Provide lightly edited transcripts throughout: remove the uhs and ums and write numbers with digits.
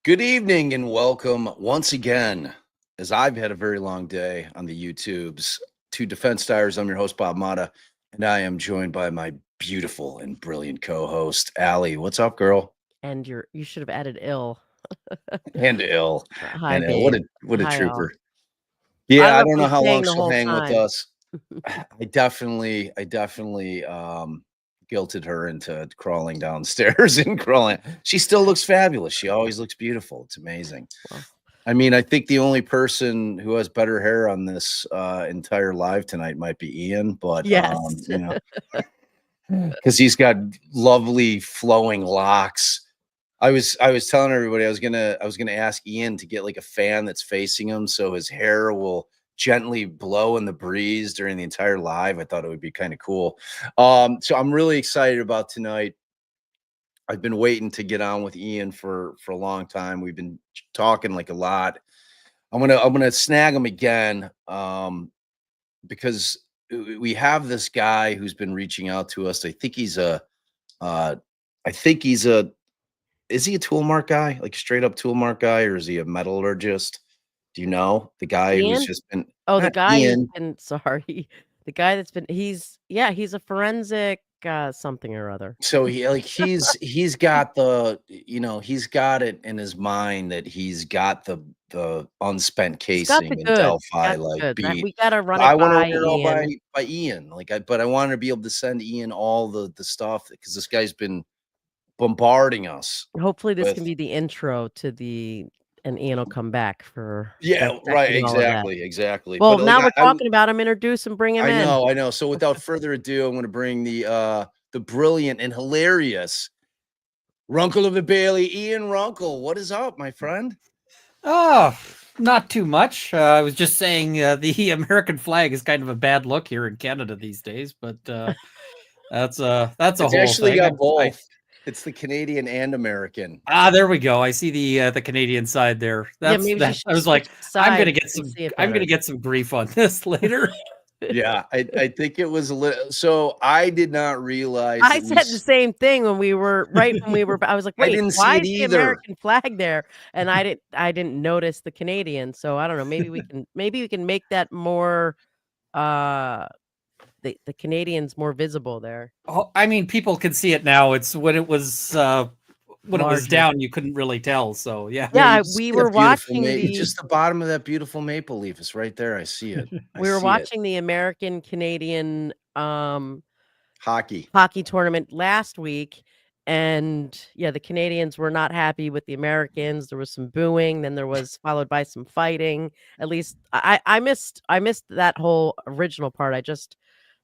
Good evening and welcome once again, as I've had a very long day on the YouTubes, to Defense Diaries. I'm your host, Bob Mata, and I am joined by my beautiful and brilliant co-host, Allie. What's up, girl? And you should have added ill. And ill. Hi, And babe. what a Hi, all. trooper. Yeah, I love don't know you how long staying the she'll whole hang with time. us. I definitely guilted her into crawling downstairs and crawling. She still looks fabulous. She always looks beautiful. It's amazing. Well, I mean, I think the only person who has better hair on this entire live tonight might be Ian, but yes. you know, because he's got lovely flowing locks. I was telling everybody I was gonna ask Ian to get like a fan that's facing him so his hair will gently blow in the breeze during the entire live. I thought it would be kind of cool. So I'm really excited about tonight. I've been waiting to get on with Ian for a long time. We've been talking like a lot. I'm gonna snag him again because we have this guy who's been reaching out to us. I think he's a is he a tool mark guy, like straight up tool mark guy, or is he a metallurgist? Do you know the guy who's Ian? just been Oh, the not guy who's Ian? been sorry. The guy that's been he's a forensic something or other. So he's got he's got it in his mind that he's got the unspent He's got the casing in goods. He's Delphi got the like goods. beat. We gotta run I it want to by run it all Ian. by Ian. But I wanted to be able to send Ian all the stuff because this guy's been bombarding us Hopefully this with. can be the intro to and Ian will come back for Yeah, right, dissecting all of that. exactly. Well, But like now we're talking about him, introduce him, bring him in. I know. So without further ado, I'm going to bring the brilliant and hilarious Runkle of the Bailey, Ian Runkle. What is up, my friend? Oh, not too much. I was just saying the American flag is kind of a bad look here in Canada these days, but that's a It's whole actually thing. got both. It's the Canadian and American. There we go. I see the Canadian side there. Yeah, maybe that. I was like, I'm gonna get some grief on this later. Yeah, I think it was a little. So I did not realize. I said the same thing when we were. I was like, I wait, didn't see why it is the either. American flag there? And I didn't notice the Canadian. So I don't know. Maybe we can make that more. The Canadians more visible there. Oh, I mean, people can see it now. It's when it was down, you couldn't really tell. So yeah. Yeah, we were watching just the bottom of that beautiful maple leaf. It's right there. I see it. We were watching the American Canadian hockey tournament last week. And yeah, the Canadians were not happy with the Americans. There was some booing, then there was followed by some fighting. At least I missed that whole original part. I just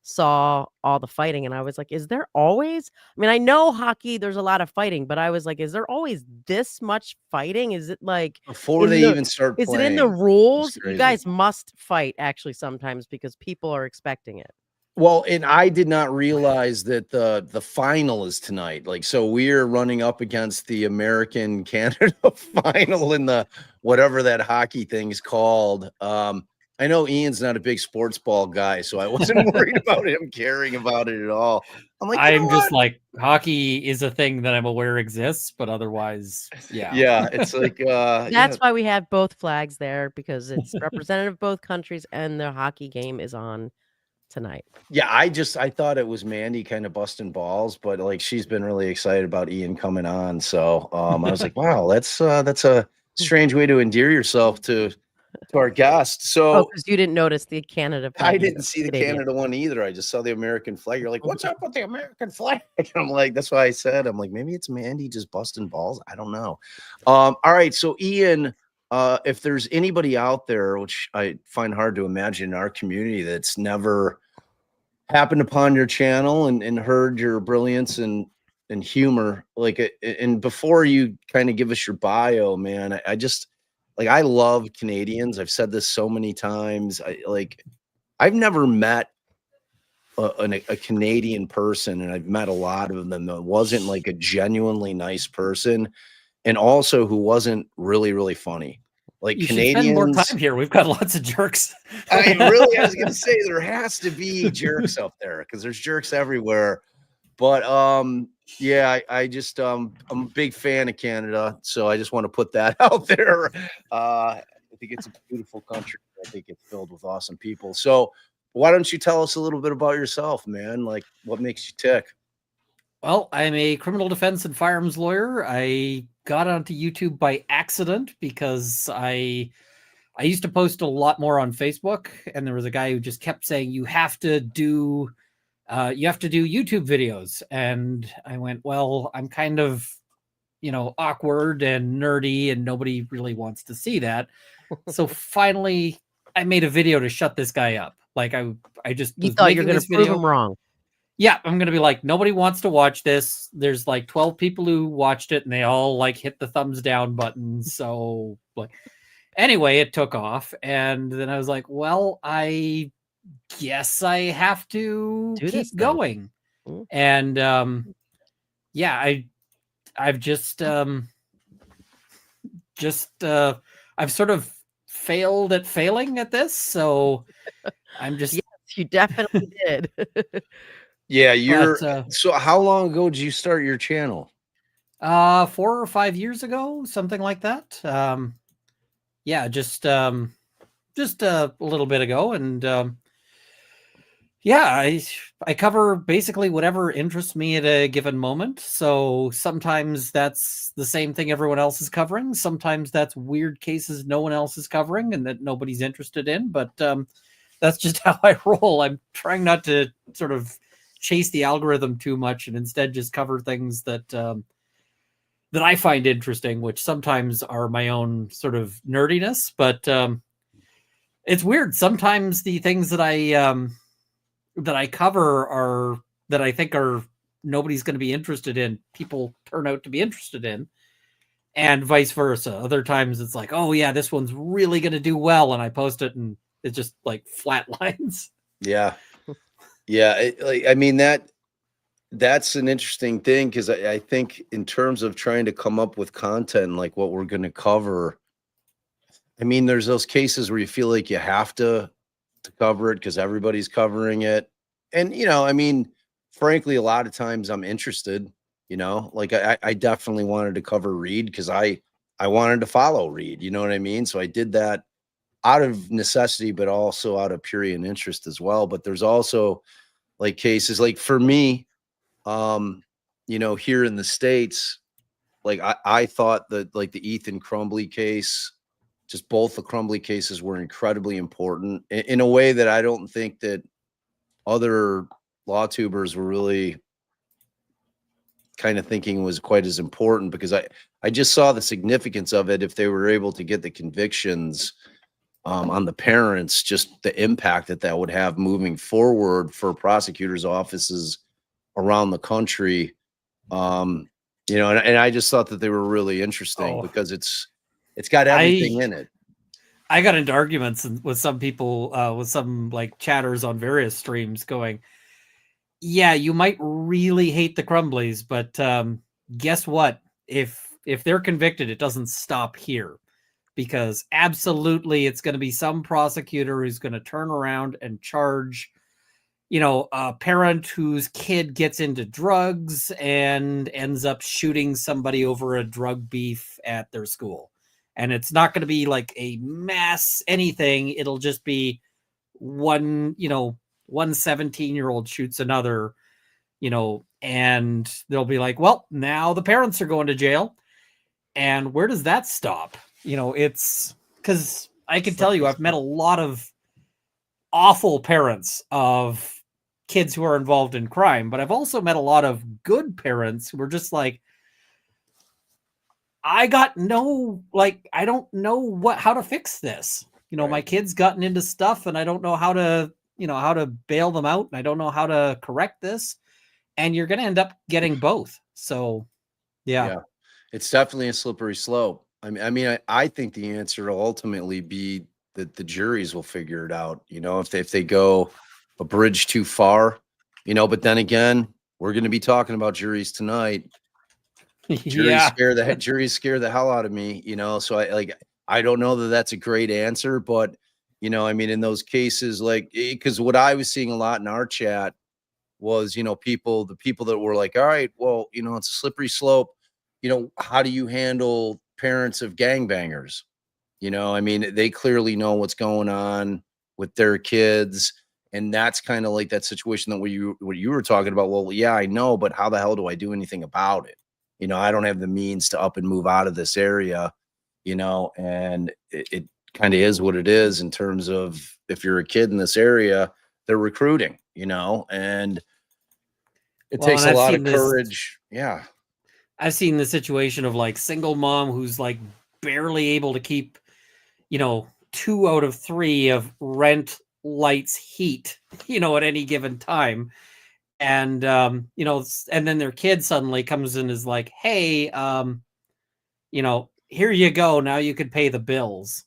saw all the fighting and I was like, is there always? I mean, I know hockey, there's a lot of fighting, but I was like, is there always this much fighting? Is it like before they even start playing? Is it in the rules? You guys must fight actually sometimes because people are expecting it. Well, and I did not realize that the final is tonight. Like, so we're running up against the American Canada final in the whatever that hockey thing is called. I I know Ian's not a big sports ball guy, so I wasn't worried about him caring about it at all. I'm like, you know I'm just what? like, hockey is a thing that I'm aware exists, but otherwise, yeah. Yeah, it's like, yeah, That's why we have both flags there, because it's representative of both countries, and the hockey game is on tonight. yeah. I thought it was Mandy kind of busting balls, but like she's been really excited about Ian coming on. So I was like, wow, that's a strange way to endear yourself to our guest. Oh, So because you didn't notice the Canada I flag. didn't see the Canadian. Canada one either. I just saw the American flag. You're like, what's up with the American flag? I'm like, that's why I said, I'm like, maybe it's Mandy just busting balls. I don't know. All right. So Ian, if there's anybody out there, which I find hard to imagine in our community, that's never happened upon your channel and heard your brilliance and humor, like, and before you kind of give us your bio, man, I just like, I love Canadians. I've said this so many times. I've never met a Canadian person, and I've met a lot of them that wasn't like a genuinely nice person, and also who wasn't really, really funny. Like You should spend more Canadians, time here. We've got lots of jerks. I was gonna say there has to be jerks up there because there's jerks everywhere. But yeah, I just I'm a big fan of Canada, so I just want to put that out there. I think it's a beautiful country. I think it's filled with awesome people. So why don't you tell us a little bit about yourself, man? Like, what makes you tick? Well, I'm a criminal defense and firearms lawyer. I got onto YouTube by accident because I used to post a lot more on Facebook, and there was a guy who just kept saying you have to do YouTube videos, and I went, well, I'm kind of, awkward and nerdy, and nobody really wants to see that. So finally, I made a video to shut this guy up. Like I just You was thought you were making going this to prove video. him wrong. Yeah, I'm gonna be like, nobody wants to watch this. There's like 12 people who watched it, and they all like hit the thumbs down button. So like, anyway, it took off, and then I was like, well, I guess I have to Do this keep thing. going. Mm. And yeah, I've just I've sort of failed at failing at this, so I'm just Yes, you definitely did. Yeah, you're. but So how long ago did you start your channel? 4 or 5 years ago, something like that. Yeah, just a little bit ago, and yeah, I cover basically whatever interests me at a given moment. So sometimes that's the same thing everyone else is covering. Sometimes that's weird cases no one else is covering and that nobody's interested in. But that's just how I roll. I'm trying not to sort of chase the algorithm too much, and instead just cover things that that I find interesting, which sometimes are my own sort of nerdiness. But it's weird. Sometimes the things that I cover are that I think are nobody's going to be interested in, people turn out to be interested in, and vice versa. Other times it's like, oh yeah, this one's really going to do well, and I post it and it's just like flat lines. Yeah, yeah. I mean that's an interesting thing because I think in terms of trying to come up with content like what we're going to cover, I mean, there's those cases where you feel like you have to cover it because everybody's covering it. And, I mean, frankly, a lot of times I'm interested, like I definitely wanted to cover Reed because I wanted to follow Reed, you know what I mean? So I did that out of necessity, but also out of pure interest as well. But there's also like cases like for me, here in the States, like I thought that like the Ethan Crumbly case, just both the Crumbly cases were incredibly important in a way that I don't think that other law tubers were really kind of thinking was quite as important because I just saw the significance of it if they were able to get the convictions on the parents, just the impact that would have moving forward for prosecutors' offices around the country. And I just thought that they were really interesting because it's got everything in it. I got into arguments with some people, with some like chatters on various streams going, yeah, you might really hate the Crumblies, but guess what? If they're convicted, it doesn't stop here. because absolutely it's going to be some prosecutor who's going to turn around and charge, a parent whose kid gets into drugs and ends up shooting somebody over a drug beef at their school. And it's not going to be like a mass anything. It'll just be one 17-year-old shoots another, and they'll be like, well, now the parents are going to jail. And where does that stop? It's because I can tell you, I've met a lot of awful parents of kids who are involved in crime, but I've also met a lot of good parents who are just like, I don't know how to fix this. My kid's gotten into stuff and I don't know how to bail them out. And I don't know how to correct this. And you're going to end up getting both. So, yeah. It's definitely a slippery slope. I think the answer will ultimately be that the juries will figure it out. If they go a bridge too far, but then again, we're going to be talking about juries tonight. Juries scare the hell out of me, so I don't know that that's a great answer, but in those cases, because what I was seeing a lot in our chat was, the people that were like, all right, well, it's a slippery slope. How do you handle parents of gangbangers? They clearly know what's going on with their kids. And that's kind of like that situation that what you were talking about. Well, yeah, I know, but how the hell do I do anything about it? I don't have the means to up and move out of this area, and it kind of is what it is in terms of if you're a kid in this area, they're recruiting, and it takes a lot of courage. Yeah. I've seen the situation of like single mom who's like barely able to keep, 2 out of 3 of rent, lights, heat, at any given time. And, and then their kid suddenly comes in and is like, hey, here you go. Now you could pay the bills.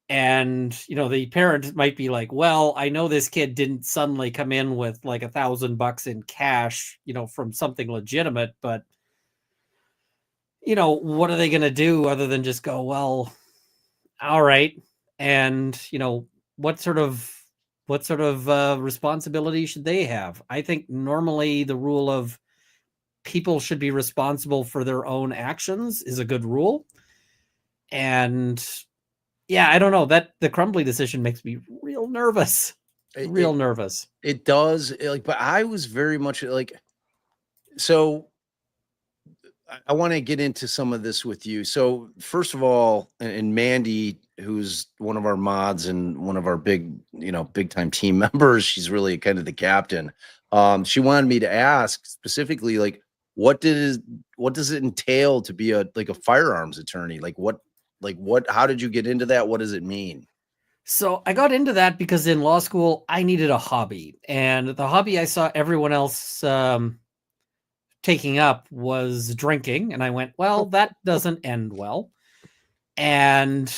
And, the parent might be like, well, I know this kid didn't suddenly come in with like $1,000 in cash, from something legitimate, but what are they going to do other than just go, well, all right. And, what sort of responsibility should they have? I think normally the rule of people should be responsible for their own actions is a good rule. And yeah, I don't know, that the Crumbly decision makes me real nervous. Nervous. It does. But I was very much so I want to get into some of this with you. So first of all, and Mandy, who's one of our mods and one of our big time team members, she's really kind of the captain. She wanted me to ask specifically, what does it entail to be a firearms attorney? How did you get into that? What does it mean? So I got into that because in law school, I needed a hobby, and the hobby I saw everyone else, taking up was drinking. And I went, well, that doesn't end well. And,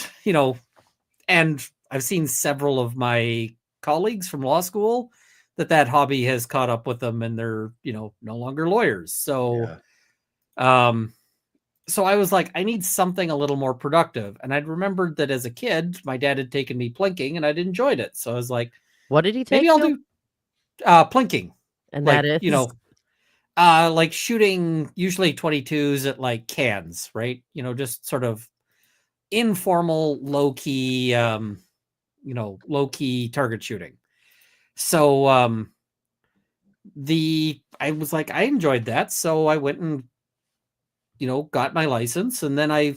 and I've seen several of my colleagues from law school that hobby has caught up with them and they're, no longer lawyers. So, so I was like, I need something a little more productive. And I'd remembered that as a kid, my dad had taken me plinking and I'd enjoyed it. So I was like, what did he take? Maybe I'll do plinking. And that is, like shooting usually 22s at like cans, right? Just sort of informal, low key target shooting. So I was like, I enjoyed that. So I went and, got my license. And then there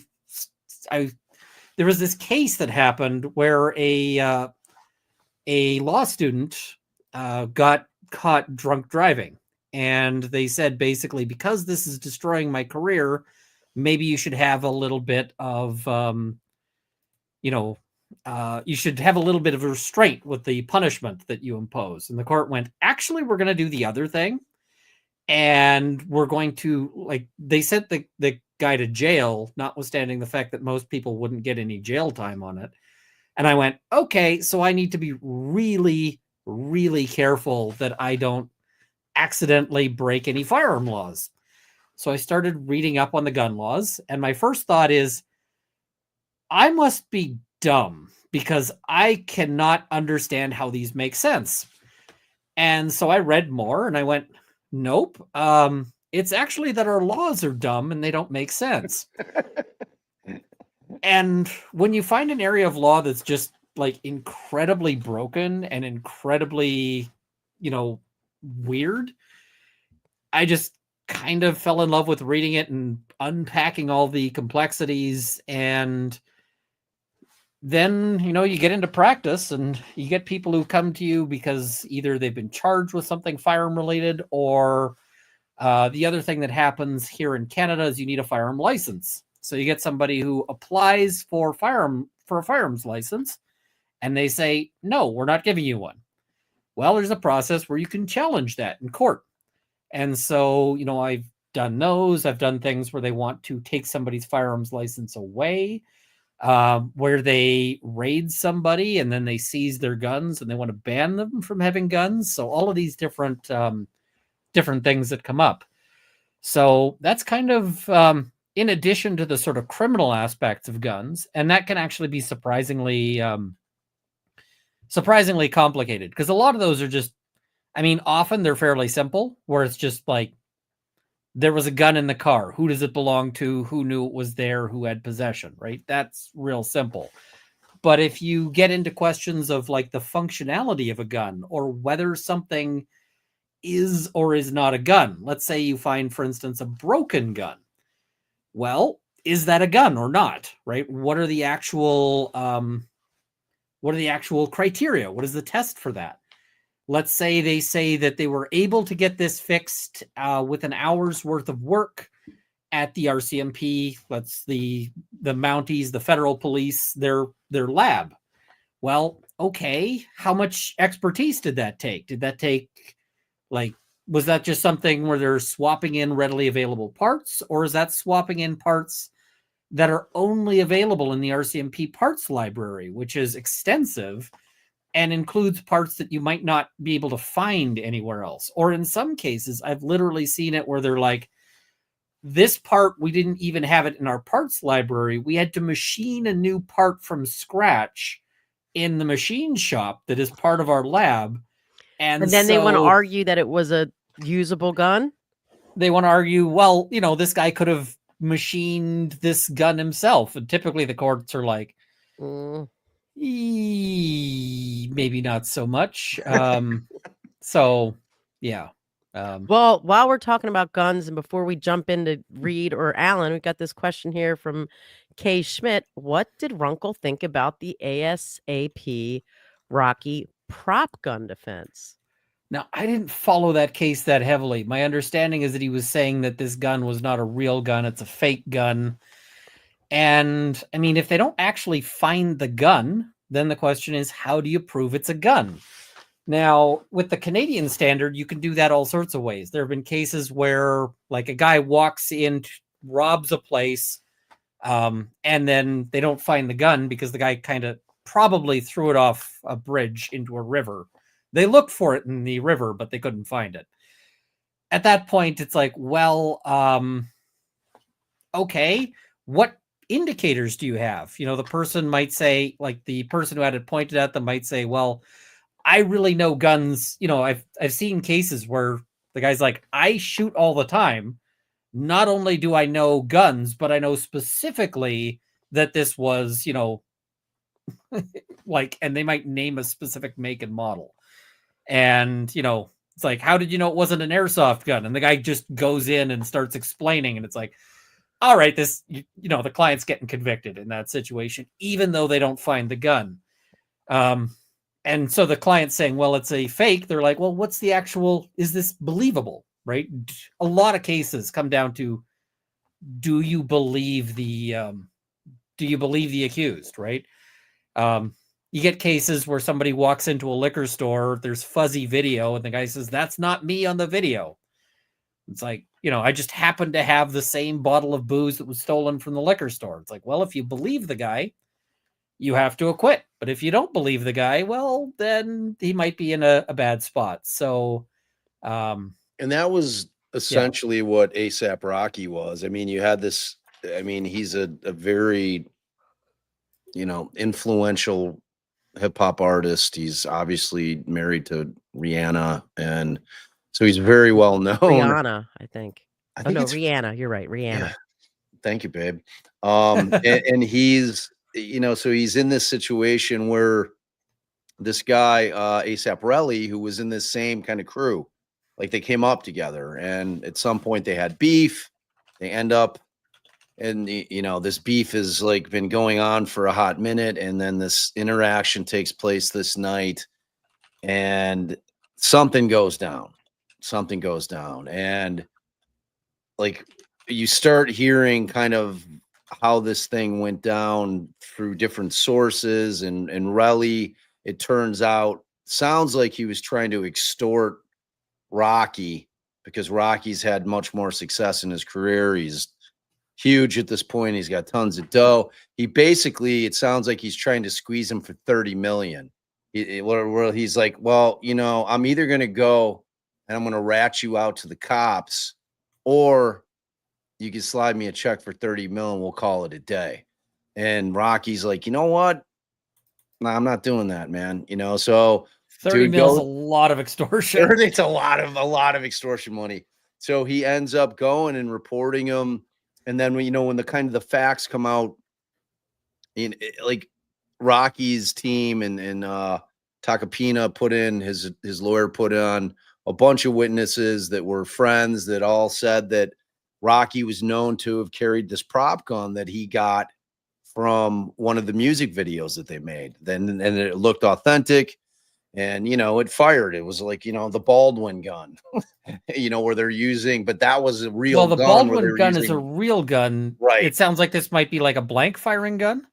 was this case that happened where a law student got caught drunk driving. And they said, basically, because this is destroying my career, maybe you should have a little bit of, you should have a little bit of restraint with the punishment that you impose. And the court went, actually, we're going to do the other thing. And we're going to, they sent the guy to jail, notwithstanding the fact that most people wouldn't get any jail time on it. And I went, okay, so I need to be really, really careful that I don't accidentally break any firearm laws. So I started reading up on the gun laws. And my first thought is, I must be dumb because I cannot understand how these make sense. And so I read more and I went, nope. It's actually that our laws are dumb and they don't make sense. And when you find an area of law that's just like incredibly broken and incredibly, weird, I just kind of fell in love with reading it and unpacking all the complexities. And then, you get into practice and you get people who come to you because either they've been charged with something firearm related, or the other thing that happens here in Canada is you need a firearm license. So you get somebody who applies for a firearms license and they say, no, we're not giving you one. Well, there's a process where you can challenge that in court. And so, I've done those. I've done things where they want to take somebody's firearms license away, where they raid somebody and then they seize their guns and they want to ban them from having guns. So all of these different things that come up. So that's kind of in addition to the sort of criminal aspects of guns, and that can actually be surprisingly complicated, because a lot of those are just, often they're fairly simple, where it's just like, there was a gun in the car. Who does it belong to? Who knew it was there? Who had possession, right? That's real simple. But if you get into questions of like the functionality of a gun, or whether something is or is not a gun. Let's say you find, for instance, a broken gun. Well, is that a gun or not, right? What are the actual criteria? What is the test for that? Let's say they say that they were able to get this fixed with an hour's worth of work at the RCMP. That's the Mounties, the federal police, their lab. Well, okay, how much expertise did that take? Did that take, was that just something where they're swapping in readily available parts, or is that swapping in parts that are only available in the RCMP parts library, which is extensive and includes parts that you might not be able to find anywhere else? Or in some cases, I've literally seen it where they're like, this part, we didn't even have it in our parts library. We had to machine a new part from scratch in the machine shop that is part of our lab. And then they want to argue that it was a usable gun? They want to argue, well, this guy could have machined this gun himself. And typically the courts are like, maybe not so much. So, yeah. Well, while we're talking about guns, and before we jump into Reed or Alan, we've got this question here from Kay Schmidt. What did Runkle think about the ASAP Rocky prop gun defense? Now, I didn't follow that case that heavily. My understanding is that he was saying that this gun was not a real gun. It's a fake gun. And if they don't actually find the gun, then the question is, how do you prove it's a gun? Now, with the Canadian standard, you can do that all sorts of ways. There have been cases where, like, a guy walks in, robs a place, and then they don't find the gun because the guy kind of probably threw it off a bridge into a river. They looked for it in the river, but they couldn't find it. At that point, it's like, well, okay, what indicators do you have? The person might say, like, the person who had it pointed at them might say, well, I really know guns. I've seen cases where the guy's like, I shoot all the time. Not only do I know guns, but I know specifically that this was, and they might name a specific make and model. And, it's like, how did you know it wasn't an airsoft gun? And the guy just goes in and starts explaining. And it's like, all right, this, the client's getting convicted in that situation, even though they don't find the gun. And so the client's saying, well, it's a fake. They're like, well, what's the actual, is this believable, right? A lot of cases come down to, do you believe the accused, right? You get cases where somebody walks into a liquor store, there's fuzzy video, and the guy says, that's not me on the video. It's like, I just happened to have the same bottle of booze that was stolen from the liquor store. It's like, well, if you believe the guy, you have to acquit. But if you don't believe the guy, well, then he might be in a bad spot. So, and that was essentially what ASAP Rocky was. You had this, he's a very influential hip hop artist. He's obviously married to Rihanna, and so he's very well known. Rihanna, I think. I Oh think no, it's Rihanna. You're right, Rihanna. yeah. Thank you, babe. And he's so he's in this situation where this guy ASAP Relly, who was in this same kind of crew, like they came up together, and at some point they had beef. They end up, and this beef has like been going on for a hot minute, and then this interaction takes place this night, and something goes down. Something goes down, and like you start hearing kind of how this thing went down through different sources, and Relly, it turns out, sounds like he was trying to extort Rocky, because Rocky's had much more success in his career. He's huge at this point. He's got tons of dough. He basically, it sounds like he's trying to squeeze him for 30 million. Where he's like, well, I'm either going to go and I'm going to rat you out to the cops, or you can slide me a check for 30 million. We'll call it a day. And Rocky's like, you know what? No, I'm not doing that, man. So 30 mil is a lot of extortion. It's a lot of extortion money. So he ends up going and reporting him. And then when the kind of the facts come out, like Rocky's team and Takapina put in his lawyer put on a bunch of witnesses that were friends that all said that Rocky was known to have carried this prop gun that he got from one of the music videos that they made. And it looked authentic, and it fired. It was like the Baldwin gun, where they're using, but that was a real. Well, the gun Baldwin gun is a real gun, right? It sounds like this might be like a blank firing gun.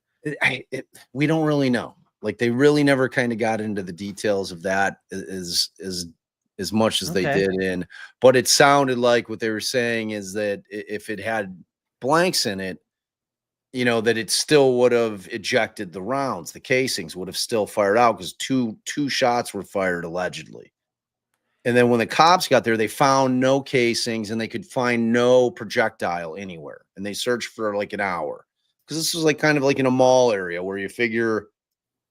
We don't really know. Like they really never kind of got into the details of that as much as they did in, but it sounded like what they were saying is that if it had blanks in it, that it still would have ejected the rounds. The casings would have still fired out, because two shots were fired allegedly. And then when the cops got there, they found no casings and they could find no projectile anywhere. And they searched for like an hour, because this was like kind of like in a mall area where you figure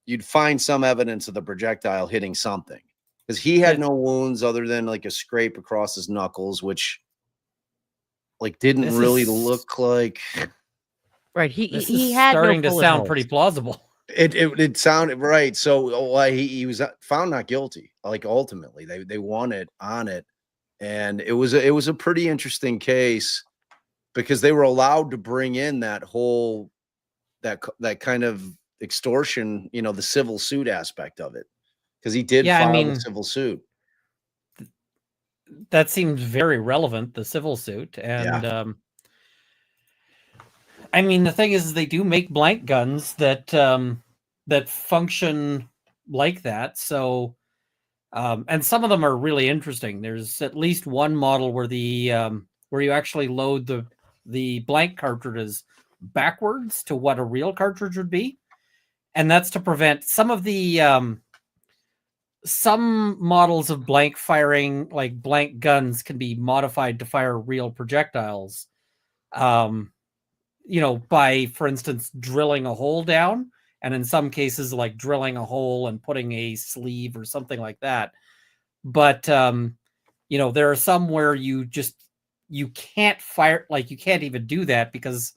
you'd find some evidence of the projectile hitting something, because he had no wounds other than like a scrape across his knuckles, which like didn't really look like. Right. This he is had starting no to sound holes. pretty plausible. It sounded right. So he was found not guilty. Like ultimately, they won it on it, and it was a pretty interesting case, because they were allowed to bring in that whole that kind of extortion, the civil suit aspect of it, because he did file a civil suit. That seems very relevant, the civil suit, and the thing is they do make blank guns that that function like that. So, and some of them are really interesting. There's at least one model where where you actually load the blank cartridges backwards to what a real cartridge would be, and that's to prevent some of the some models of blank firing, like blank guns, can be modified to fire real projectiles. By, for instance, drilling a hole down, and in some cases, like drilling a hole and putting a sleeve or something like that. But, there are some where you can't fire, like you can't even do that, because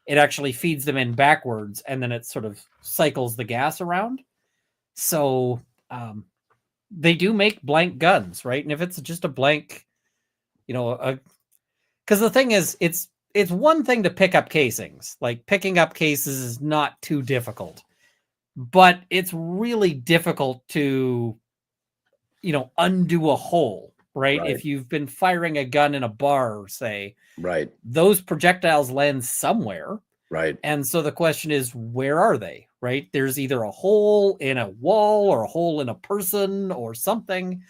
it actually feeds them in backwards, and then it sort of cycles the gas around. So they do make blank guns, right? And if it's just a blank, because the thing is, it's one thing to pick up casings. Like picking up cases is not too difficult, but it's really difficult to, undo a hole, right? If you've been firing a gun in a bar, say, right, those projectiles land somewhere. Right. And so the question is, where are they, right? There's either a hole in a wall or a hole in a person or something.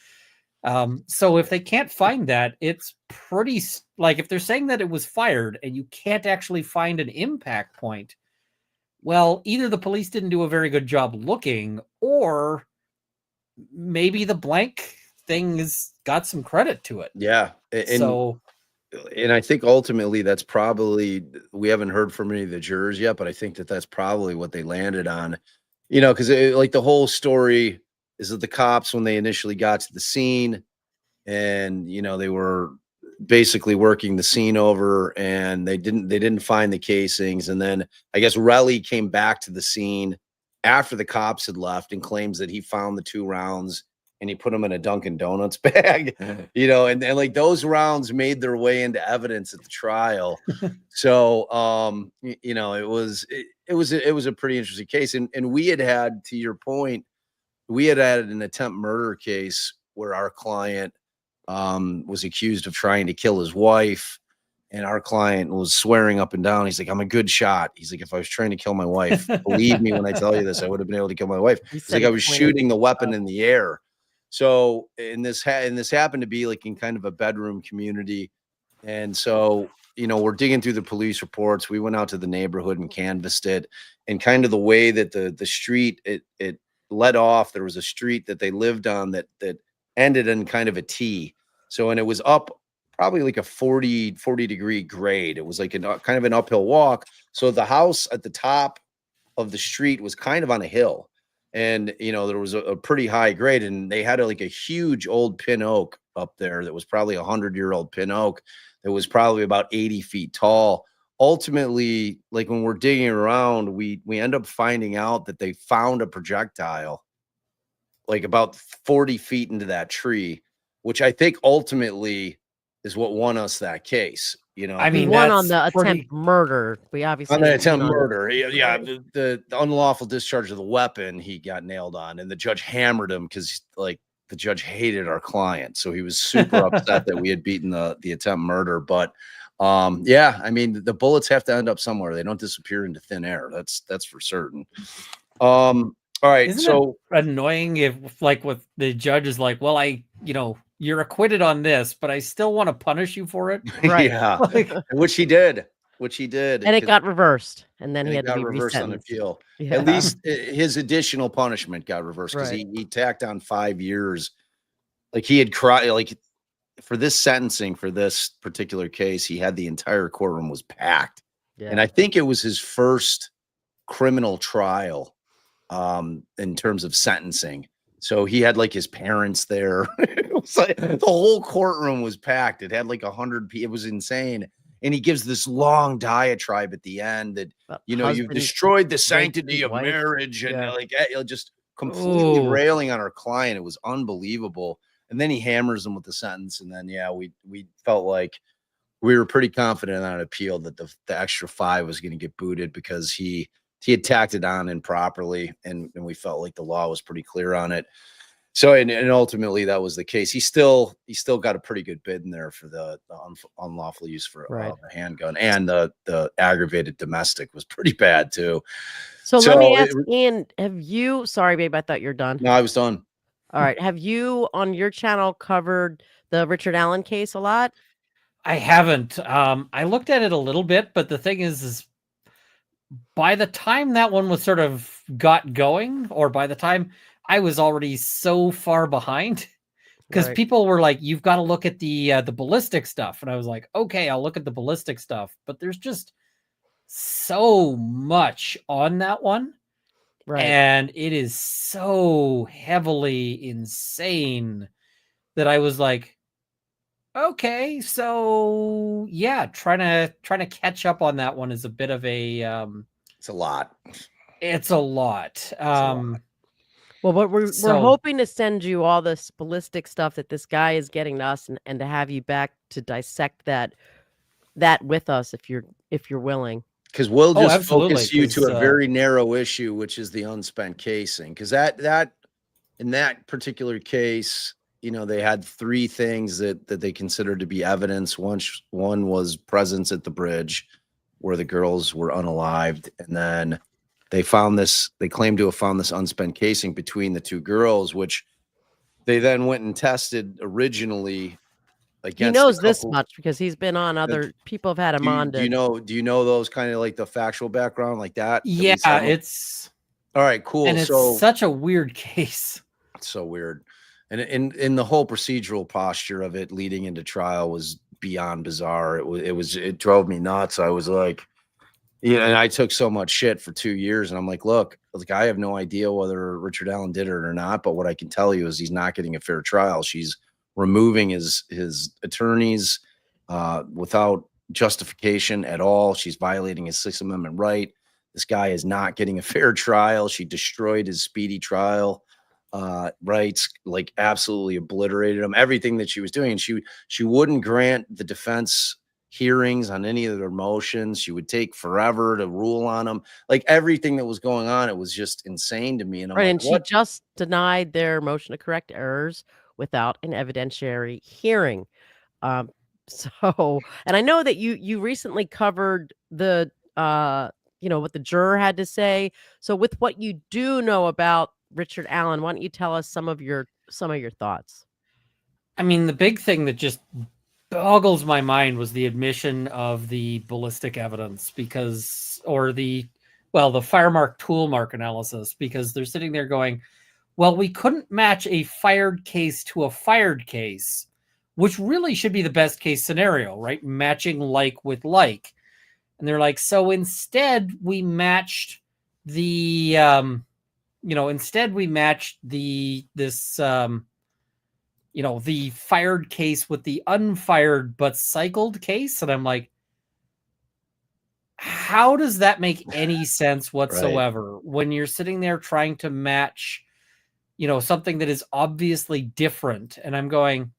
So if they can't find that, it's pretty, like if they're saying that it was fired and you can't actually find an impact point, well, either the police didn't do a very good job looking, or maybe the blank thing has got some credit to it. Yeah. So and I think ultimately that's probably, we haven't heard from any of the jurors yet, but I think that that's probably what they landed on. Because like the whole story is that the cops, when they initially got to the scene, and they were basically working the scene over, and they didn't find the casings, and then I guess Relly came back to the scene after the cops had left and claims that he found the 2 rounds and he put them in a Dunkin' Donuts bag, and like those rounds made their way into evidence at the trial. So it was a pretty interesting case, and we had, to your point, we had an attempt murder case where our client was accused of trying to kill his wife, and our client was swearing up and down. He's like, "I'm a good shot." He's like, "If I was trying to kill my wife, believe me when I tell you this, I would have been able to kill my wife." He He's said like, "I he was pointed shooting the it weapon out. in the air." So, and this happened to be like in kind of a bedroom community, and so we're digging through the police reports. We went out to the neighborhood and canvassed it, and kind of the way that the street it led off. There was a street that they lived on that ended in kind of a T. So, and it was up probably like a 40-degree grade. It was like kind of an uphill walk. So the house at the top of the street was kind of on a hill. And, there was a pretty high grade, and they had like a huge old pin oak up there that was probably 100-year-old pin oak that was probably about 80 feet tall. Ultimately, like when we're digging around, we end up finding out that they found a projectile like about 40 feet into that tree, which I think ultimately is what won us that case. I We mean, won on that's the attempt pretty. murder. We obviously On the didn't win attempt on murder, yeah, Right. the unlawful discharge of the weapon, he got nailed on, and the judge hammered him because like the judge hated our client, so he was super upset that we had beaten the attempt murder. But yeah, I mean the bullets have to end up somewhere. They don't disappear into thin air. That's for certain. All right, Isn't it so annoying if, like, with the judge is like, well, you're acquitted on this, but I still want to punish you for it. Right. yeah, Like, which he did, which he did, And it got reversed, and then and he it had to got be reversed on resentenced. appeal. At Yeah. least his additional punishment got reversed because Right. he tacked on 5 years. Like he had cried, like for this sentencing for this particular case, he had the entire courtroom was packed, and Yeah. I think it was his first criminal trial in terms of sentencing. So he had like his parents there. It was like the whole courtroom was packed. It had like 100 people. It was insane. And he gives this long diatribe at the end that, But you've husband destroyed the raped sanctity his of wife. marriage, and Yeah. just completely oh, railing on our client. It was unbelievable. And then he hammers him with the sentence. And then, yeah, we felt like we were pretty confident on appeal that the extra 5 was going to get booted because he had tacked it on improperly, and we felt like the law was pretty clear on it. So, and ultimately that was the case. He still got a pretty good bid in there for the unlawful use for Right. a handgun, and the aggravated domestic was pretty bad too. So let me So, ask Ian, have you sorry, babe, I thought you're done. no, I was done. All right. Have you on your channel covered the Richard Allen case a lot? I haven't. I looked at it a little bit, but the thing is by the time that one was sort of got going, or by the time I was already so far behind, because Right. people were like, "You've got to look at the ballistic stuff," and I was like, "Okay, I'll look at the ballistic stuff," but there's just so much on that one, Right. and it is so heavily insane that I was like, "Okay, so yeah, trying to catch up on that one is a bit of a It's a lot. it's a lot." It's a lot. Well, but we're So hoping to send you all this ballistic stuff that this guy is getting to us, and to have you back to dissect that with us if you're willing. Because we'll oh, just absolutely, focus you to because a very narrow issue, which is the unspent casing. Because that in that particular case, they had 3 things that they considered to be evidence. One was presence at the bridge where the girls were unalived, and then they claimed to have found this unspent casing between the 2 girls, which they then went and tested originally He against a knows this couple. much because he's been on other people have had him on Do you to know those kind of like the factual background like that? At yeah, least some of. it's All right, cool. and it's So such a weird case. it's so weird. And in the whole procedural posture of it leading into trial was beyond bizarre. It drove me nuts. I was like, yeah, and I took so much shit for 2 years, and I'm like, look, like I have no idea whether Richard Allen did it or not, but what I can tell you is he's not getting a fair trial. She's removing his attorneys without justification at all. She's violating his Sixth Amendment right. This guy is not getting a fair trial. She destroyed his speedy trial rights, like absolutely obliterated him. Everything that she was doing, and she wouldn't grant the defense hearings on any of their motions. She would take forever to rule on them. Like everything that was going on, it was just insane to me. And I'm Right, like, and she what? just denied their motion to correct errors without an evidentiary hearing. Um, so, and I know that you recently covered the what the juror had to say. So, with what you do know about Richard Allen, why don't you tell us some of your thoughts? I mean, the big thing that just boggles my mind was the admission of the ballistic evidence the fire mark tool mark analysis, because they're sitting there going, well, we couldn't match a fired case to a fired case, which really should be the best case scenario, right? Matching like with like. And they're like, so instead we matched the the fired case with the unfired but cycled case. And I'm like, how does that make any sense whatsoever when you're sitting there trying to match, something that is obviously different? And I'm going,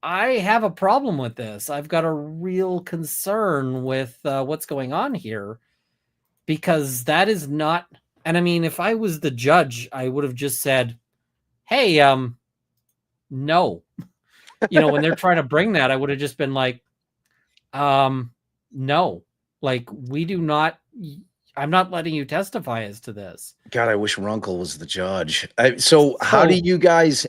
I have a problem with this. I've got a real concern with what's going on here, because that is not. And I mean, if I was the judge, I would have just said, hey, no. When they're trying to bring that, I would have just been like, no, like we do not. I'm not letting you testify as to this. God, I wish Runkle was the judge. So how do you guys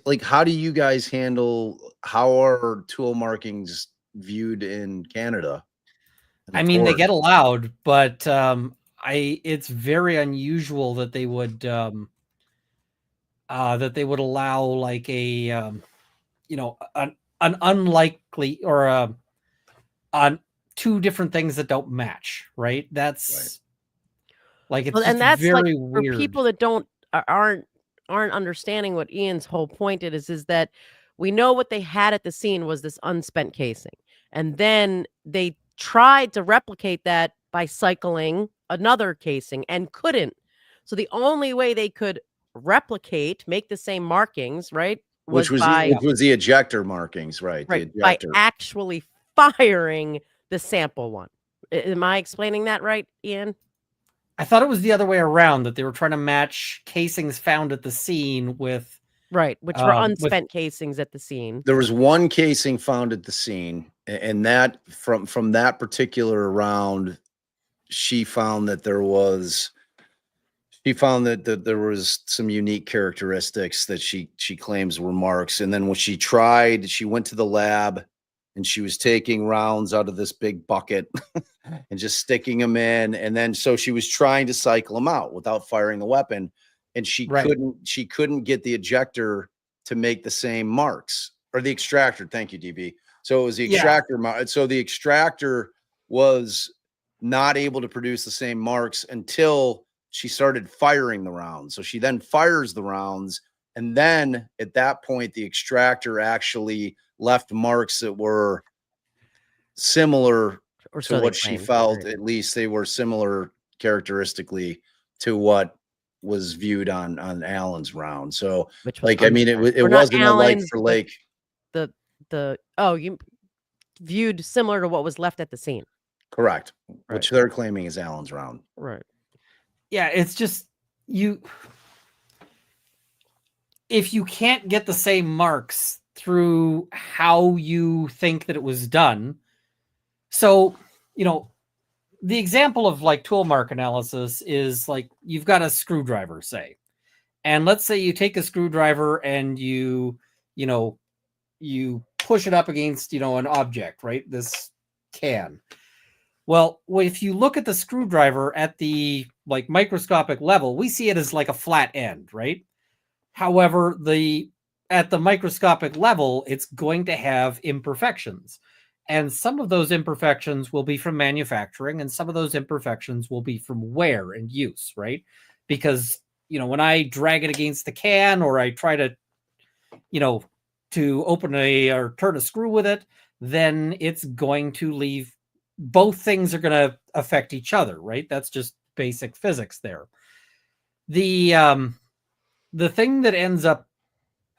handle, how are tool markings viewed in Canada? I mean, they get allowed, but it's very unusual that they would allow like a an unlikely or on two different things that don't match, right? That's like, it's and that's very like for weird. people that aren't understanding what Ian's whole point is that we know what they had at the scene was this unspent casing, and then they tried to replicate that by cycling another casing and couldn't. So the only way they could make the same markings, right, which was the ejector markings, right? Right, The by ejector. actually firing the sample one. Am I explaining that right, Ian? I thought it was the other way around, that they were trying to match casings found at the scene with which were unspent casings at the scene. There was one casing found at the scene, and that from that particular round, she found that there was some unique characteristics that she claims were marks. And then when she went to the lab and she was taking rounds out of this big bucket and just sticking them in. And then, so she was trying to cycle them out without firing the weapon. And she couldn't get the ejector to make the same marks, or the extractor. Thank you, DB. So it was the extractor. So the extractor was not able to produce the same marks until she started firing the rounds. So she then fires the rounds. And then at that point, the extractor actually left marks that were similar to what she felt. At least they were similar characteristically to what was viewed on Allen's round. So like, I mean, it wasn't a like for like. You viewed similar to what was left at the scene. Correct. Which they're claiming is Allen's round. Right. Yeah, it's just if you can't get the same marks through how you think that it was done. So, the example of like tool mark analysis is like, you've got a screwdriver, say, and let's say you take a screwdriver and you push it up against, an object, right? This can. Well, if you look at the screwdriver at the like microscopic level, we see it as like a flat end, right? However, the at the microscopic level, it's going to have imperfections. And some of those imperfections will be from manufacturing, and some of those imperfections will be from wear and use, right? Because, when I drag it against the can, or I try to, to open or turn a screw with it, then it's going to leave, both things are going to affect each other, right? That's just basic physics there. The thing that ends up,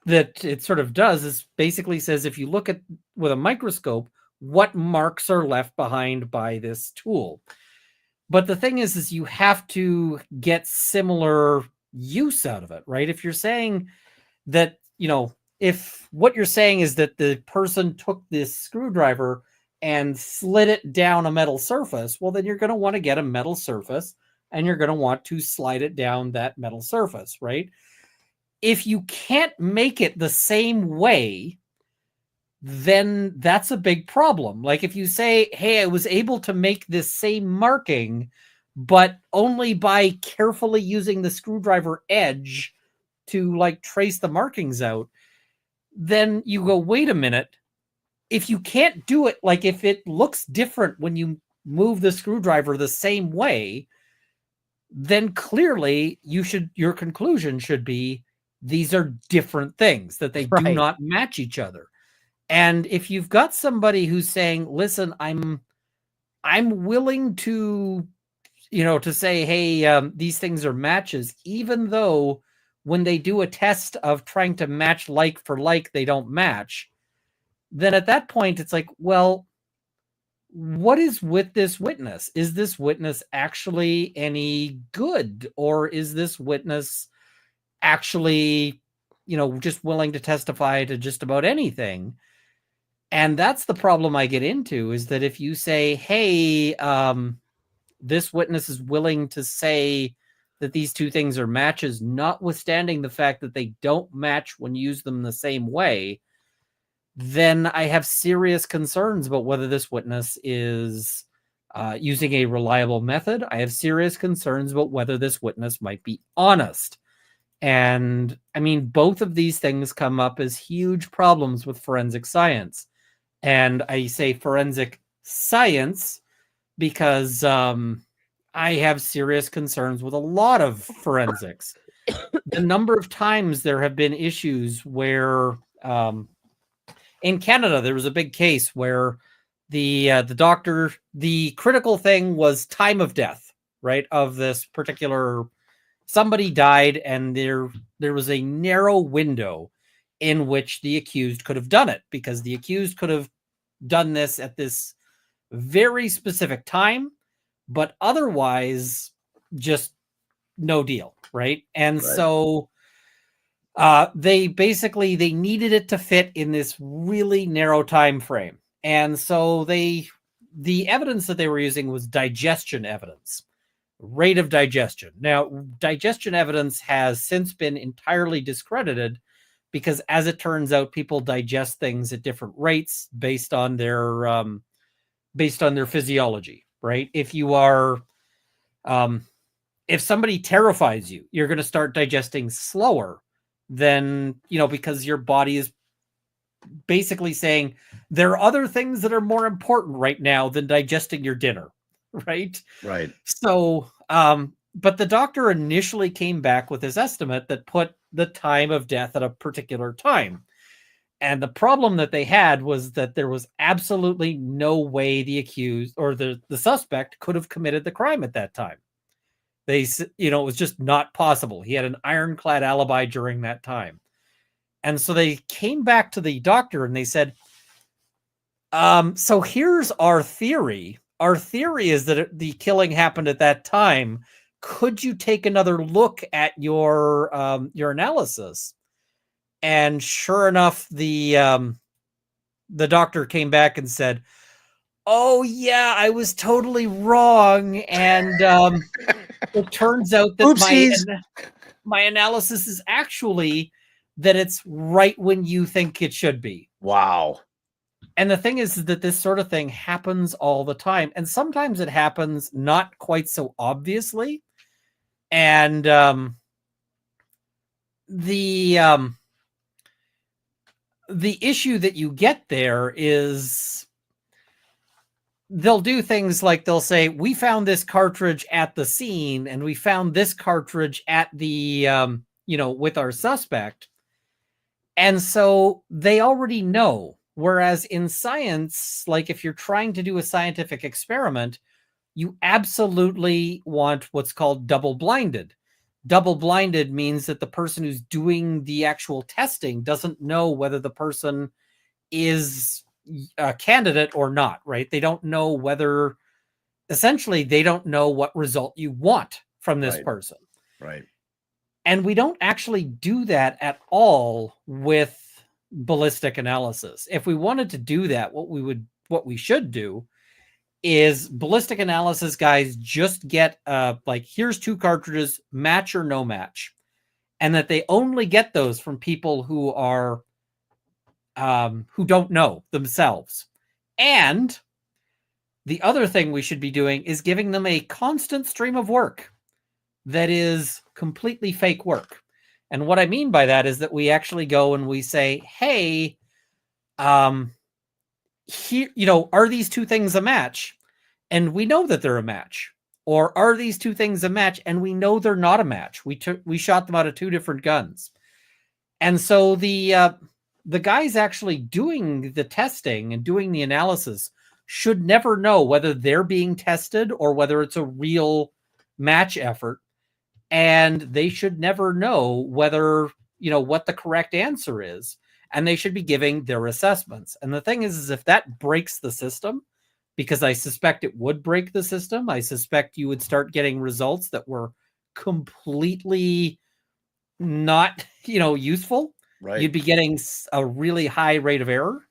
that it sort of does, is basically says, if you look at with a microscope, what marks are left behind by this tool. But the thing is you have to get similar use out of it, right? If you're saying that, if what you're saying is that the person took this screwdriver and slid it down a metal surface, well, then you're going to want to get a metal surface and you're going to want to slide it down that metal surface, right? If you can't make it the same way, then that's a big problem. Like if you say, hey, I was able to make this same marking, but only by carefully using the screwdriver edge to like trace the markings out, then you go, wait a minute. If you can't do it, like if it looks different when you move the screwdriver the same way, then clearly your conclusion should be these are different things, that they do not match each other. And if you've got somebody who's saying, listen, I'm willing to, to say, hey, these things are matches, even though when they do a test of trying to match like for like, they don't match, then at that point, it's like, well, what is with this witness? Is this witness actually any good? Or is this witness actually, just willing to testify to just about anything? And that's the problem I get into, is that if you say, hey, this witness is willing to say that these two things are matches, notwithstanding the fact that they don't match when you use them the same way, then I have serious concerns about whether this witness is using a reliable method. I have serious concerns about whether this witness might be honest. And I mean, both of these things come up as huge problems with forensic science. And I say forensic science because I have serious concerns with a lot of forensics. The number of times there have been issues where in Canada, there was a big case where the doctor, the critical thing was time of death, right? Of this particular, somebody died, and there was a narrow window in which the accused could have done it, because the accused could have done this at this very specific time, but otherwise just no deal, right? And so they needed it to fit in this really narrow time frame. And so the evidence that they were using was digestion evidence, rate of digestion. Now, digestion evidence has since been entirely discredited, because as it turns out, people digest things at different rates based on their physiology, right? If you are, if somebody terrifies you, you're going to start digesting slower than, because your body is basically saying there are other things that are more important right now than digesting your dinner, right? Right. So, but the doctor initially came back with his estimate that put the time of death at a particular time. And the problem that they had was that there was absolutely no way the accused or the suspect could have committed the crime at that time. It was just not possible. He had an ironclad alibi during that time. And so they came back to the doctor and they said, so here's our theory. Our theory is that the killing happened at that time. Could you take another look at your analysis? And sure enough, the doctor came back and said, oh yeah, I was totally wrong. And it turns out that my analysis is actually that it's right when you think it should be. Wow. And the thing is that this sort of thing happens all the time. And sometimes it happens not quite so obviously. And the issue that you get there is they'll do things like they'll say, we found this cartridge at the scene and we found this cartridge at the, with our suspect. And so they already know. Whereas in science, like if you're trying to do a scientific experiment, you absolutely want what's called double-blinded. Double-blinded means that the person who's doing the actual testing doesn't know whether the person is a candidate or not, right? They don't know whether, essentially, they don't know what result you want from this person. Right. And we don't actually do that at all with ballistic analysis. If we wanted to do that, what we should do is ballistic analysis guys just get like, here's 2 cartridges, match or no match. And that they only get those from people who are who don't know themselves. And the other thing we should be doing is giving them a constant stream of work that is completely fake work. And what I mean by that is that we actually go and we say, hey, here, are these 2 things a match? And we know that they're a match. Or are these 2 things a match? And we know they're not a match. We shot them out of 2 different guns. And so the guys actually doing the testing and doing the analysis should never know whether they're being tested or whether it's a real match effort. And they should never know whether, what the correct answer is. And they should be giving their assessments. And the thing is if that breaks the system, because I suspect it would break the system, I suspect you would start getting results that were completely not, useful. Right. You'd be getting a really high rate of error.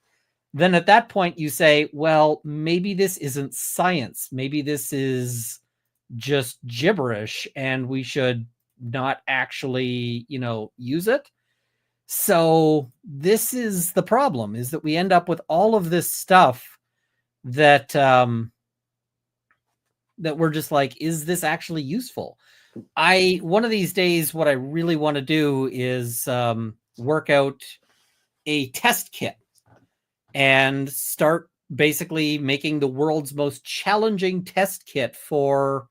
Then at that point you say, well, maybe this isn't science. Maybe this is just gibberish and we should not actually, use it. So this is the problem, is that we end up with all of this stuff that that we're just like, is this actually useful? One of these days, what I really want to do is work out a test kit and start basically making the world's most challenging test kit for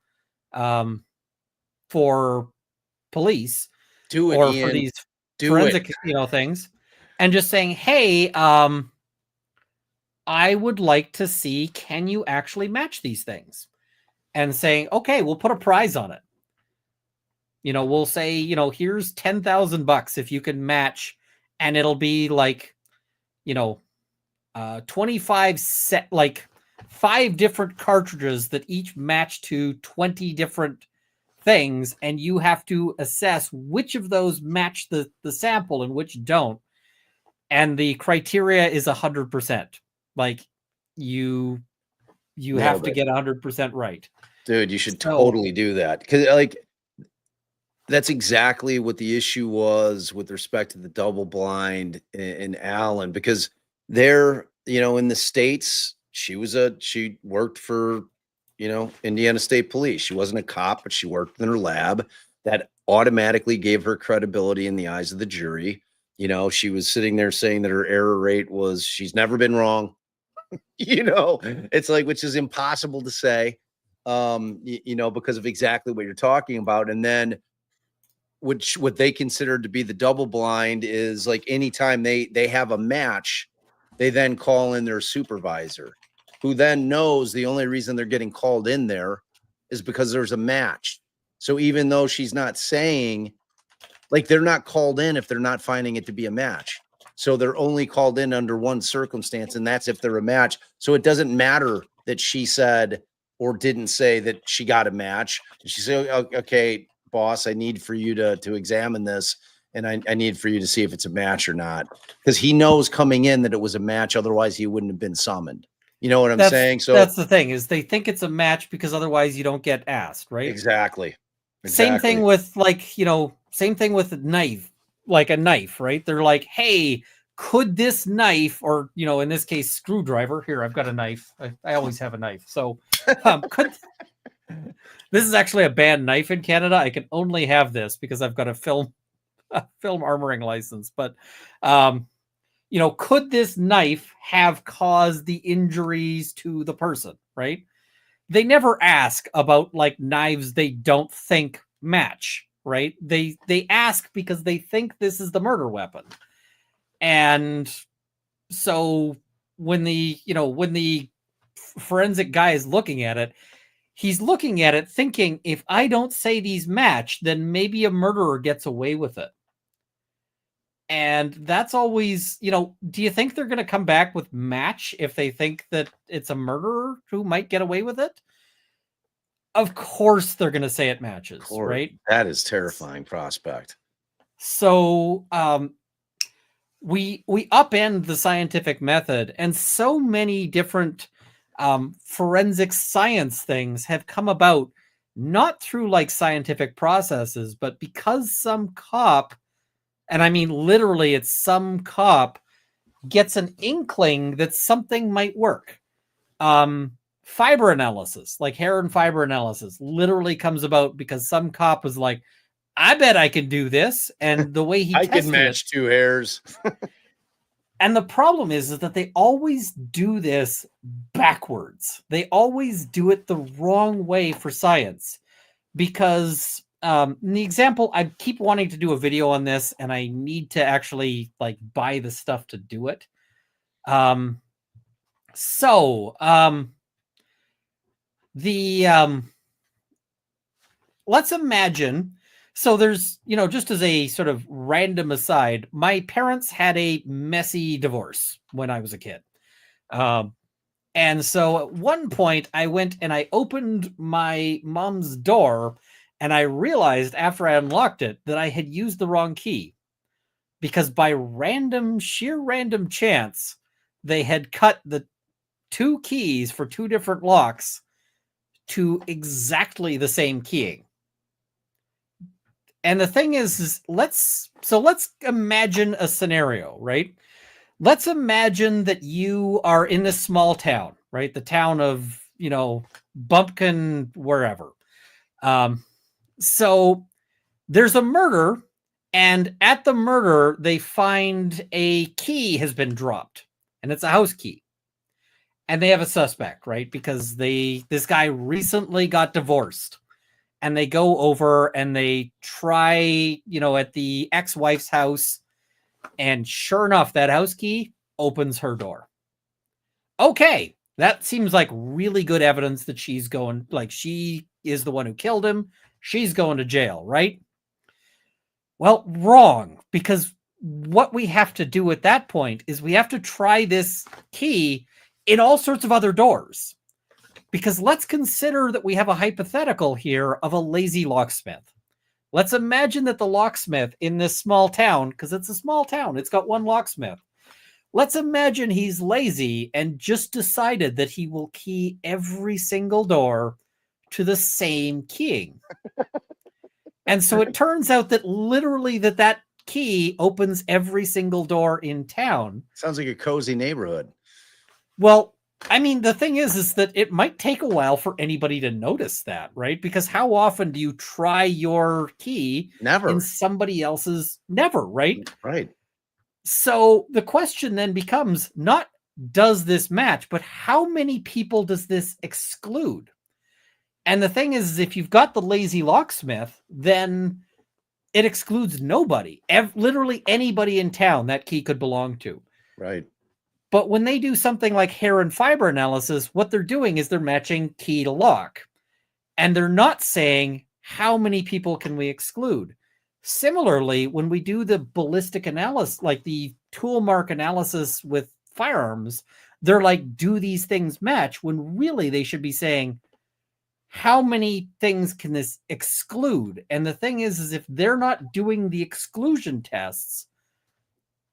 police. Do it, or Ian. for these Do forensic, it. Things, and just saying, hey, I would like to see, can you actually match these things? And saying, okay, we'll put a prize on it. We'll say, here's $10,000 if you can match, and it'll be like, 25 set, like 5 different cartridges that each match to 20 different things, and you have to assess which of those match the sample and which don't. And the criteria is 100%. Like you have to get 100% right. Dude, you should totally do that. Because that's exactly what the issue was with respect to the double blind in Allen, because they're, in the States, she worked for, Indiana State Police. She wasn't a cop, but she worked in her lab. That automatically gave her credibility in the eyes of the jury. She was sitting there saying that her error rate was, she's never been wrong. It's like, which is impossible to say, because of exactly what you're talking about. And then what they consider to be the double blind is like, anytime they have a match, they then call in their supervisor, who then knows the only reason they're getting called in there is because there's a match. So even though she's not saying, like, they're not called in if they're not finding it to be a match. So they're only called in under one circumstance, and that's if they're a match. So it doesn't matter that she said or didn't say that she got a match. She said, okay, boss, I need for you to examine this, and I need for you to see if it's a match or not. Because he knows coming in that it was a match, otherwise he wouldn't have been summoned. You know what I'm saying? So that's the thing, is they think it's a match because otherwise you don't get asked, right? Exactly. Same thing with same thing with a knife, like a knife, right? They're like, hey, could this knife, or, in this case, screwdriver, here, I've got a knife. I always have a knife. So this is actually a banned knife in Canada. I can only have this because I've got a film armoring license. But could this knife have caused the injuries to the person, right? They never ask about like knives they don't think match, right? They ask because they think this is the murder weapon. And so when the forensic guy is looking at it, he's looking at it thinking, if I don't say these match, then maybe a murderer gets away with it. And that's always, do you think they're going to come back with match if they think that it's a murderer who might get away with it? Of course they're going to say it matches, right? That is terrifying prospect. So we upend the scientific method, and so many different forensic science things have come about, not through like scientific processes, but because some cop, and I mean literally it's some cop, gets an inkling that something might work. Fiber analysis, like hair and fiber analysis, literally comes about because some cop was like, I bet I can do this. And the way he I tested can match it, 2 hairs. and the problem is that they always do this backwards. They always do it the wrong way for science. Because the example, I keep wanting to do a video on this, and I need to actually like buy the stuff to do it. Let's imagine. So there's, just as a sort of random aside, my parents had a messy divorce when I was a kid. And so at one point I went and I opened my mom's door, and I realized after I unlocked it that I had used the wrong key, because by sheer random chance, they had cut the 2 keys for 2 different locks to exactly the same keying. And the thing is let's imagine a scenario, right? Let's imagine that you are in this small town, right? The town of, Bumpkin, wherever. So there's a murder, and at the murder, they find a key has been dropped, and it's a house key. And they have a suspect, right? Because this guy recently got divorced. And they go over and they try, at the ex-wife's house. And sure enough, that house key opens her door. Okay, that seems like really good evidence that she is the one who killed him. She's going to jail, right? Well, wrong, because what we have to do at that point is we have to try this key in all sorts of other doors. Because let's consider that we have a hypothetical here of a lazy locksmith. Let's imagine that the locksmith in this small town, because it's a small town, it's got one locksmith. Let's imagine he's lazy and just decided that he will key every single door to the same keying. And so it turns out that literally that key opens every single door in town. Sounds like a cozy neighborhood. Well, I mean, the thing is that it might take a while for anybody to notice that, right? Because how often do you try your key Never in somebody else's? Never, right? Right. So the question then becomes not does this match, but how many people does this exclude? And the thing is, if you've got the lazy locksmith, then it excludes nobody. Literally anybody in town that key could belong to. Right. But when they do something like hair and fiber analysis, what they're doing is they're matching key to lock. And they're not saying how many people can we exclude. Similarly, when we do the ballistic analysis, like the tool mark analysis with firearms, they're like, do these things match? When really they should be saying, how many things can this exclude? And the thing is if they're not doing the exclusion tests,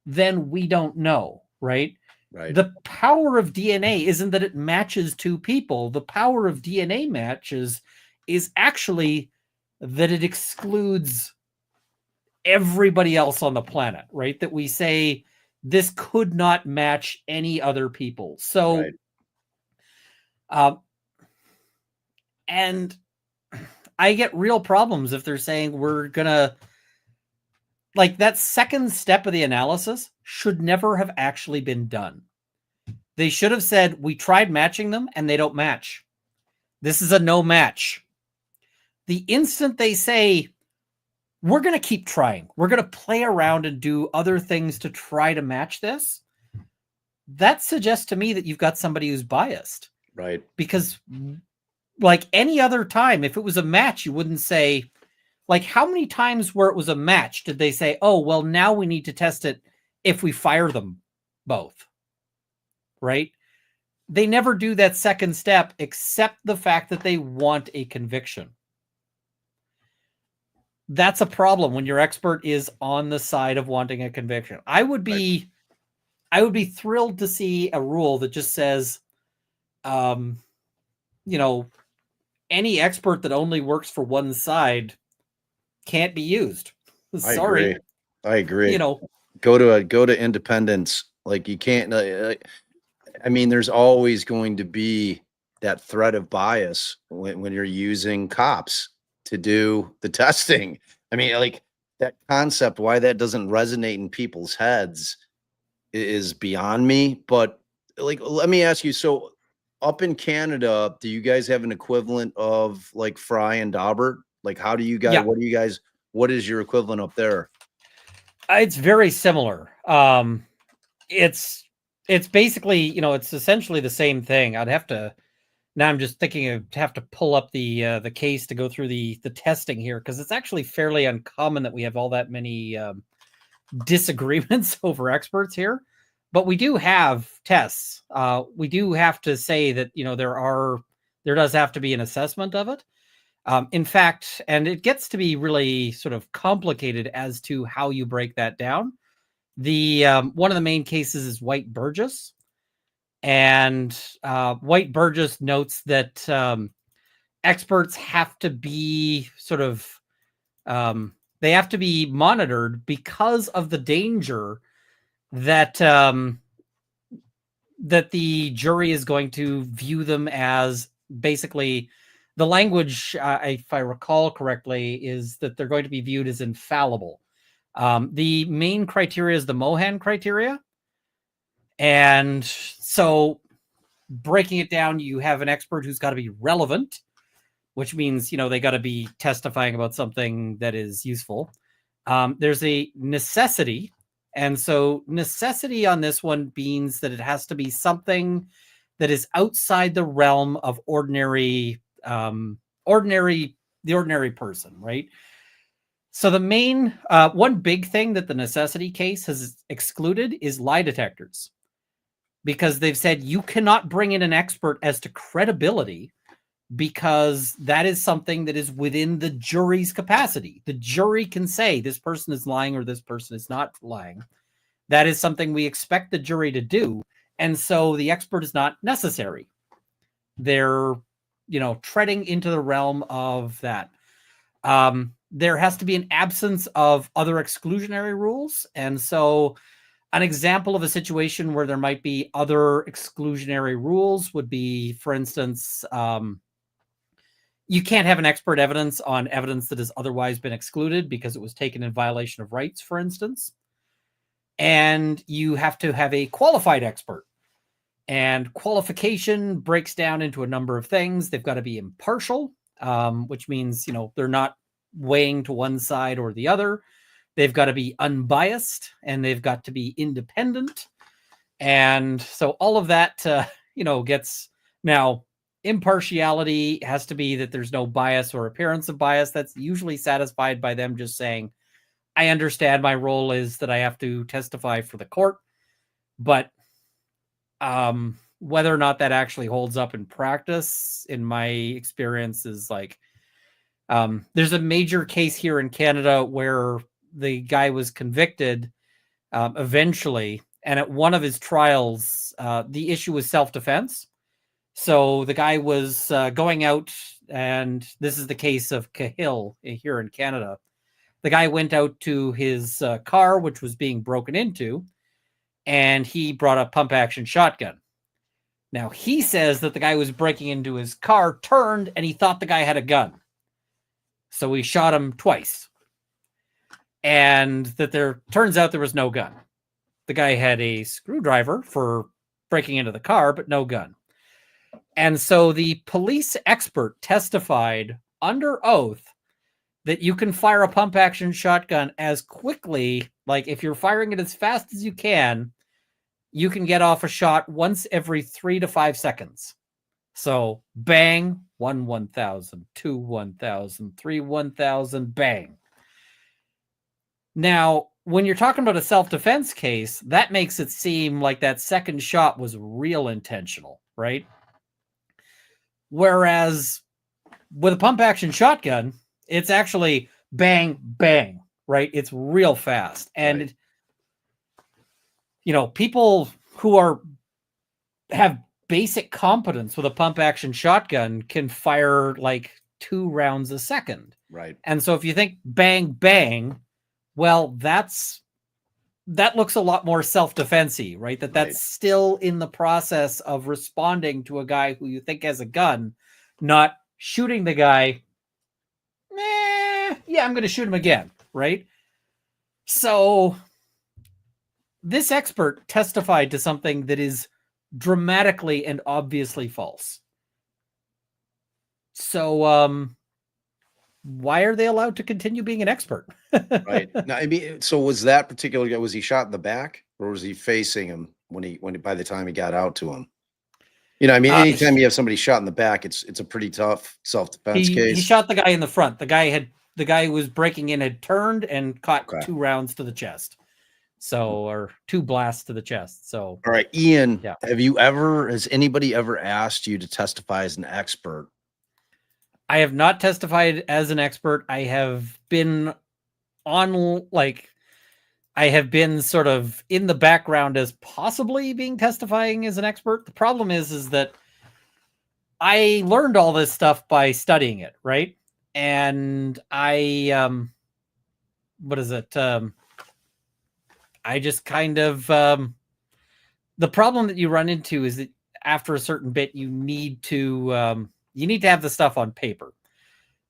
then we don't know, right? Right. The power of DNA isn't that it matches 2 people. The power of DNA matches is actually that it excludes everybody else on the planet, right? That we say this could not match any other people. So, right. And I get real problems if they're saying we're gonna like that second step of the analysis should never have actually been done. They should have said, we tried matching them and they don't match. This is a no match. The instant they say, we're going to keep trying, we're going to play around and do other things to try to match this, that suggests to me that you've got somebody who's biased. Right. Because like any other time, if it was a match, you wouldn't say, like, how many times where it was a match did they say, oh, well, now we need to test it if we fire them both? Right? They never do that second step, except the fact that they want a conviction. That's a problem when your expert is on the side of wanting a conviction. I would be thrilled to see a rule that just says, you know, any expert that only works for one side can't be used. Sorry. I agree. You know, go to independence. Like you can't, I mean, there's always going to be that threat of bias when you're using cops to do the testing. I mean, like that concept, why that doesn't resonate in people's heads is beyond me. But like, let me ask you, so up in Canada, do you guys have an equivalent of like Fry and Daubert? Like, how do you guys, what is your equivalent up there? It's very similar. It's basically, you know, it's essentially the same thing. Now I'm just thinking of have to pull up the case to go through the testing here, because it's actually fairly uncommon that we have all that many disagreements over experts here. But we do have tests. We do have to say that, you know, there does have to be an assessment of it. In fact, and it gets to be really sort of complicated as to how you break that down. The one of the main cases is White Burgess, and White Burgess notes that experts have to be sort of they have to be monitored because of the danger that that the jury is going to view them as. Basically, the language, if I recall correctly, is that they're going to be viewed as infallible. The main criteria is the Mohan criteria. And so breaking it down, you have an expert who's got to be relevant, which means, you know, they got to be testifying about something that is useful. There's a necessity. And so necessity on this one means that it has to be something that is outside the realm of the ordinary person, right? So the main, one big thing that the necessity case has excluded is lie detectors, because they've said you cannot bring in an expert as to credibility, because that is something that is within the jury's capacity. The jury can say this person is lying or this person is not lying. That is something we expect the jury to do. And so the expert is not necessary. They're, you know, treading into the realm of that. There has to be an absence of other exclusionary rules. And so an example of a situation where there might be other exclusionary rules would be, for instance, you can't have an expert evidence on evidence that has otherwise been excluded because it was taken in violation of rights, for instance. And you have to have a qualified expert. And qualification breaks down into a number of things. They've got to be impartial, which means, you know, they're not weighing to one side or the other. They've got to be unbiased, and they've got to be independent. And so all of that, you know, gets now impartiality has to be that there's no bias or appearance of bias. That's usually satisfied by them just saying, I understand my role is that I have to testify for the court, but whether or not that actually holds up in practice, in my experience, is like, there's a major case here in Canada where the guy was convicted eventually, and at one of his trials, the issue was self-defense. So the guy was going out, and this is the case of Cahill here in Canada. The guy went out to his car, which was being broken into, and he brought a pump-action shotgun. Now, he says that the guy who was breaking into his car turned, and he thought the guy had a gun. So he shot him twice. and that there turns out there was no gun. The guy had a screwdriver for breaking into the car, but no gun. And so the police expert testified under oath that you can fire a pump action shotgun as quickly, like if you're firing it as fast as you can get off a shot once every 3 to 5 seconds. So bang, 1,000, 2, 1,000, 3, 1,000, bang. Now, when you're talking about a self-defense case, that makes it seem like that second shot was real intentional, right? Whereas with a pump action shotgun, it's actually bang, bang, right? It's real fast. And, Right. you know, people who have basic competence with a pump action shotgun can fire like 2 rounds a second. Right. And so if you think bang, bang, well, that looks a lot more self-defense-y, right? That's still in the process of responding to a guy who you think has a gun, not shooting the guy. Yeah, I'm going to shoot him again, right? So this expert testified to something that is dramatically and obviously false. So why are they allowed to continue being an expert? Right. Now, I mean, so was that particular guy, was he shot in the back, or was he facing him when by the time he got out to him? You know, I mean, anytime you have somebody shot in the back, it's a pretty tough self-defense case. He shot the guy in the front. The guy who was breaking in had turned and caught 2 rounds to the chest. So, or 2 blasts to the chest. So, all right, Ian, yeah. has anybody ever asked you to testify as an expert? I have not testified as an expert. I have been I have been sort of in the background as possibly being testifying as an expert. The problem is that I learned all this stuff by studying it, right? And I I just kind of the problem that you run into is that after a certain bit you need to have the stuff on paper.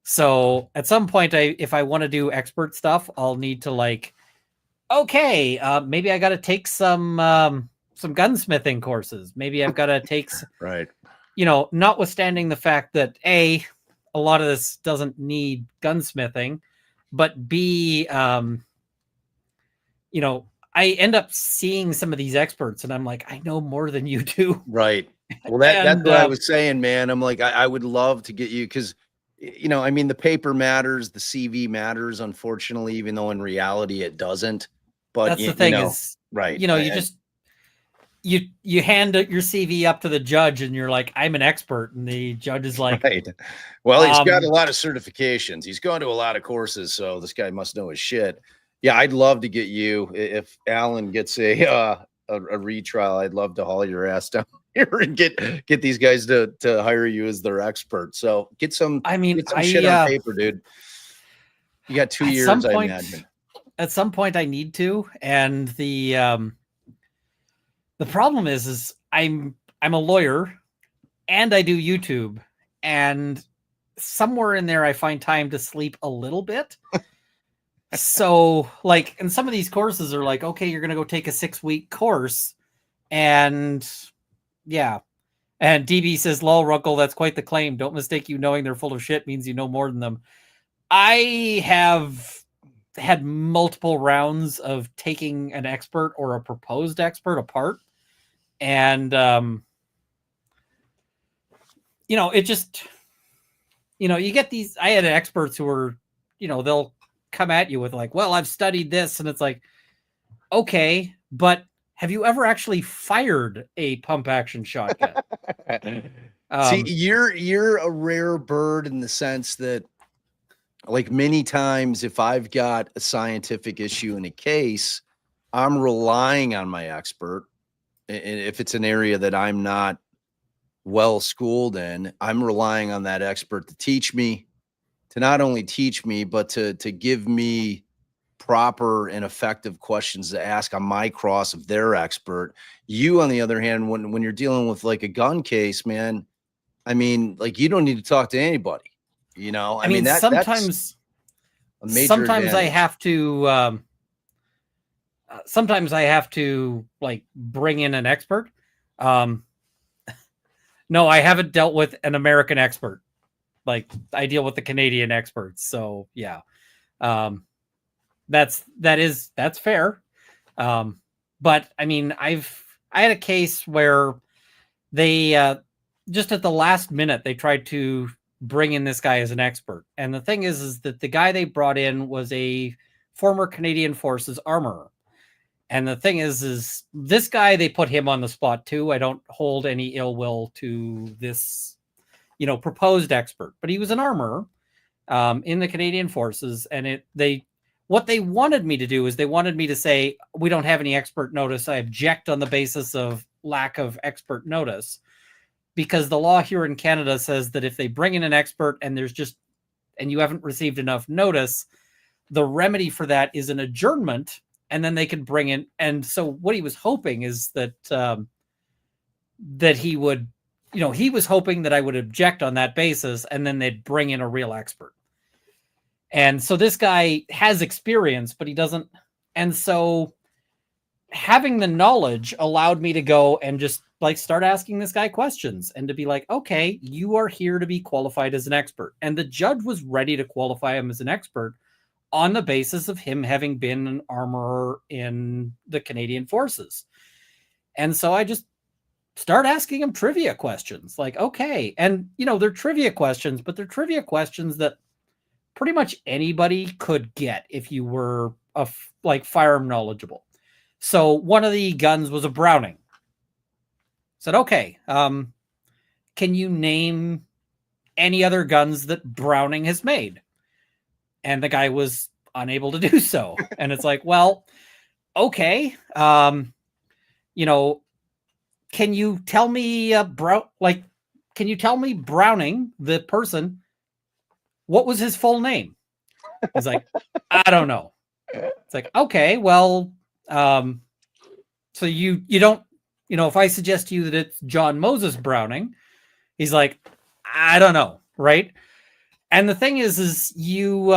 So at some point, if I want to do expert stuff, I'll need to maybe I got to take some gunsmithing courses. Maybe I've got to take right. You know, notwithstanding the fact that A, a lot of this doesn't need gunsmithing, but B, you know, I end up seeing some of these experts and I'm like, I know more than you do. Right. Well, that's what I was saying, man. I'm like, I would love to get you, because, you know, I mean, the paper matters, the CV matters, unfortunately, even though in reality it doesn't. But that's the thing, right. You know, you hand your CV up to the judge and you're like, I'm an expert. And the judge is like, right. Well, he's got a lot of certifications. He's gone to a lot of courses. So this guy must know his shit. Yeah. I'd love to get you, if Alan gets a retrial, I'd love to haul your ass down here and get these guys to hire you as their expert. So get some shit on paper, dude. You got 2 years, I imagine. At some point I need to. And the problem is I'm a lawyer and I do YouTube, and somewhere in there I find time to sleep a little bit. So and some of these courses are like, okay, you're going to go take a 6-week course. And yeah. And DB says, lol, Runkle, that's quite the claim. Don't mistake you knowing they're full of shit means you know more than them. I have had multiple rounds of taking an expert or a proposed expert apart. And, you know, it just, you know, you get these, I had experts who were, you know, they'll come at you with like, well, I've studied this. And it's like, okay, but have you ever actually fired a pump action shotgun? See, you're a rare bird in the sense that, like, many times if I've got a scientific issue in a case, I'm relying on my expert. And if it's an area that I'm not well schooled in, I'm relying on that expert to teach me, to not only teach me, but to give me proper and effective questions to ask on my cross of their expert. You, on the other hand, when you're dealing with like a gun case, man, I mean, like, you don't need to talk to anybody, you know? I mean, sometimes A major sometimes I advantage. have to like bring in an expert. No, I haven't dealt with an American expert. Like I deal with the Canadian experts. So yeah, that's fair. But I mean, I had a case where they just at the last minute they tried to bring in this guy as an expert, and the thing is that the guy they brought in was a former Canadian Forces armorer. And the thing is this guy, they put him on the spot too. I don't hold any ill will to this, proposed expert, but he was an armorer in the Canadian Forces. And what they wanted me to do is they wanted me to say, we don't have any expert notice. I object on the basis of lack of expert notice, because the law here in Canada says that if they bring in an expert and you haven't received enough notice, the remedy for that is an adjournment. And then they could bring in. And so what he was hoping is that he would, he was hoping that I would object on that basis, and then they'd bring in a real expert. And so this guy has experience, but he doesn't. And so having the knowledge allowed me to go and just like start asking this guy questions and to be like, okay, you are here to be qualified as an expert. And the judge was ready to qualify him as an expert on the basis of him having been an armorer in the Canadian Forces. And so I just start asking him trivia questions like, okay. And, they're trivia questions, but they're trivia questions that pretty much anybody could get if you were firearm knowledgeable. So one of the guns was a Browning. Said, okay, can you name any other guns that Browning has made? And the guy was unable to do so. And it's like, well, okay. Can you tell me can you tell me Browning, the person, what was his full name? He's like, I don't know. It's like, okay, well, so you don't, if I suggest to you that it's John Moses Browning, he's like, I don't know. Right. And the thing is you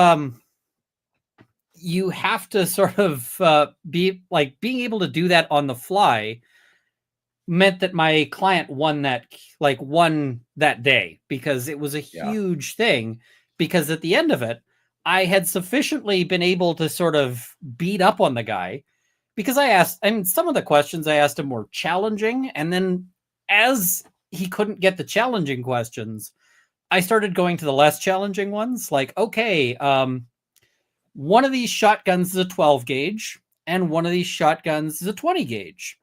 have to sort of be like being able to do that on the fly meant that my client won that day, because it was a huge thing, because at the end of it, I had sufficiently been able to sort of beat up on the guy, because some of the questions I asked him were challenging. And then as he couldn't get the challenging questions, I started going to the less challenging ones. Like, okay, one of these shotguns is a 12 gauge and one of these shotguns is a 20 gauge.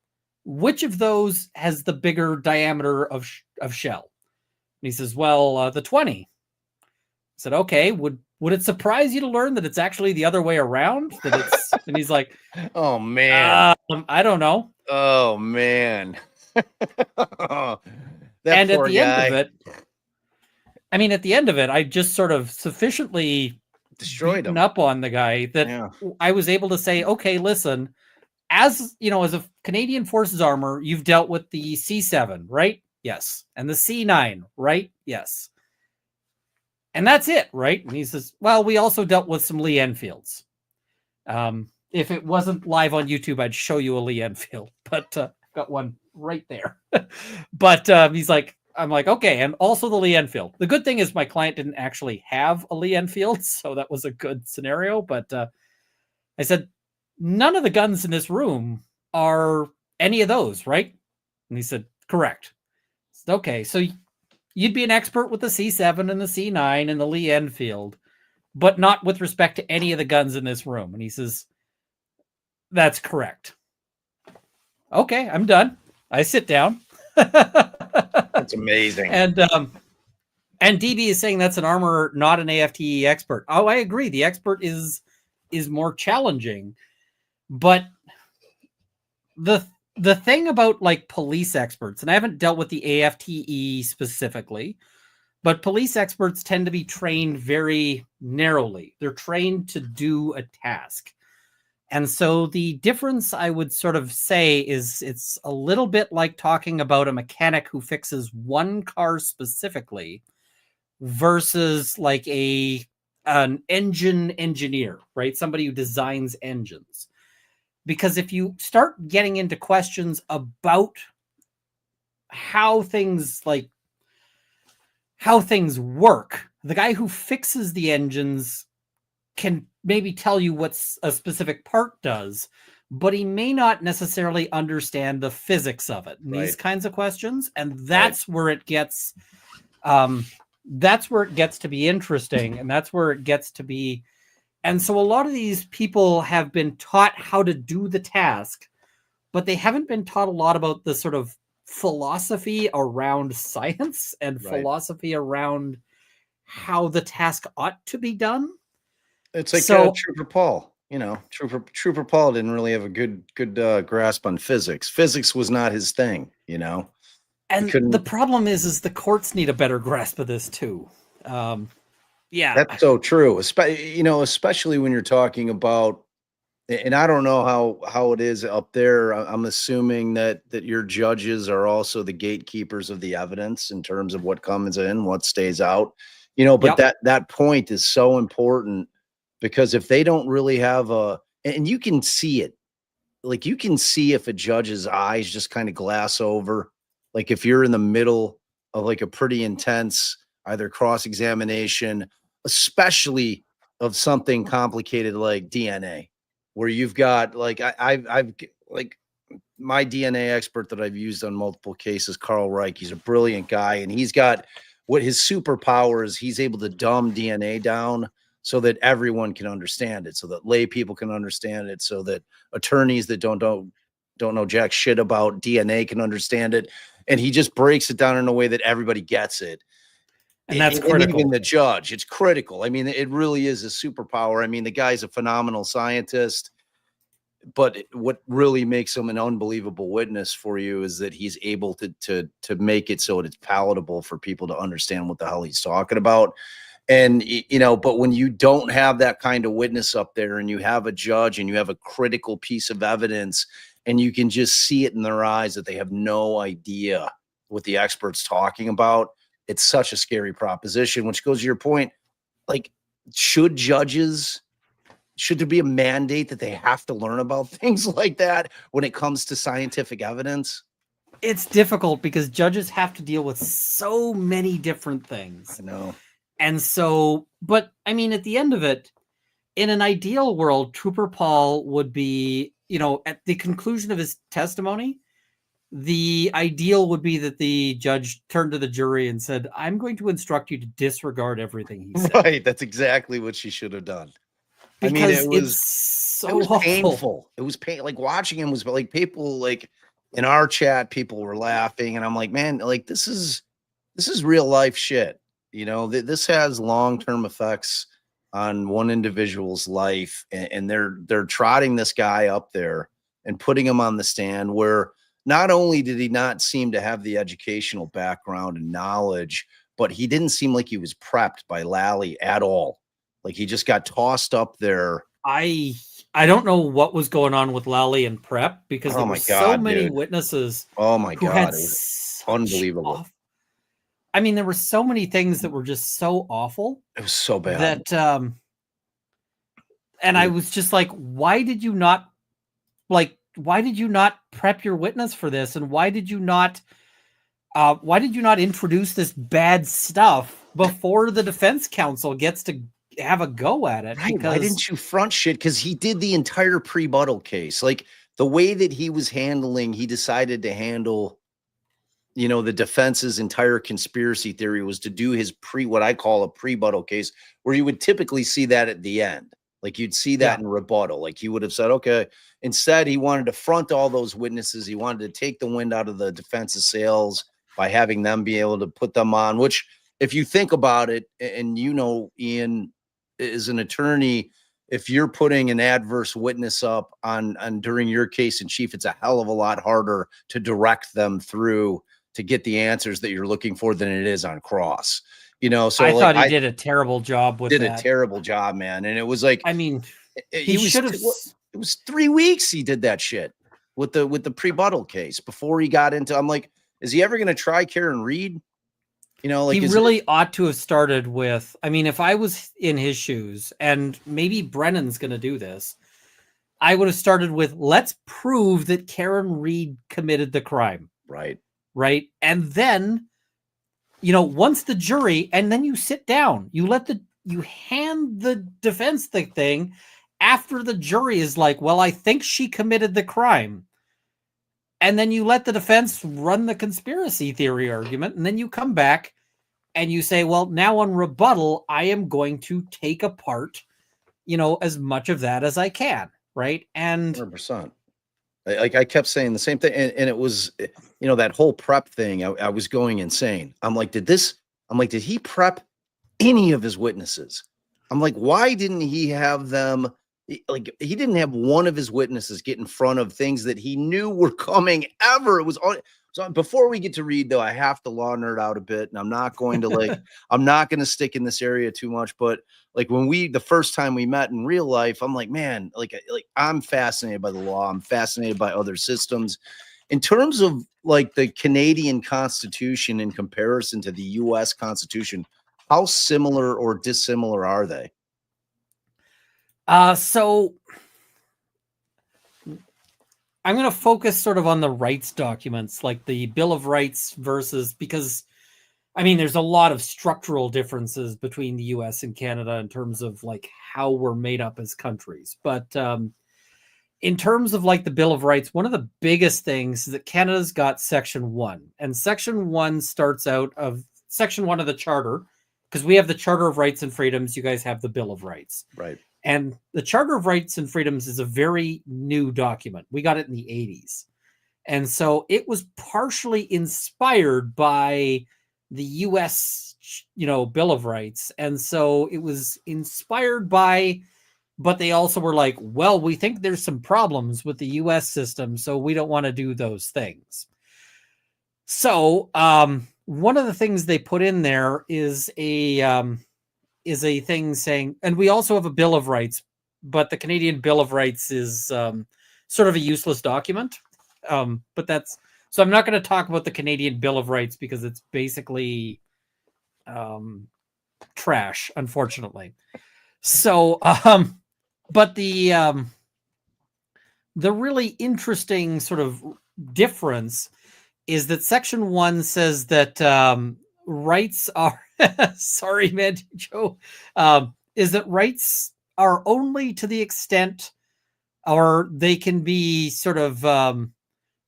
Which of those has the bigger diameter of shell? And he says, well, the 20. I said, okay, would it surprise you to learn that it's actually the other way around? And he's like, oh man, I don't know. Oh man. And at the end of it, I just sort of sufficiently destroyed him up on the guy that I was able to say, okay, listen, as a Canadian Forces armor, you've dealt with the C7, right? Yes. And the C9, right? Yes. And that's it, right? And he says, well, we also dealt with some Lee Enfields. If it wasn't live on YouTube, I'd show you a Lee Enfield, but I've got one right there. But he's like, I'm like, okay. And also the Lee Enfield. The good thing is my client didn't actually have a Lee Enfield, so that was a good scenario. But I said, none of the guns in this room are any of those, right? And he said, correct. Said, okay, so you'd be an expert with the C7 and the C9 and the Lee Enfield, but not with respect to any of the guns in this room. And he says, that's correct. Okay, I'm done. I sit down. That's amazing. And DB is saying that's an armor, not an AFTE expert. Oh, I agree. The expert is more challenging. But the thing about like police experts, and I haven't dealt with the AFTE specifically, but police experts tend to be trained very narrowly. They're trained to do a task. And so the difference I would sort of say is it's a little bit like talking about a mechanic who fixes one car specifically versus like a an engine engineer, right? Somebody who designs engines. Because if you start getting into questions about how things work, the guy who fixes the engines can maybe tell you what a specific part does, but he may not necessarily understand the physics of it. These kinds of questions, and that's where it gets to be interesting, and that's where it gets to be. And so a lot of these people have been taught how to do the task, but they haven't been taught a lot about the sort of philosophy around science and philosophy around how the task ought to be done. It's like Trooper Paul. You know, Trooper Paul didn't really have a good grasp on physics. Physics was not his thing, you know. And the problem is the courts need a better grasp of this too. Yeah, that's so true. Especially when you're talking about, and I don't know how it is up there. I'm assuming that your judges are also the gatekeepers of the evidence in terms of what comes in, what stays out. You know, but that point is so important, because if they don't really have and you can see it, like you can see if a judge's eyes just kind of glass over, like if you're in the middle of like a pretty intense either cross-examination, especially of something complicated like DNA, where you've got like I've like my DNA expert that I've used on multiple cases, Carl Reich. He's a brilliant guy, and he's got what his superpower is. He's able to dumb DNA down so that everyone can understand it, so that lay people can understand it, so that attorneys that don't know jack shit about DNA can understand it. And he just breaks it down in a way that everybody gets it. And that's critical. Even the judge, it's critical. I mean, it really is a superpower. I mean, the guy's a phenomenal scientist, but what really makes him an unbelievable witness for you is that he's able to make it so it's palatable for people to understand what the hell he's talking about. And, you know, but when you don't have that kind of witness up there, and you have a judge and you have a critical piece of evidence, and you can just see it in their eyes that they have no idea what the expert's talking about, it's such a scary proposition, which goes to your point. Like, should there be a mandate that they have to learn about things like that when it comes to scientific evidence? It's difficult because judges have to deal with so many different things. I know. And so, but I mean, at the end of it, in an ideal world, Trooper Paul would be, you know, at the conclusion of his testimony, the ideal would be that the judge turned to the jury and said, "I'm going to instruct you to disregard everything he said." Right. That's exactly what she should have done. Because I mean, it was painful. It was pain. Like watching him was like, people like in our chat, people were laughing, and I'm like, man, like this is real life shit. You know, this has long-term effects on one individual's life, and they're trotting this guy up there and putting him on the stand, where not only did he not seem to have the educational background and knowledge, but he didn't seem like he was prepped by Lally at all. Like he just got tossed up there. I don't know what was going on with Lally and prep, because there were so many witnesses. Oh my God. It was unbelievable. I mean, there were so many things that were just so awful. It was so bad. That, and I was just like, why did you not prep your witness for this? And why did you not introduce this bad stuff before the defense counsel gets to have a go at it? Right. Why didn't you front shit? Because he did the entire pre-Buttle case. Like the way that he was handling, he decided to handle, you know, the defense's entire conspiracy theory was to do his what I call a pre-Buttle case, where you would typically see that at the end. Like you'd see that in rebuttal. Like he would have said, okay. Instead, he wanted to front all those witnesses. He wanted to take the wind out of the defense's sails by having them be able to put them on, which if you think about it, and you know, Ian is an attorney, if you're putting an adverse witness up on during your case in chief, it's a hell of a lot harder to direct them through to get the answers that you're looking for than it is on cross. You know, so I thought he did a terrible job with that. Did a terrible job, man. And it was like, I mean, he should have. It was 3 weeks he did that shit with the pre-Buttle case before he got into. I'm like, is he ever going to try Karen Reed? You know, like he really ought to have started with, I mean, if I was in his shoes, and maybe Brennan's going to do this, I would have started with, let's prove that Karen Reed committed the crime. right. Right. And then, once the jury, and then you sit down, you hand the defense the thing after the jury is like, well, I think she committed the crime. And then you let the defense run the conspiracy theory argument. And then you come back and you say, well, now on rebuttal, I am going to take apart, as much of that as I can. Right. And 100%. Like I kept saying the same thing. And it was, that whole prep thing, I was going insane. I'm like, did he prep any of his witnesses? I'm like, why didn't he have them? Like, he didn't have one of his witnesses get in front of things that he knew were coming ever. It was on. So before we get to read, though, I have to law nerd out a bit, and I'm not going to I'm not going to stick in this area too much. But like the first time we met in real life, I'm like, man, like I'm fascinated by the law. I'm fascinated by other systems. In terms of like the Canadian Constitution in comparison to the U.S. Constitution, how similar or dissimilar are they? So I'm going to focus sort of on the rights documents, like the Bill of Rights because, I mean, there's a lot of structural differences between the US and Canada in terms of like how we're made up as countries. But in terms of like the Bill of Rights, one of the biggest things is that Canada's got Section 1. And Section 1 starts out of Section 1 of the Charter, because we have the Charter of Rights and Freedoms. You guys have the Bill of Rights. Right. And the Charter of Rights and Freedoms is a very new document. We got it in the 80s. And so it was partially inspired by the US, Bill of Rights. And so it was inspired by, but they also were like, well, we think there's some problems with the US system, so we don't want to do those things. So one of the things they put in there is a thing saying, and we also have a Bill of Rights, but the Canadian Bill of Rights is sort of a useless document. But so I'm not going to talk about the Canadian Bill of Rights because it's basically trash, unfortunately. So, but the really interesting sort of difference is that Section 1 says that rights are sorry, man, Joe, is that rights are only to the extent, or they can be sort of,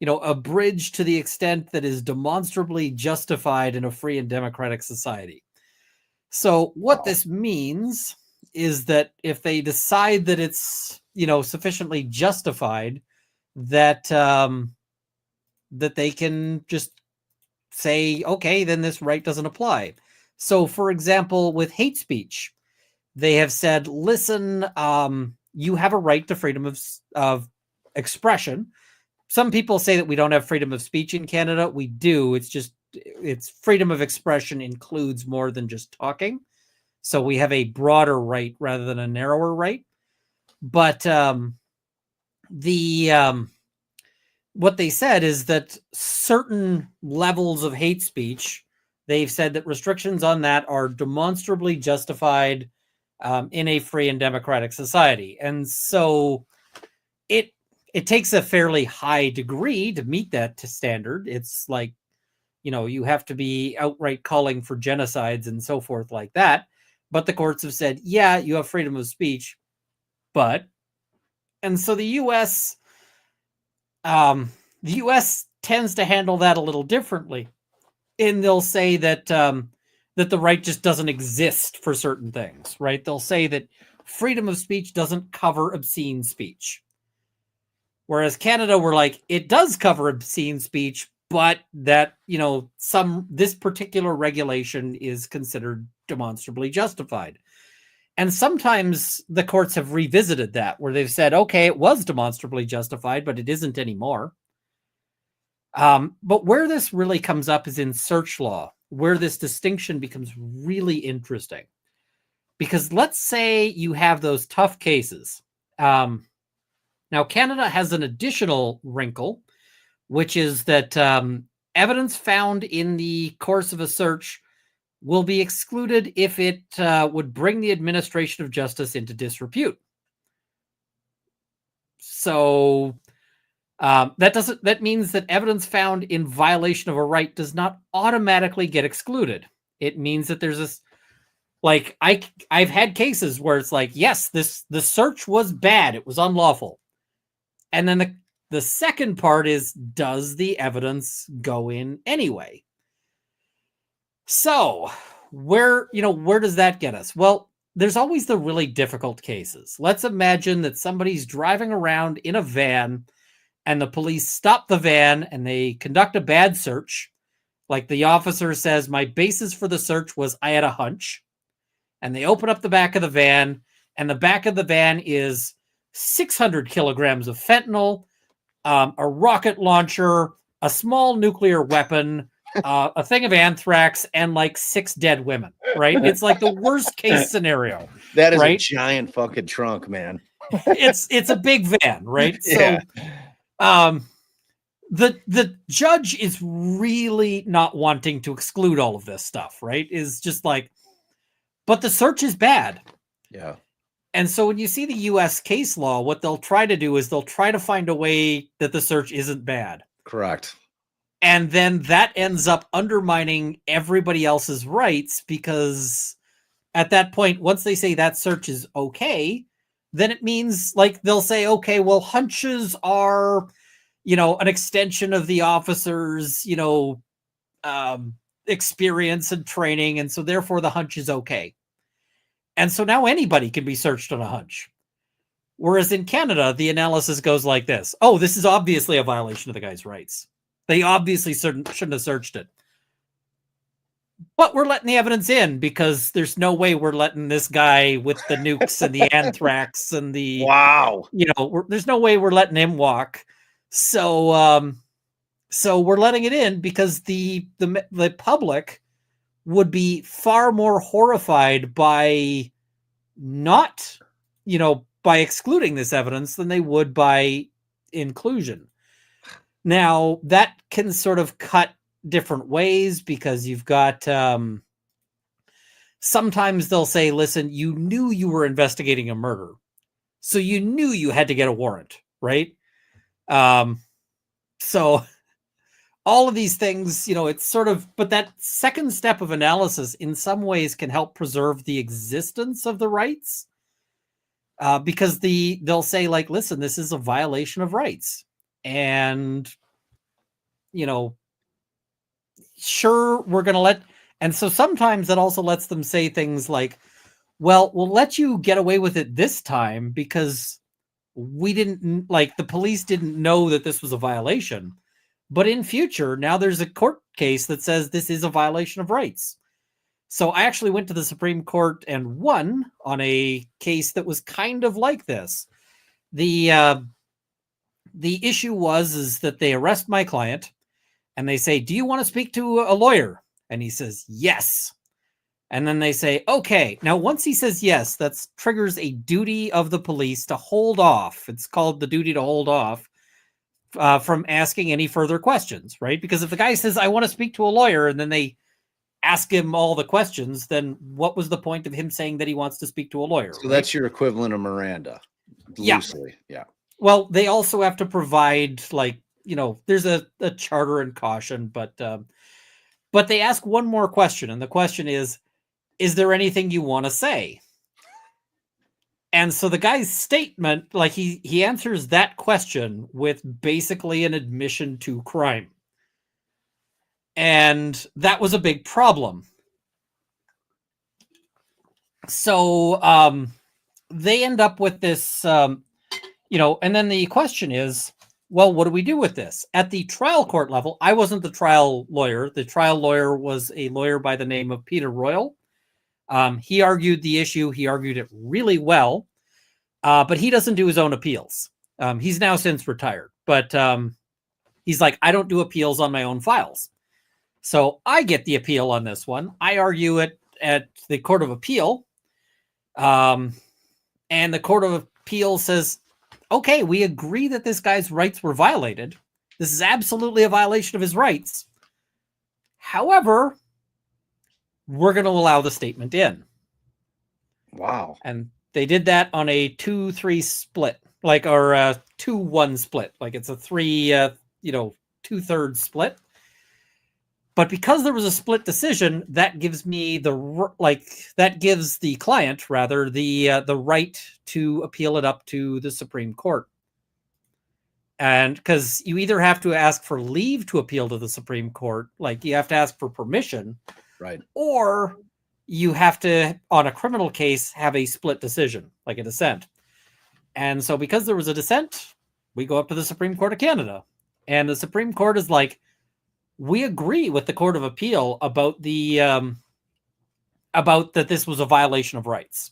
abridged to the extent that is demonstrably justified in a free and democratic society. So what this means is that if they decide that it's, sufficiently justified, that that they can just say, okay, then this right doesn't apply. So, for example, with hate speech, they have said, listen, you have a right to freedom of expression. Some people say that we don't have freedom of speech in Canada. We do. It's freedom of expression includes more than just talking. So we have a broader right rather than a narrower right. But what they said is that certain levels of hate speech, they've said that restrictions on that are demonstrably justified in a free and democratic society. And so it takes a fairly high degree to meet that standard. It's like, you have to be outright calling for genocides and so forth like that. But the courts have said, yeah, you have freedom of speech. And so the U.S. Tends to handle that a little differently. And they'll say that that the right just doesn't exist for certain things, right? They'll say that freedom of speech doesn't cover obscene speech. Whereas Canada, we're like, it does cover obscene speech, but that, this particular regulation is considered demonstrably justified. And sometimes the courts have revisited that, where they've said, okay, it was demonstrably justified, but it isn't anymore. But where this really comes up is in search law, where this distinction becomes really interesting. Because let's say you have those tough cases. Now, Canada has an additional wrinkle, which is that evidence found in the course of a search will be excluded if it would bring the administration of justice into disrepute. So that means that evidence found in violation of a right does not automatically get excluded. It means that there's this, like, I've had cases where it's like, yes, the search was bad, it was unlawful, and then the second part is, does the evidence go in anyway? So where does that get us? Well, there's always the really difficult cases. Let's imagine that somebody's driving around in a van and the police stop the van and they conduct a bad search. Like the officer says, my basis for the search was I had a hunch. And they open up the back of the van, and the back of the van is 600 kilograms of fentanyl, a rocket launcher, a small nuclear weapon, a thing of anthrax, and like 6 dead women, right? It's like the worst case scenario. That is right? a giant fucking trunk, man. It's a big van, right? Yeah. So the judge is really not wanting to exclude all of this stuff, right? Is just like, but the search is bad. Yeah. And so when you see the US case law, what they'll try to do is they'll try to find a way that the search isn't bad. Correct. And then that ends up undermining everybody else's rights, because at that point, once they say that search is okay, then it means, like, they'll say, okay, well, hunches are, an extension of the officer's, experience and training. And so therefore the hunch is okay. And so now anybody can be searched on a hunch. Whereas in Canada, the analysis goes like this. Oh, this is obviously a violation of the guy's rights. They obviously shouldn't have searched it. But we're letting the evidence in because there's no way we're letting this guy with the nukes and the anthrax and the... Wow. There's no way we're letting him walk. So we're letting it in because the public would be far more horrified by not, by excluding this evidence than they would by inclusion. Now, that can sort of cut different ways, because you've got, sometimes they'll say, listen, you knew you were investigating a murder, so you knew you had to get a warrant, right? So all of these things, it's sort of, but that second step of analysis in some ways can help preserve the existence of the rights, because they'll say, like, listen, this is a violation of rights. And, sure, we're going to let, and so sometimes that also lets them say things like, well, we'll let you get away with it this time because we didn't, like, the police didn't know that this was a violation. But in future, now there's a court case that says this is a violation of rights. So I actually went to the Supreme Court and won on a case that was kind of like this. The issue is that they arrest my client and they say, do you want to speak to a lawyer? And he says, yes. And then they say, okay. Now, once he says yes, that triggers a duty of the police to hold off. It's called the duty to hold off from asking any further questions, right? Because if the guy says, I want to speak to a lawyer, and then they ask him all the questions, then what was the point of him saying that he wants to speak to a lawyer? So right? that's your equivalent of Miranda. Loosely. Yeah. Well, they also have to provide, like, there's a charter and caution, but they ask one more question. And the question is there anything you want to say? And so the guy's statement, like, he answers that question with basically an admission to crime. And that was a big problem. So they end up with this, and then the question is, well, what do we do with this? At the trial court level, I wasn't the trial lawyer. The trial lawyer was a lawyer by the name of Peter Royal. He argued the issue. He argued it really well, but he doesn't do his own appeals. He's now since retired, but he's like, I don't do appeals on my own files. So I get the appeal on this one. I argue it at the Court of Appeal. And the Court of Appeal says, okay, we agree that this guy's rights were violated. This is absolutely a violation of his rights. However, we're going to allow the statement in. Wow. And they did that on a 2-3 split, like, or a 2-1 split. Like it's a 3, 2/3 split. But because there was a split decision, that gives me that gives the client rather the right to appeal it up to the Supreme Court. And because you either have to ask for leave to appeal to the Supreme Court, like you have to ask for permission, right, or you have to, on a criminal case, have a split decision, like a dissent. And so because there was a dissent, we go up to the Supreme Court of Canada. And the Supreme Court is like, we agree with the Court of Appeal about about that this was a violation of rights.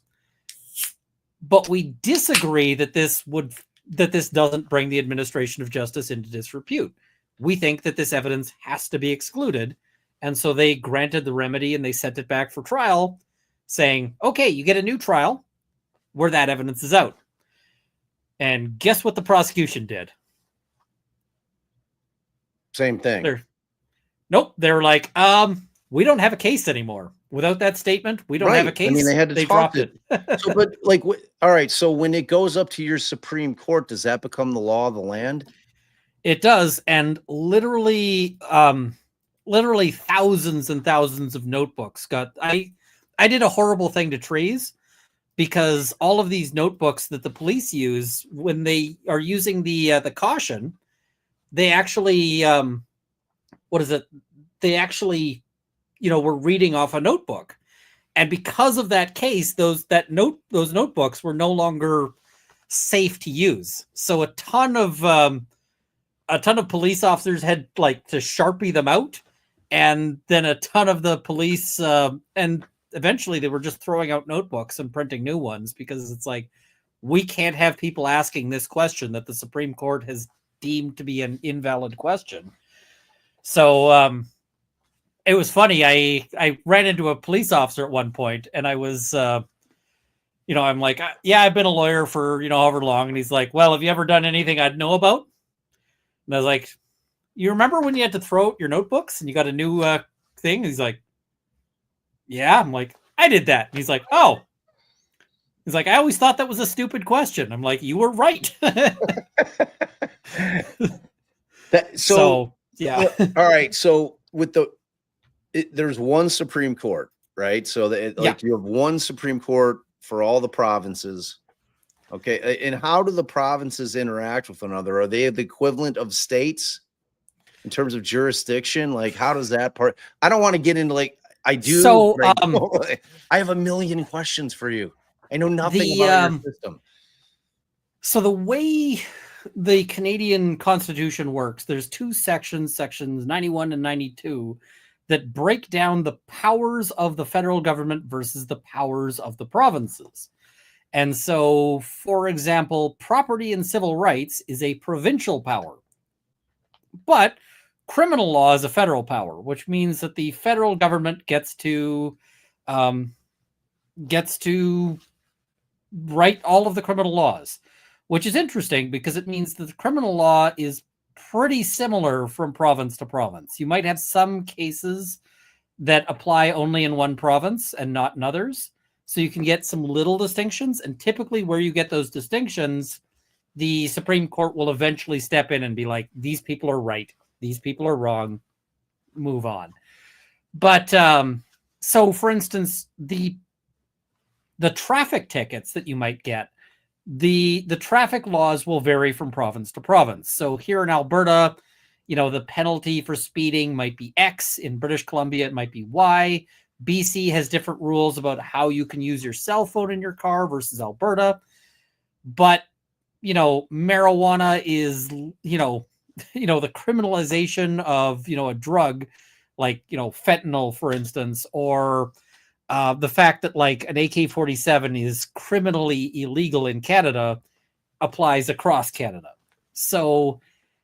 But we disagree that this doesn't bring the administration of justice into disrepute. We think that this evidence has to be excluded. And so they granted the remedy and they sent it back for trial, saying, okay, you get a new trial where that evidence is out. And guess what the prosecution did? Same thing. They're like, we don't have a case anymore. Without that statement, we don't have a case. I mean, they had to dropped it. So, but like, all right. So when it goes up to your Supreme Court, does that become the law of the land? It does. And literally thousands and thousands of notebooks I did a horrible thing to trees, because all of these notebooks that the police use when they are using the caution, they actually, they actually, were reading off a notebook. And because of that case, those notebooks were no longer safe to use. So a ton of police officers had to Sharpie them out. And then a ton of the police, and eventually they were just throwing out notebooks and printing new ones, because it's like, we can't have people asking this question that the Supreme Court has deemed to be an invalid question. So it was funny. I ran into a police officer at one point, and I was, I'm like, yeah, I've been a lawyer for, however long. And he's like, well, have you ever done anything I'd know about? And I was like, you remember when you had to throw out your notebooks and you got a new thing? And he's like, yeah. I'm like, I did that. And he's like, oh. He's like, I always thought that was a stupid question. I'm like, you were right. So yeah. All right. So with there's one Supreme Court, right? So you have one Supreme Court for all the provinces. Okay. And how do the provinces interact with one another? Are they the equivalent of states in terms of jurisdiction? Like, how does that part? I don't want to get into I do. So I have a million questions for you. I know nothing about your system. So the way the Canadian Constitution works, there's two sections 91 and 92, that break down the powers of the federal government versus the powers of the provinces. And so, for example, property and civil rights is a provincial power, but criminal law is a federal power, which means that the federal government gets to write all of the criminal laws, which is interesting because it means that the criminal law is pretty similar from province to province. You might have some cases that apply only in one province and not in others. So you can get some little distinctions. And typically where you get those distinctions, the Supreme Court will eventually step in and be like, these people are right. These people are wrong. Move on. But so for instance, the traffic tickets that you might get, the traffic laws will vary from province to province. So here in Alberta, the penalty for speeding might be X. In British Columbia, it might be Y. BC has different rules about how you can use your cell phone in your car versus Alberta. But, marijuana is, the criminalization of, a drug like, fentanyl, for instance, or the fact that an AK-47 is criminally illegal in Canada applies across Canada. So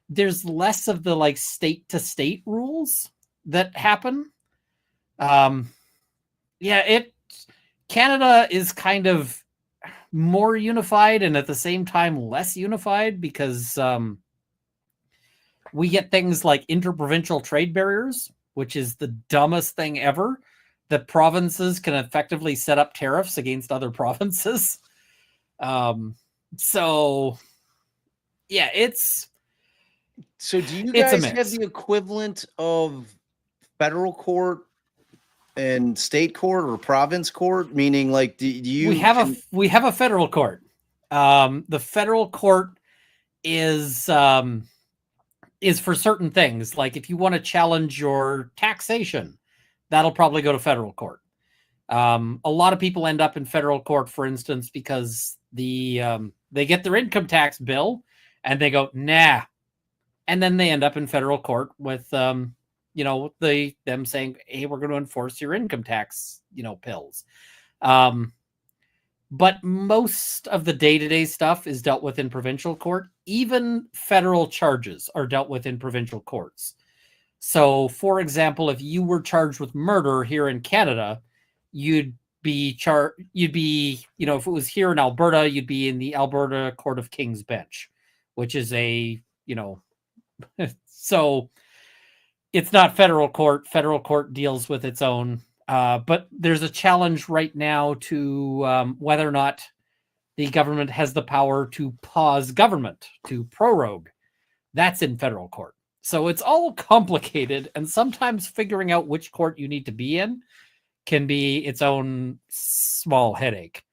there's less of the state to state rules that happen. Canada is kind of more unified and at the same time less unified because we get things like interprovincial trade barriers, which is the dumbest thing ever. that provinces can effectively set up tariffs against other provinces. So yeah, So do you it's a guys have mix. the equivalent of federal court and state court or province court? Meaning, like, do you we have a federal court. The federal court is for certain things. Like if you want to challenge your taxation, that'll probably go to federal court. A lot of people end up in federal court, for instance, because they get their income tax bill and they go, nah. And then they end up in federal court with, them saying, hey, we're going to enforce your income tax, pills. But most of the day-to-day stuff is dealt with in provincial court. Even federal charges are dealt with in provincial courts. So, for example, if you were charged with murder here in Canada, you'd be, if it was here in Alberta, you'd be in the Alberta Court of King's Bench, which is so it's not federal court. Federal court deals with its own. But there's a challenge right now to whether or not the government has the power to pause government, to prorogue. That's in federal court. So it's all complicated, and sometimes figuring out which court you need to be in can be its own small headache.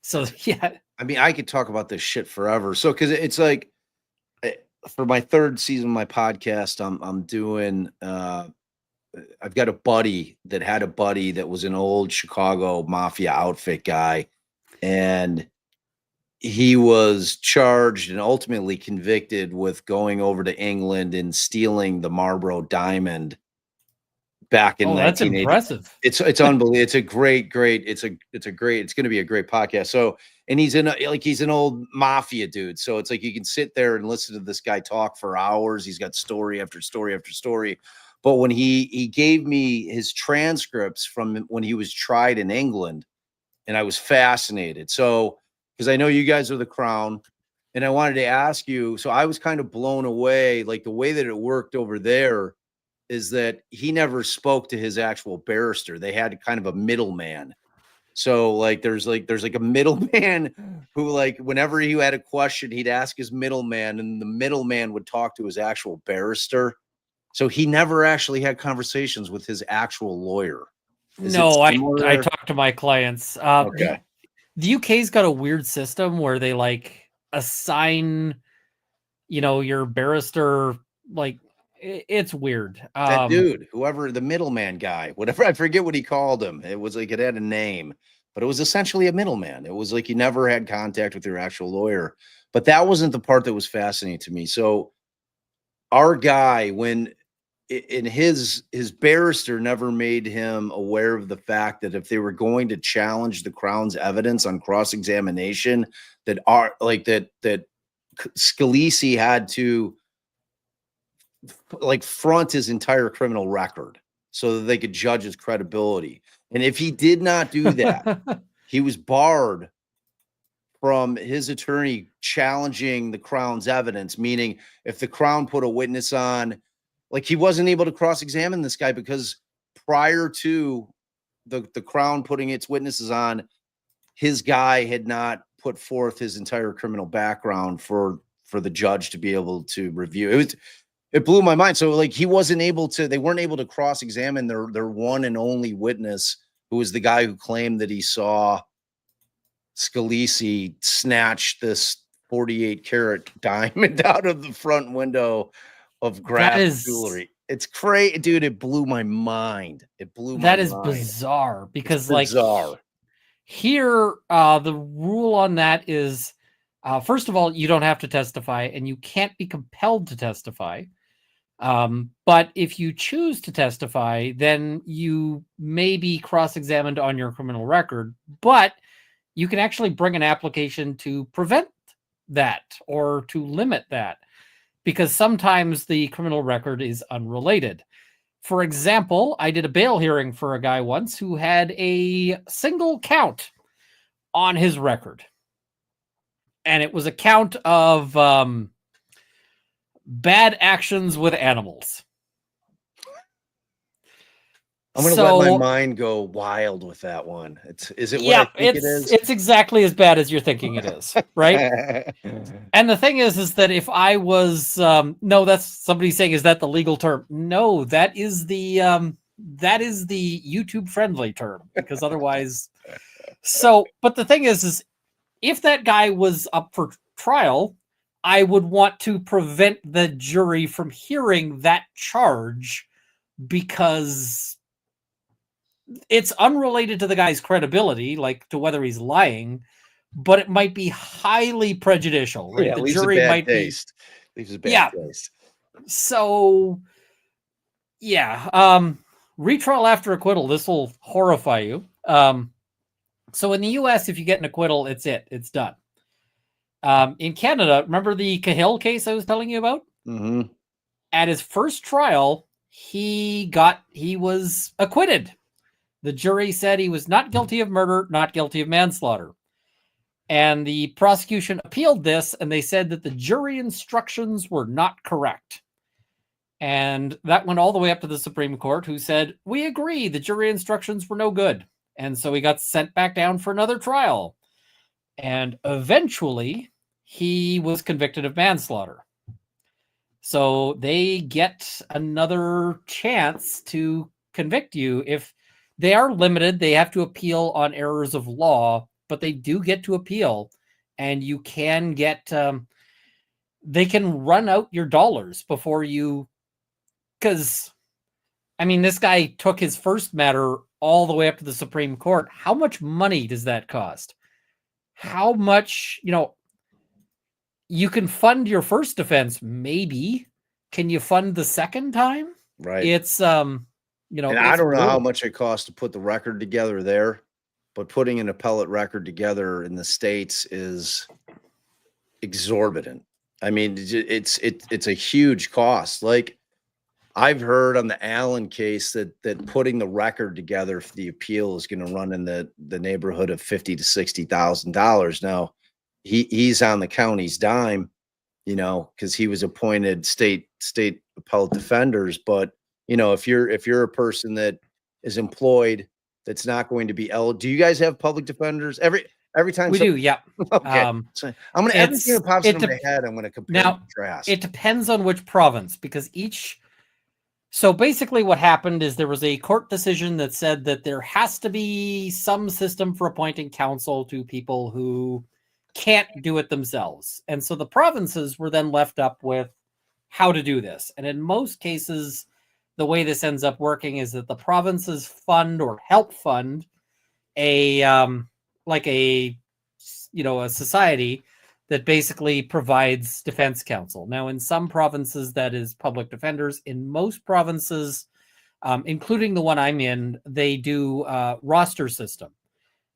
So yeah, I mean, I could talk about this shit forever. So, because it's like, for my third season of my podcast, I'm doing. I've got a buddy that had a buddy that was an old Chicago mafia outfit guy, and he was charged and ultimately convicted with going over to England and stealing the Marlboro Diamond back in 1980. That's impressive. It's unbelievable. It's a great. It's going to be a great podcast. So, and he's an old mafia dude. So it's like you can sit there and listen to this guy talk for hours. He's got story after story after story. But when he gave me his transcripts from when he was tried in England, and I was fascinated. So, because I know you guys are the Crown, and I wanted to ask you, so I was kind of blown away, like the way that it worked over there is that he never spoke to his actual barrister. They had kind of a middleman. So like there's a middleman who, like, whenever he had a question, he'd ask his middleman, and the middleman would talk to his actual barrister. So he never actually had conversations with his actual lawyer. No, I talk to my clients. Okay. The UK's got a weird system where they like assign, your barrister, like it's weird. That dude, whoever the middleman guy, whatever, I forget what he called him. It was like it had a name, but it was essentially a middleman. It was like you never had contact with your actual lawyer. But that wasn't the part that was fascinating to me. So our guy, when in his barrister never made him aware of the fact that if they were going to challenge the Crown's evidence on cross-examination, that Scalise had to like front his entire criminal record so that they could judge his credibility. And if he did not do that, he was barred from his attorney challenging the Crown's evidence, meaning if the Crown put a witness on, like, he wasn't able to cross-examine this guy because prior to the Crown putting its witnesses on, his guy had not put forth his entire criminal background for the judge to be able to review. It blew my mind. So like they weren't able to cross-examine their one and only witness, who was the guy who claimed that he saw Scalise snatch this 48-karat diamond out of the front window of Graff jewelry. It's crazy, dude. It blew my mind. That is bizarre because bizarre. Here, the rule on that is, first of all, you don't have to testify and you can't be compelled to testify. But if you choose to testify, then you may be cross-examined on your criminal record, but you can actually bring an application to prevent that or to limit that, because sometimes the criminal record is unrelated. For example, I did a bail hearing for a guy once who had a single count on his record. And it was a count of bad actions with animals. I'm going to let my mind go wild with that one. Is it what I think it is? It's exactly as bad as you're thinking it is, right? And the thing is that if I was, no, that's somebody saying, is that the legal term? No, that is the YouTube friendly term, because otherwise. So, but the thing is if that guy was up for trial, I would want to prevent the jury from hearing that charge, because it's unrelated to the guy's credibility, like to whether he's lying, but it might be highly prejudicial, right? Yeah, The leaves jury a bad might taste. Leaves a bad taste. So, retrial after acquittal. This will horrify you. So in the U.S., if you get an acquittal, it's done. In Canada, remember the Cahill case I was telling you about? Mm-hmm. At his first trial, he was acquitted. The jury said he was not guilty of murder, not guilty of manslaughter. And the prosecution appealed this, and they said that the jury instructions were not correct. And that went all the way up to the Supreme Court, who said, we agree, the jury instructions were no good. And so he got sent back down for another trial. And eventually, he was convicted of manslaughter. So they get another chance to convict you. If they are limited, they have to appeal on errors of law, but they do get to appeal. And you can get, they can run out your dollars before you, because, I mean, this guy took his first matter all the way up to the Supreme Court. How much money does that cost? How much, you can fund your first defense, maybe. Can you fund the second time? Right. It's, and I don't know how much it costs to put the record together there, but putting an appellate record together in the States is exorbitant. I mean, it's a huge cost. Like, I've heard on the Allen case that putting the record together for the appeal is going to run in the neighborhood of $50,000 to $60,000. Now, he's on the county's dime, because he was appointed state appellate defenders. But if you're a person that is employed, that's not going to be eligible. Do you guys have public defenders every time? We do, yeah. Okay. So I'm gonna everything that pops into my head, I'm gonna compare and contrast. It depends on which province, because so basically what happened is there was a court decision that said that there has to be some system for appointing counsel to people who can't do it themselves. And so the provinces were then left up with how to do this. And in most cases, the way this ends up working is that the provinces fund or help fund a society that basically provides defense counsel. Now, in some provinces, that is public defenders. In most provinces, including the one I'm in, they do roster system.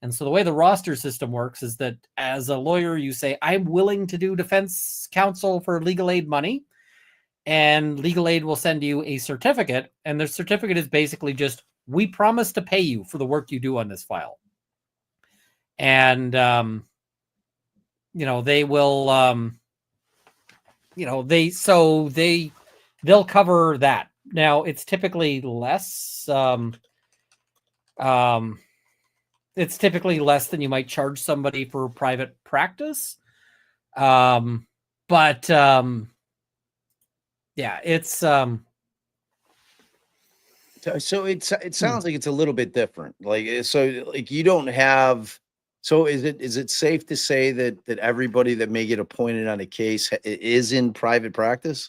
And so the way the roster system works is that as a lawyer, you say, I'm willing to do defense counsel for legal aid money. And legal aid will send you a certificate. And the certificate is basically just, we promise to pay you for the work you do on this file. And, they will, they'll cover that. Now, it's typically less, it's typically less than you might charge somebody for private practice. Yeah, it's, so it sounds like it's a little bit different. Like, so like you don't have, so is it safe to say that everybody that may get appointed on a case is in private practice?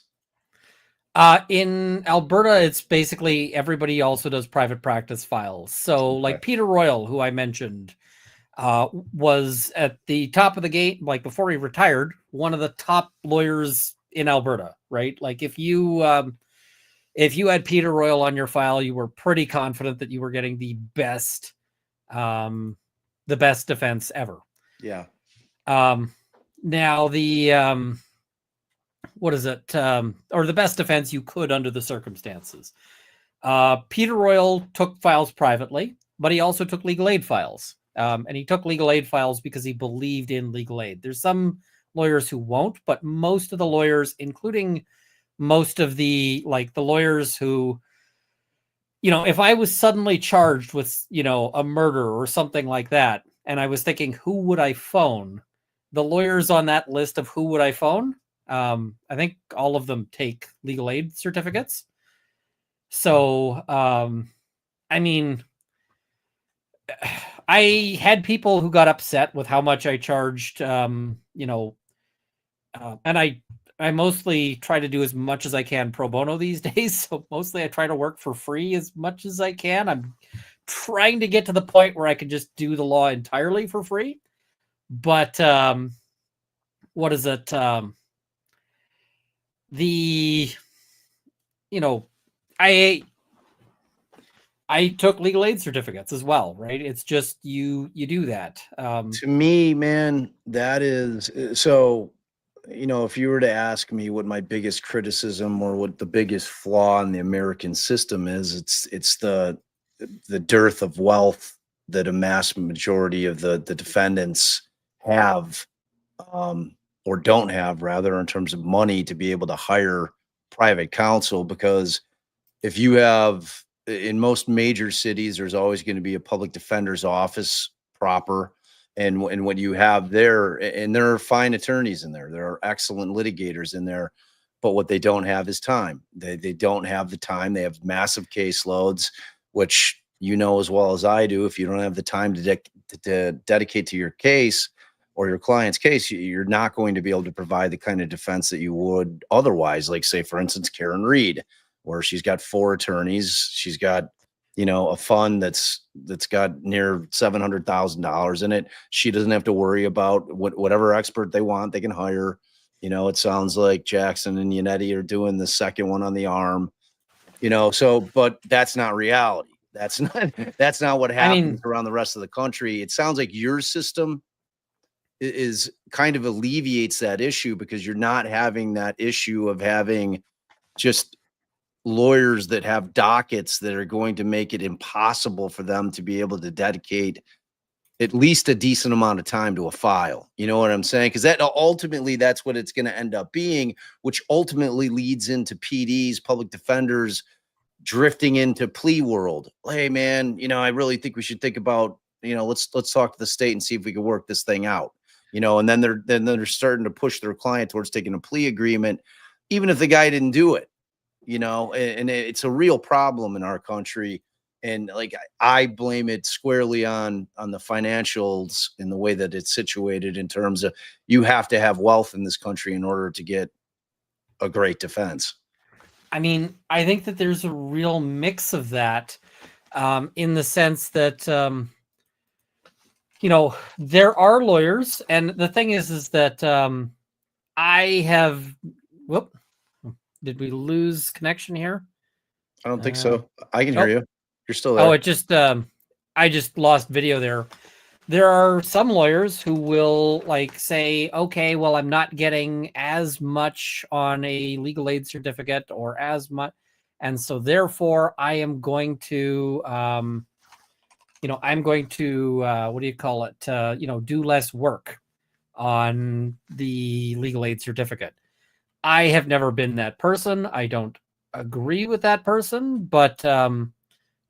In Alberta, it's basically everybody also does private practice files. So like Peter Royal, who I mentioned, was at the top of the gate, like before he retired, one of the top lawyers in Alberta, right? Like if you had Peter Royal on your file, you were pretty confident that you were getting the best defense ever. Yeah. Now the what is it? Or the best defense you could under the circumstances. Peter Royal took files privately, but he also took legal aid files. And he took legal aid files because he believed in legal aid. There's some lawyers who won't, but most of the lawyers, including most of the lawyers who, if I was suddenly charged with, a murder or something like that, and I was thinking, who would I phone? The lawyers on that list of who would I phone? I think all of them take legal aid certificates. So, I mean, I had people who got upset with how much I charged, and I mostly try to do as much as I can pro bono these days. So mostly I try to work for free as much as I can. I'm trying to get to the point where I can just do the law entirely for free. But what is it? I took legal aid certificates as well, right? It's just you do that. To me, man, that is so. If you were to ask me what my biggest criticism or what the biggest flaw in the American system is, it's the dearth of wealth that a mass majority of the defendants have, or don't have, rather, in terms of money to be able to hire private counsel. Because if you have, in most major cities, there's always going to be a public defender's office proper. And what you have there, and there are fine attorneys in there, there are excellent litigators in there, but what they don't have is time. They don't have the time. They have massive caseloads, which as well as I do. If you don't have the time to dedicate to your case or your client's case, you're not going to be able to provide the kind of defense that you would otherwise. Like, say, for instance, Karen Reed, where she's got 4 attorneys. She's got, a fund that's got near $700,000 in it. She doesn't have to worry about whatever expert they want, they can hire. It sounds like Jackson and Yannetti are doing the second one on the arm. But that's not reality. That's not what happens around the rest of the country. It sounds like your system is kind of alleviates that issue, because you're not having that issue of having just lawyers that have dockets that are going to make it impossible for them to be able to dedicate at least a decent amount of time to a file. You know what I'm saying? Because that's what it's going to end up being, which ultimately leads into PDs, public defenders, drifting into plea world. Hey, man, I really think we should think about, let's talk to the state and see if we can work this thing out. And then they're starting to push their client towards taking a plea agreement, even if the guy didn't do it. And it's a real problem in our country. And like, I blame it squarely on the financials in the way that it's situated, in terms of you have to have wealth in this country in order to get a great defense. I mean, I think that there's a real mix of that, in the sense that, there are lawyers. And the thing is that I have, did we lose connection here? I don't think so. I can hear you. You're still there. Oh, it just, I just lost video there. There are some lawyers who will say, okay, well, I'm not getting as much on a legal aid certificate or as much. And so therefore I am going to, do less work on the legal aid certificate. I have never been that person. I don't agree with that person, but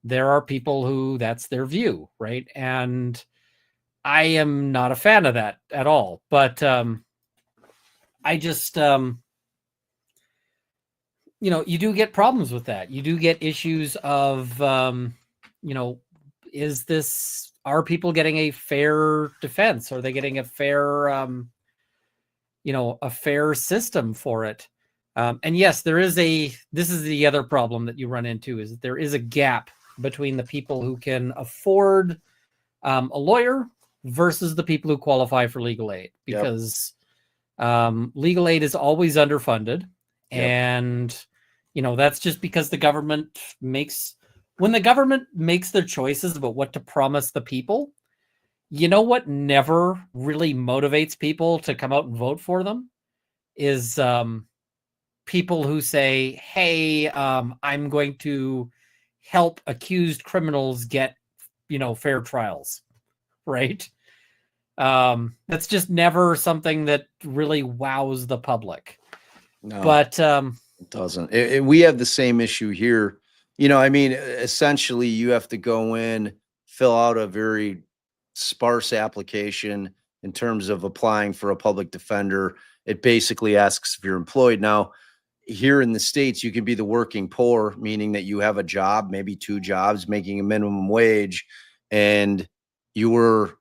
there are people who that's their view, right? And I am not a fan of that at all. But I just, you do get problems with that. You do get issues of, are people getting a fair defense? Are they getting a fair, a fair system for it? And yes, this is the other problem that you run into, is that there is a gap between the people who can afford a lawyer versus the people who qualify for legal aid, because legal aid is always underfunded. Yep. And, that's just because the government when the government makes their choices about what to promise the people, what never really motivates people to come out and vote for them is people who say, hey, I'm going to help accused criminals get, fair trials, right? That's just never something that really wows the public. No, but it doesn't. We have the same issue here You know, I mean, essentially, you have to go in, fill out a very sparse application in terms of applying for a public defender. It basically asks if you're employed. Now, here in the States, you can be the working poor, meaning that you have a job, maybe two jobs, making a minimum wage, and you were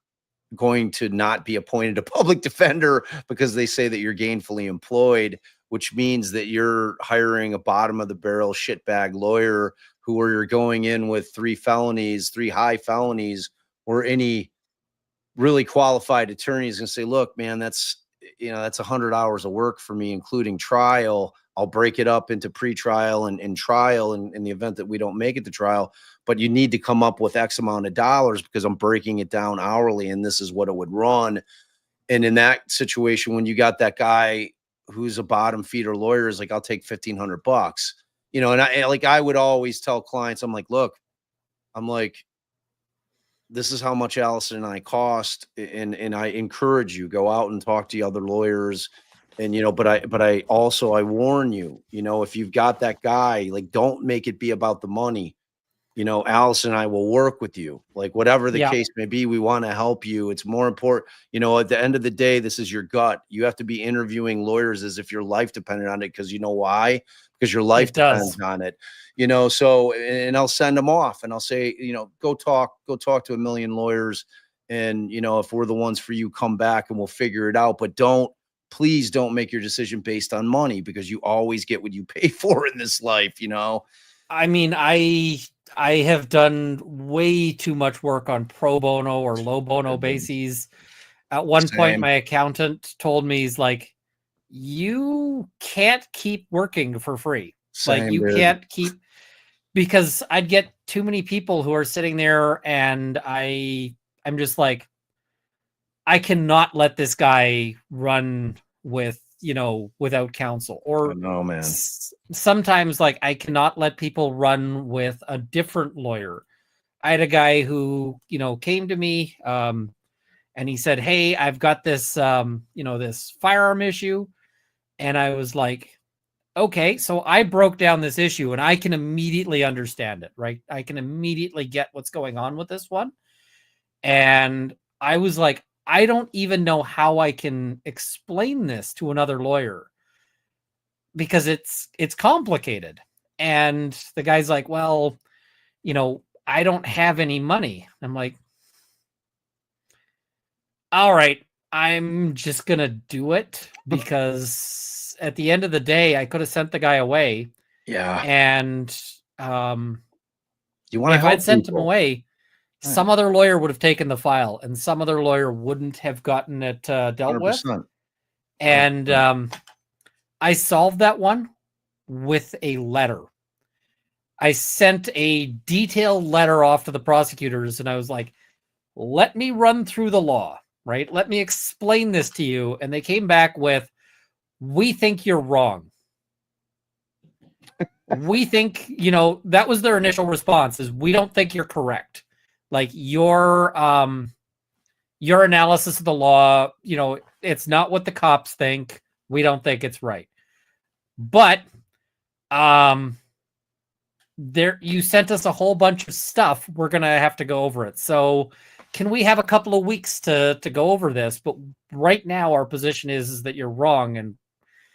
going to not be appointed a public defender because they say that you're gainfully employed, which means that you're hiring a bottom of the barrel shitbag lawyer who are going in with three felonies, three high felonies, or any really qualified attorney is going to say, look, man, that's 100 hours of work for me, including trial. I'll break it up into pre-trial and trial in the event that we don't make it to trial, but you need to come up with X amount of dollars because I'm breaking it down hourly and this is what it would run. And in that situation, when you got that guy who's a bottom feeder lawyer is like, I'll take $1,500, you know, and I would always tell clients, I'm like, look, I'm like, this is how much Allison and I cost. And I encourage you, go out and talk to the other lawyers. And, you know, but I also, I warn you, you know, if you've got that guy, like, don't make it be about the money. You know, Allison and I will work with you, like whatever the Yeah. case may be. We want to help you. It's more important, you know, at the end of the day, this is your gut. You have to be interviewing lawyers as if your life depended on it. Cause you know why? Because your life depends on it, you know? So, and I'll send them off and I'll say, you know, go talk to a million lawyers. And, you know, if we're the ones for you, come back and we'll figure it out. But please don't make your decision based on money because you always get what you pay for in this life, you know? I mean, I have done way too much work on pro bono or low bono bases. At one point, my accountant told me, he's like, you can't keep working for free. Like, you can't keep, because I'd get too many people who are sitting there and I'm just like, I cannot let this guy run with, you know, without counsel. Or no, man. Sometimes, like, I cannot let people run with a different lawyer. I had a guy who, you know, came to me and he said, hey, I've got this, you know, this firearm issue. And I was like, okay, so I broke down this issue and I can immediately understand it, right? I can immediately get what's going on with this one. And I was like, I don't even know how I can explain this to another lawyer because it's complicated. And the guy's like, well, you know, I don't have any money. I'm like, all right, I'm just going to do it because at the end of the day, I could have sent the guy away. Yeah. And you want to if I'd sent him away, some other lawyer would have taken the file and some other lawyer wouldn't have gotten it dealt 100%. with. And I solved that one with a letter. I sent a detailed letter off to the prosecutors and I was like, let me run through the law, right? Let me explain this to you. And they came back with, we think you're wrong. We think, you know, that was their initial response, is we don't think you're correct. Like, your analysis of the law, you know, it's not what the cops think. We don't think it's right. But you sent us a whole bunch of stuff. We're going to have to go over it. So can we have a couple of weeks to go over this? But right now our position is that you're wrong. And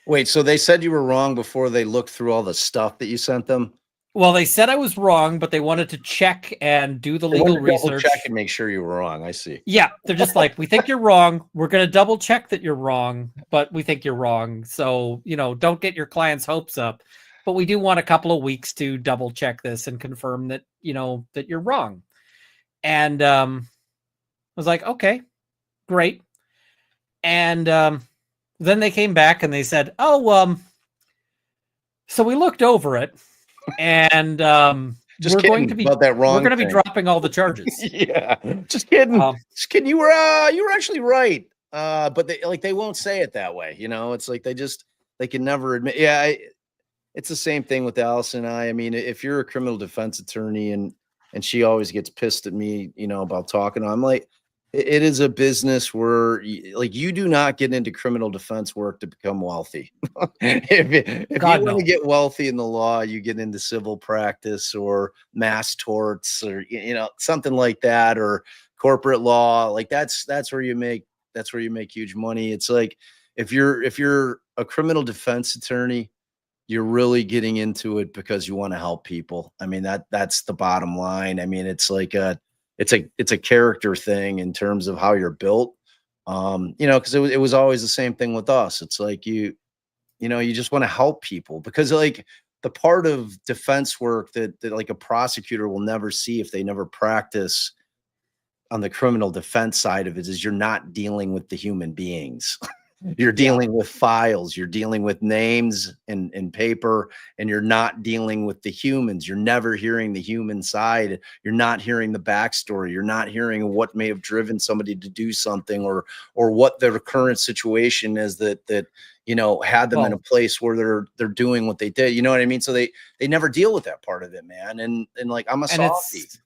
wait, so they said you were wrong before they looked through all the stuff that you sent them? Well, they said I was wrong, but they wanted to check and do the legal research. Check and make sure you were wrong. I see. Yeah, they're just like, we think you're wrong. We're going to double check that you're wrong, but we think you're wrong. So, you know, don't get your clients' hopes up. But we do want a couple of weeks to double check this and confirm that, you know, that you're wrong. And I was like, okay, great. And then they came back and they said, oh, so we looked over it. And just we're going to be about that wrong. We're going to be dropping all the charges. Yeah, just kidding. Just kidding. You were actually right. But they won't say it that way. You know, it's like they can never admit. Yeah, it's the same thing with Allison and I. I mean, if you're a criminal defense attorney and she always gets pissed at me, you know, about talking, I'm like, It is a business where like you do not get into criminal defense work to become wealthy. If you God, want to no. get wealthy in the law, you get into civil practice or mass torts or something like that, or corporate law. Like that's where you make huge money. It's like if you're a criminal defense attorney, you're really getting into it because you want to help people. I mean, that's the bottom line. I mean, it's a character thing in terms of how you're built. Because it was always the same thing with us. It's like you just want to help people, because like the part of defense work that like a prosecutor will never see if they never practice on the criminal defense side of it is you're not dealing with the human beings. You're Yeah. dealing with files, you're dealing with names and paper, and you're not dealing with the humans. You're never hearing the human side. You're not hearing the backstory. You're not hearing what may have driven somebody to do something, or what their current situation is that had them in a Well, place where they're doing what they did. You know what I mean? So they never deal with that part of it, man. And like I'm a and softie.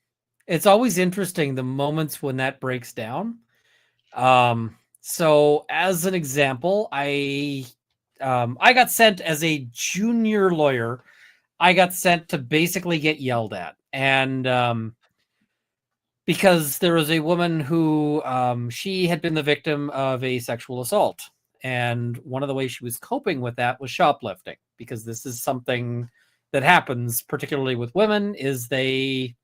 it's always interesting the moments when that breaks down. So as an example, I got sent as a junior lawyer. I got sent to basically get yelled at, and because there was a woman who she had been the victim of a sexual assault, and one of the ways she was coping with that was shoplifting, because this is something that happens particularly with women, is they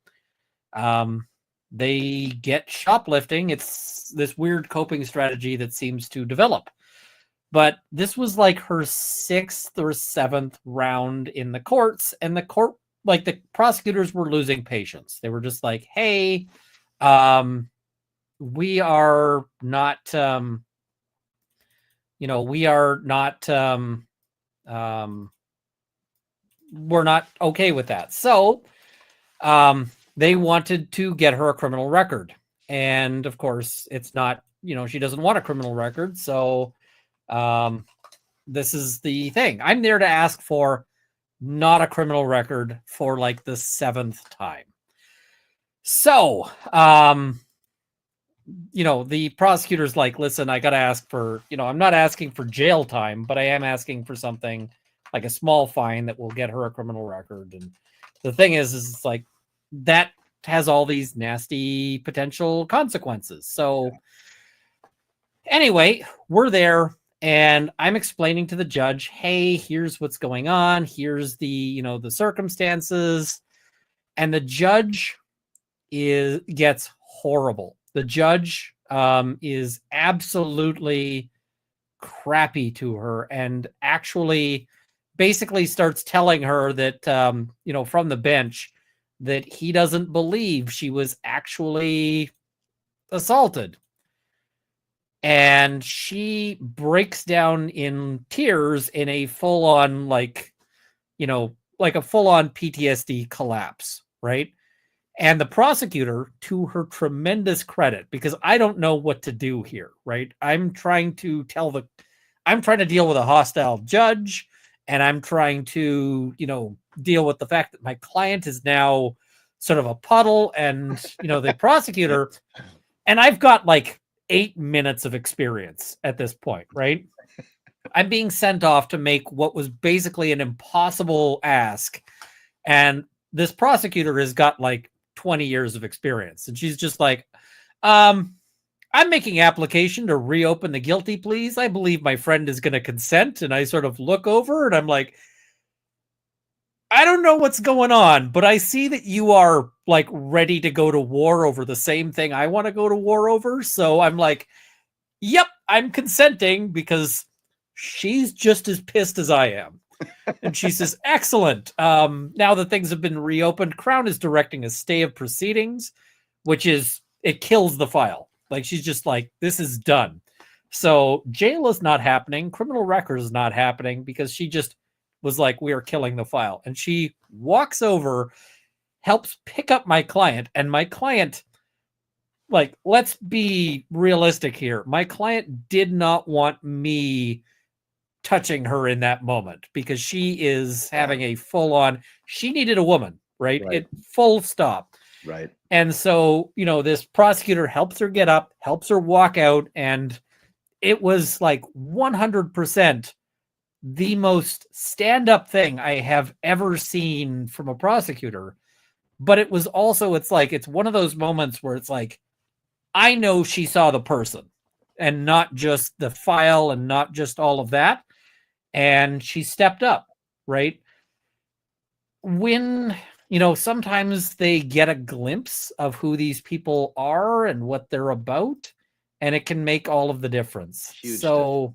get shoplifting. It's this weird coping strategy that seems to develop. But this was like her 6th or 7th round in the courts, and the prosecutors were losing patience. They were just like, hey, we are not, we're not okay with that. So, they wanted to get her a criminal record. And of course, it's not, she doesn't want a criminal record. So, this is the thing. I'm there to ask for not a criminal record for like the 7th time. So, the prosecutor's like, listen, I got to ask for, I'm not asking for jail time, but I am asking for something like a small fine that will get her a criminal record. And the thing is it's like, that has all these nasty potential consequences. So anyway, we're there, and I'm explaining to the judge, hey, here's what's going on. Here's the, the circumstances. And the judge gets horrible. The judge is absolutely crappy to her, and actually basically starts telling her that, from the bench, that he doesn't believe she was actually assaulted. And she breaks down in tears in a full-on, like a full-on PTSD collapse, right? And the prosecutor, to her tremendous credit, because I don't know what to do here, right? I'm trying to deal with a hostile judge, and I'm trying to, deal with the fact that my client is now sort of a puddle, and, the prosecutor, and I've got like 8 minutes of experience at this point, right? I'm being sent off to make what was basically an impossible ask. And this prosecutor has got like 20 years of experience. And she's just like, I'm making application to reopen the guilty pleas. I believe my friend is going to consent. And I sort of look over and I'm like, I don't know what's going on, but I see that you are like ready to go to war over the same thing I want to go to war over. So I'm like, yep, I'm consenting, because she's just as pissed as I am. And she says, excellent. Now that things have been reopened, Crown is directing a stay of proceedings, which it kills the file. Like, she's just like, this is done. So jail is not happening. Criminal record is not happening, because she just was like, we are killing the file. And she walks over, helps pick up my client. And my client, like, let's be realistic here. My client did not want me touching her in that moment, because she is having a full-on, she needed a woman, right? Right. Full stop. Right. And so, this prosecutor helps her get up, helps her walk out, and it was like 100% the most stand-up thing I have ever seen from a prosecutor. But it was also, it's one of those moments where it's like, I know she saw the person and not just the file and not just all of that. And she stepped up, right? When, sometimes they get a glimpse of who these people are and what they're about, and it can make all of the difference. Huge So,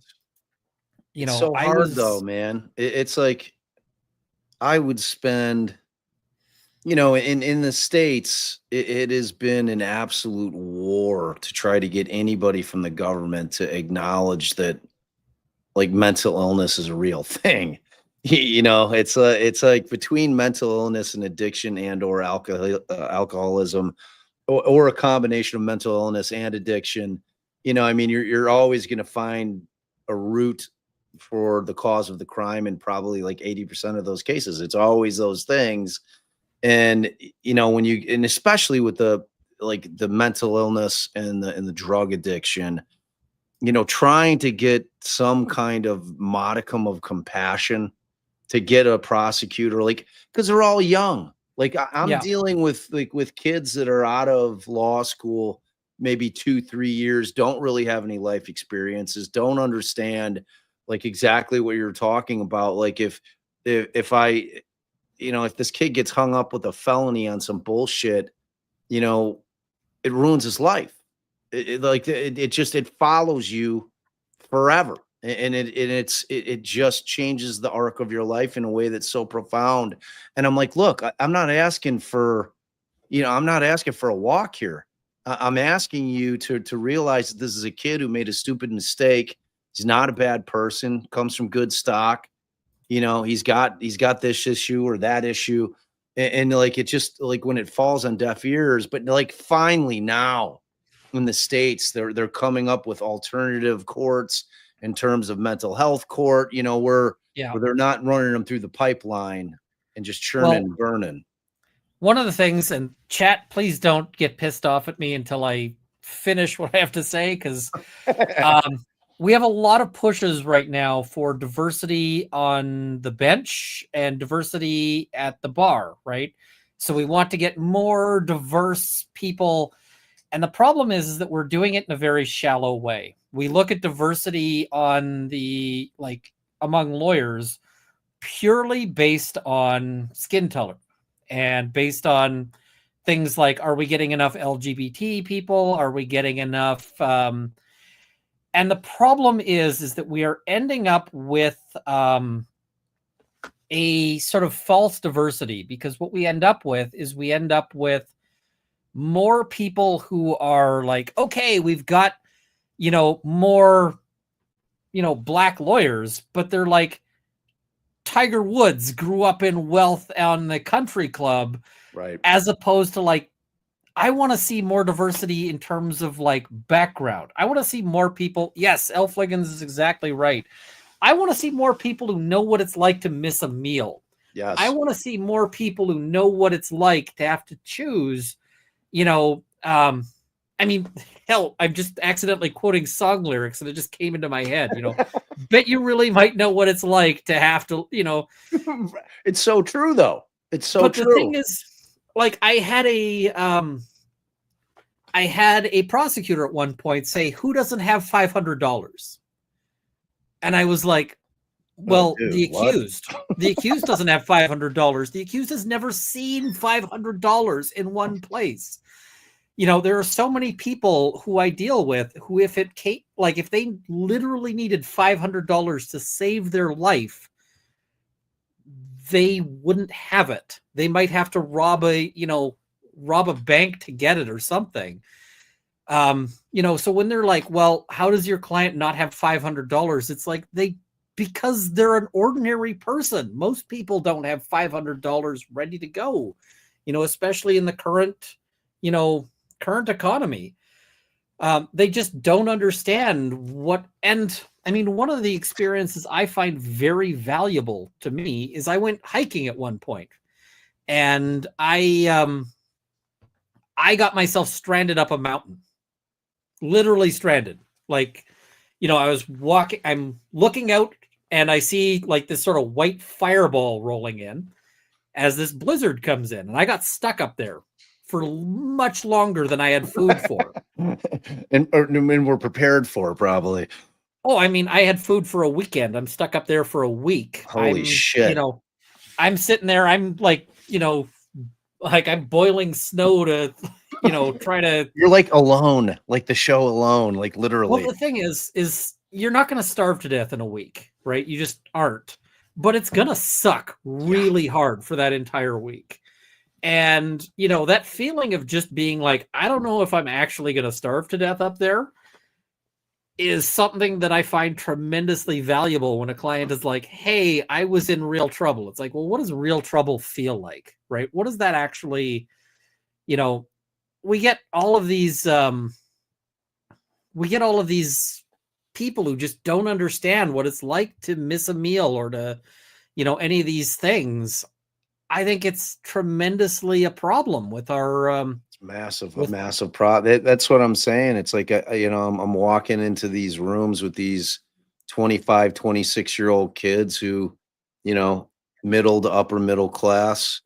difference. It's so hard though, man. It's like I would spend, in the States, it has been an absolute war to try to get anybody from the government to acknowledge that like mental illness is a real thing. It's like between mental illness and addiction and or alcoholism or a combination of mental illness and addiction, I mean, you're always going to find a root for the cause of the crime in probably like 80% of those cases. It's always those things. And and especially with the mental illness and the drug addiction, trying to get some kind of modicum of compassion to get a prosecutor, because they're all young. I'm dealing with kids that are out of law school, maybe 2-3 years, don't really have any life experiences, don't understand exactly what you're talking about. If this kid gets hung up with a felony on some bullshit, it ruins his life. It follows you forever. And it just changes the arc of your life in a way that's so profound. And I'm like, look, I'm not asking for, I'm not asking for a walk here. I'm asking you to realize that this is a kid who made a stupid mistake. He's not a bad person, comes from good stock. He's got this issue or that issue. And it just when it falls on deaf ears, but finally now in the States, they're coming up with alternative courts in terms of mental health court, where they're not running them through the pipeline and just churning and burning. One of the things, and chat, please don't get pissed off at me until I finish what I have to say, because we have a lot of pushes right now for diversity on the bench and diversity at the bar, right? So we want to get more diverse people. And the problem is that we're doing it in a very shallow way. We look at diversity on the, among lawyers purely based on skin color and based on things like, are we getting enough LGBT people? Are we getting enough? And the problem is that we are ending up with a sort of false diversity, because what we end up with is more people who are like, okay, we've got, more, black lawyers, but they're like Tiger Woods grew up in wealth on the country club, right? As opposed to I want to see more diversity in terms of background. I want to see more people. Yes, Elf Liggins is exactly right. I want to see more people who know what it's like to miss a meal. Yes. I want to see more people who know what it's like to have to choose, I mean, hell, I'm just accidentally quoting song lyrics and it just came into my head, bet you really might know what it's like to have to, It's so true though. It's so true. The thing is, I had a prosecutor at one point say, who doesn't have $500? And I was like, well, dude, the accused. The accused doesn't have $500. The accused has never seen $500 in one place. There are so many people who I deal with who, if they literally needed $500 to save their life, they wouldn't have it. They might have to rob a bank to get it or something. So when they're like, well, how does your client not have $500? It's like because they're an ordinary person. Most people don't have $500 ready to go, especially in the current economy. They just don't understand and I mean, one of the experiences I find very valuable to me is I went hiking at one point, and I I got myself stranded up a mountain, literally stranded. Like, I was walking, I'm looking out and I see like this sort of white fireball rolling in as this blizzard comes in. And I got stuck up there for much longer than I had food for. and we're prepared for probably. Oh, I mean, I had food for a weekend. I'm stuck up there for a week. Holy shit. I'm sitting there. I'm like, like I'm boiling snow to, try to. You're like Alone, like the show Alone, like literally. Well, the thing is you're not going to starve to death in a week, right? You just aren't. But it's going to suck really hard for that entire week. And, that feeling of just being like, I don't know if I'm actually going to starve to death up there is something that I find tremendously valuable when a client is like, hey, I was in real trouble. It's like, well, what does real trouble feel like, right? What does that actually, we get all of these people who just don't understand what it's like to miss a meal or to, any of these things. I think it's tremendously a problem with our it's massive, a massive problem. That's what I'm saying. It's like, I'm walking into these rooms with these 25, 26-year-old kids who, middle to upper middle class,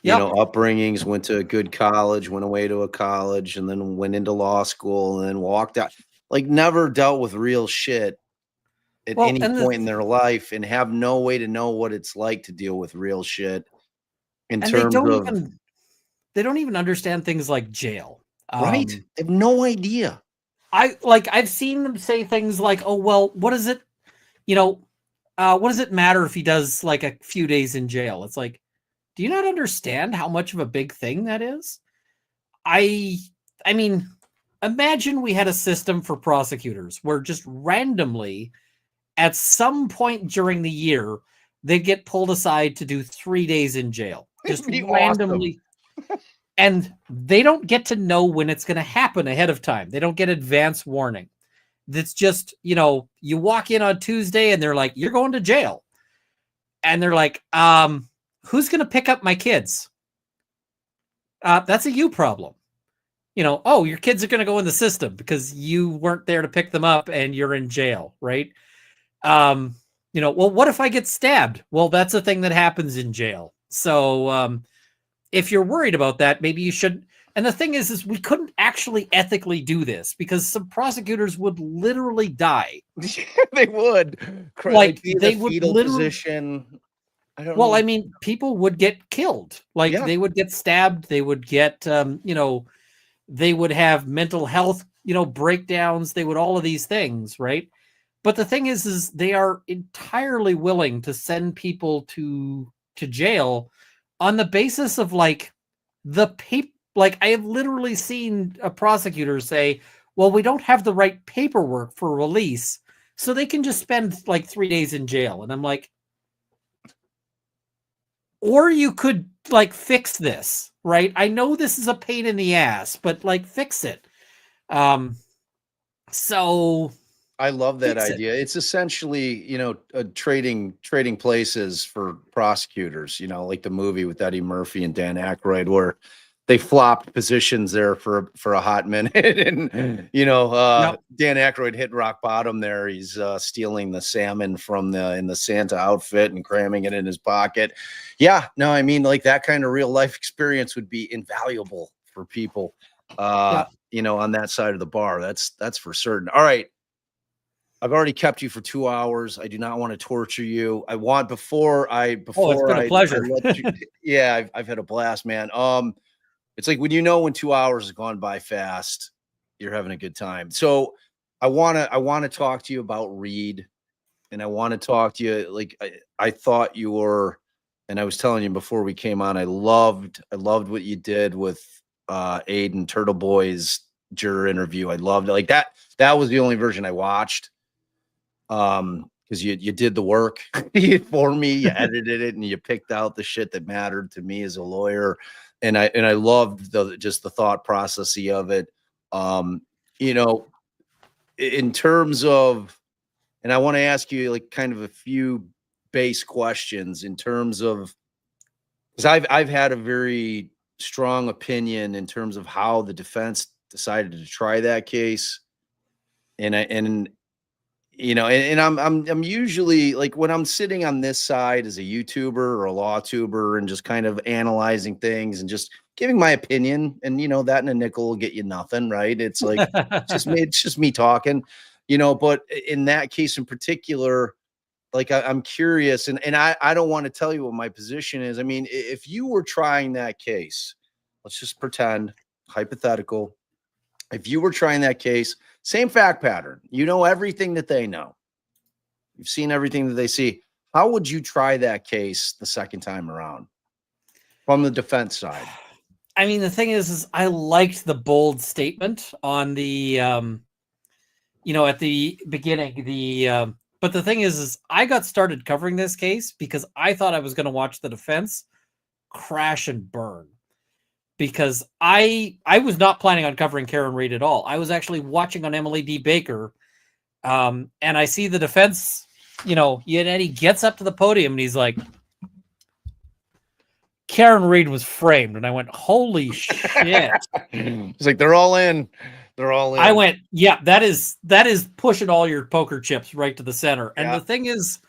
upbringings, went to a good college, went away to a college, and then went into law school and then walked out, like never dealt with real shit at any point in their life and have no way to know what it's like to deal with real shit in terms of. They don't even understand things like jail. Right? They have no idea. I've seen them say things like, oh, well, what is it? What does it matter if he does like a few days in jail? It's like, do you not understand how much of a big thing that is? I mean, imagine we had a system for prosecutors where just randomly at some point during the year, they'd get pulled aside to do 3 days in jail. Just randomly. Awesome. And they don't get to know when it's going to happen ahead of time. They don't get advance warning. That's just, you walk in on Tuesday and they're like, you're going to jail. And they're like, who's going to pick up my kids? That's a you problem. Oh, your kids are going to go in the system because you weren't there to pick them up and you're in jail, right? Well, what if I get stabbed? Well, that's a thing that happens in jail. So, if you're worried about that, maybe you should. And the thing is we couldn't actually ethically do this because some prosecutors would literally die. They would. Like they would literally. Position. I don't know. I mean, people would get killed. Like they would get stabbed. They would get, they would have mental health, breakdowns. They would all of these things, right? But the thing is they are entirely willing to send people to jail on the basis of like the paper. Like I have literally seen a prosecutor say, well, we don't have the right paperwork for release, so they can just spend like 3 days in jail. And I'm like, or you could like fix this, right? I know this is a pain in the ass, but like fix it. So I love that idea. It's essentially, trading places for prosecutors, like the movie with Eddie Murphy and Dan Aykroyd, where they flopped positions there for a hot minute. And, Dan Aykroyd hit rock bottom there. He's stealing the salmon in the Santa outfit and cramming it in his pocket. Yeah, no, I mean, like that kind of real life experience would be invaluable for people, on that side of the bar. That's for certain. All right. I've already kept you for 2 hours. I do not want to torture you. I want before it's been a pleasure. I've had a blast, man. It's like when 2 hours has gone by fast, you're having a good time. So I want to talk to you about Reed, and I want to talk to you like I thought you were, and I was telling you before we came on, I loved what you did with Aiden Turtle Boy's juror interview. I loved it. Like that was the only version I watched. Because you did the work for me, you edited it, and you picked out the shit that mattered to me as a lawyer, and I loved the thought process of it. In terms of, and I want to ask you like kind of a few base questions in terms of, because I've had a very strong opinion in terms of how the defense decided to try that case. And I'm usually like, when I'm sitting on this side as a YouTuber or a law tuber and just kind of analyzing things and just giving my opinion, and that and a nickel will get you nothing, right? It's like it's just me talking, but in that case in particular, like I'm curious, and I don't want to tell you what my position is. I mean, if you were trying that case, let's just pretend, hypothetical, if you were trying that case, same fact pattern, everything that they know, you've seen everything that they see. How would you try that case the second time around from the defense side? I mean, the thing is I liked the bold statement on the, at the beginning, but the thing is I got started covering this case because I thought I was going to watch the defense crash and burn. Because I was not planning on covering Karen Reid at all. I was actually watching on Emily D. Baker, and I see the defense, and he gets up to the podium and he's like, Karen Reid was framed. And I went, holy shit. It's like, they're all in. They're all in. I went, yeah, that is pushing all your poker chips right to the center. And Yeah. the thing is,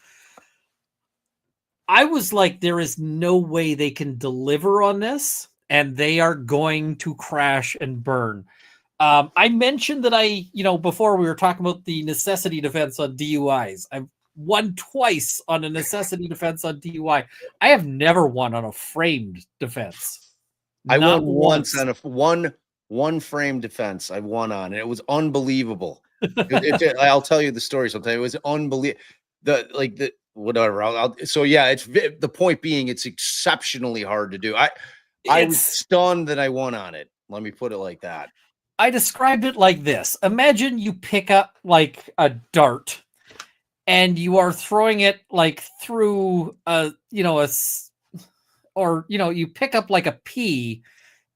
I was like, there is no way they can deliver on this, and they are going to crash and burn. I mentioned that before we were talking about the necessity defense on DUIs. I've won twice on a necessity defense on DUI. I have never won on a framed defense. I won once on one frame defense. I won on, and it was unbelievable. I'll tell you the story sometime. It was unbelievable. Whatever. So yeah, it's the point being, it's exceptionally hard to do. I was stunned that I won on it. Let me put it like that. I described it like this. Imagine you pick up like a dart and you are throwing it like through you pick up like a pea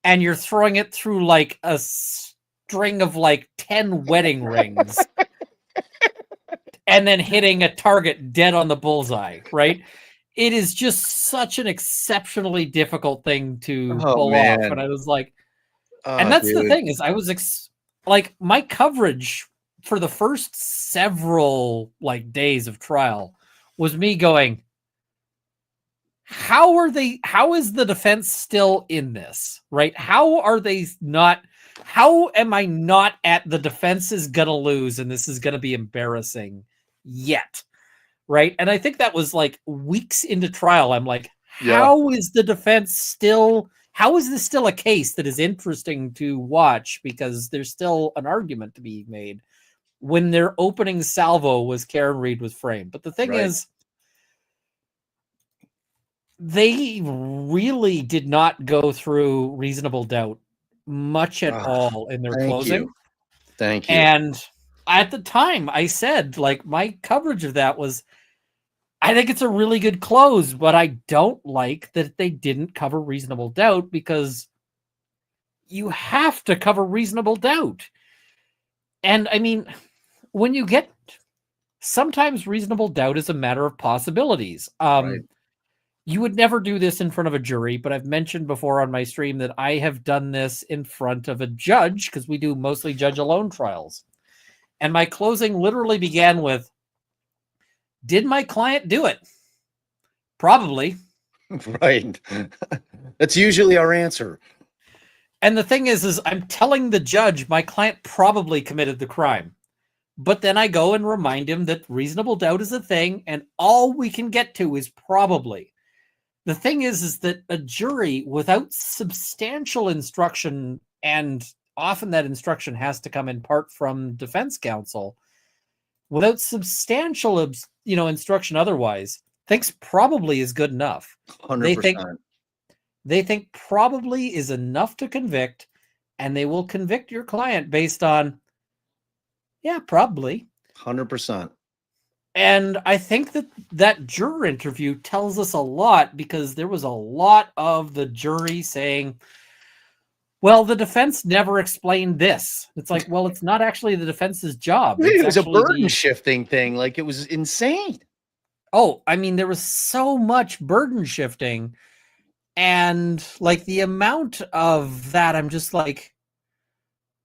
and you're throwing it through like a string of like 10 wedding rings and then hitting a target dead on the bullseye, right? It is just such an exceptionally difficult thing to pull off. And I was like, and that's the thing is I was my coverage for the first several like days of trial was me going, how is the defense still in this, right? How am I not at the defense is going to lose and this is going to be embarrassing yet? Right. And I think that was like weeks into trial. I'm like, how is the defense how is this still a case that is interesting to watch? Because there's still an argument to be made when their opening salvo was Karen Reid was framed. But the thing is, they really did not go through reasonable doubt much at all in their closing. Thank you. And at the time I said, like, my coverage of that was, I think it's a really good close, but I don't like that they didn't cover reasonable doubt, because you have to cover reasonable doubt. And I mean, when you get, sometimes reasonable doubt is a matter of possibilities. You would never do this in front of a jury, but I've mentioned before on my stream that I have done this in front of a judge, because we do mostly judge alone trials. And my closing literally began with, did my client do it? Probably. Right. That's usually our answer. And the thing is I'm telling the judge my client probably committed the crime. But then I go and remind him that reasonable doubt is a thing, and all we can get to is probably. The thing is that a jury without substantial instruction, and often that instruction has to come in part from defense counsel, without substantial, instruction otherwise, thinks probably is good enough. 100%. They think probably is enough to convict, and they will convict your client based on, probably. 100%. And I think that juror interview tells us a lot, because there was a lot of the jury saying, well, the defense never explained this. It's like, well, it's not actually the defense's job. It was a burden shifting thing. Like, it was insane. Oh, I mean, there was so much burden shifting. And like the amount of that, I'm just like,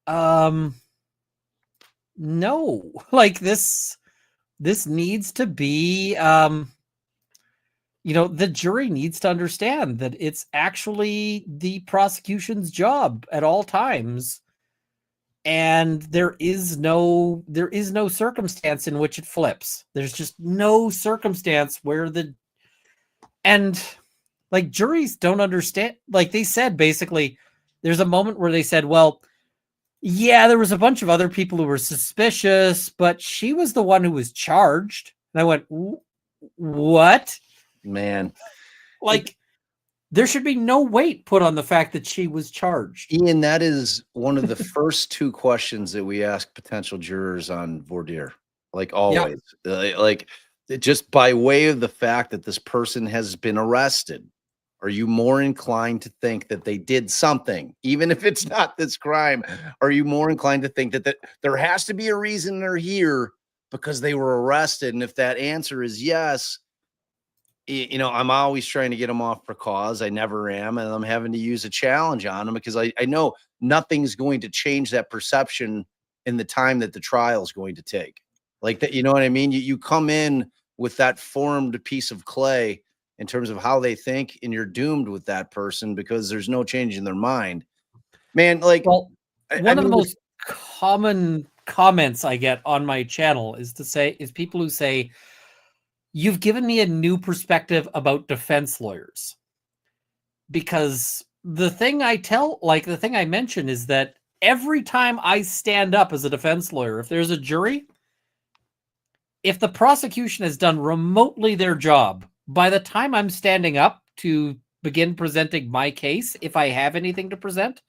no, like this needs to be, the jury needs to understand that it's actually the prosecution's job at all times. And there is no circumstance in which it flips. There's just no circumstance where like juries don't understand. Like they said, basically, there's a moment where they said, well, yeah, there was a bunch of other people who were suspicious, but she was the one who was charged. And I went, what? Man. Like, there should be no weight put on the fact that she was charged. Ian, that is one of the first two questions that we ask potential jurors on voir dire. Like always. Like just by way of the fact that this person has been arrested, are you more inclined to think that they did something, even if it's not this crime? Are you more inclined to think that there has to be a reason they're here because they were arrested? And if that answer is yes, I'm always trying to get them off for cause. I never am. And I'm having to use a challenge on them because I know nothing's going to change that perception in the time that the trial is going to take. Like that, you know what I mean? You come in with that formed piece of clay in terms of how they think, and you're doomed with that person because there's no change in their mind. Man, like, well, one of the most common comments I get on my channel is people who say, you've given me a new perspective about defense lawyers. Because the thing I mention is that every time I stand up as a defense lawyer, if there's a jury, if the prosecution has done remotely their job, by the time I'm standing up to begin presenting my case, if I have anything to present,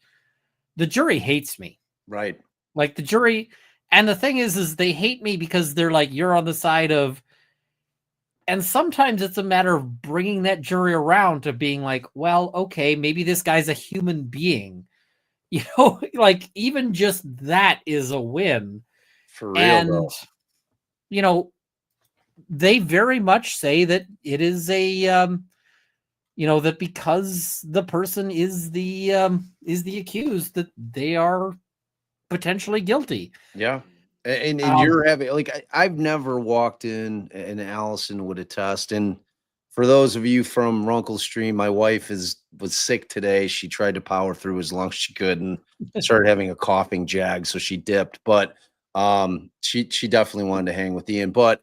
the jury hates me. Right. Like the jury, and the thing is they hate me because they're like, you're on the side of, and sometimes it's a matter of bringing that jury around to being like, well, okay, maybe this guy's a human being. Like even just that is a win. For real, and, though. They very much say that it is a, that because the person is the accused, that they are potentially guilty. Yeah. And you're having, like, I've never walked in, and Allison would attest. And for those of you from Runkle Stream, my wife was sick today. She tried to power through as long as she could and started having a coughing jag, so she dipped. But she definitely wanted to hang with Ian. But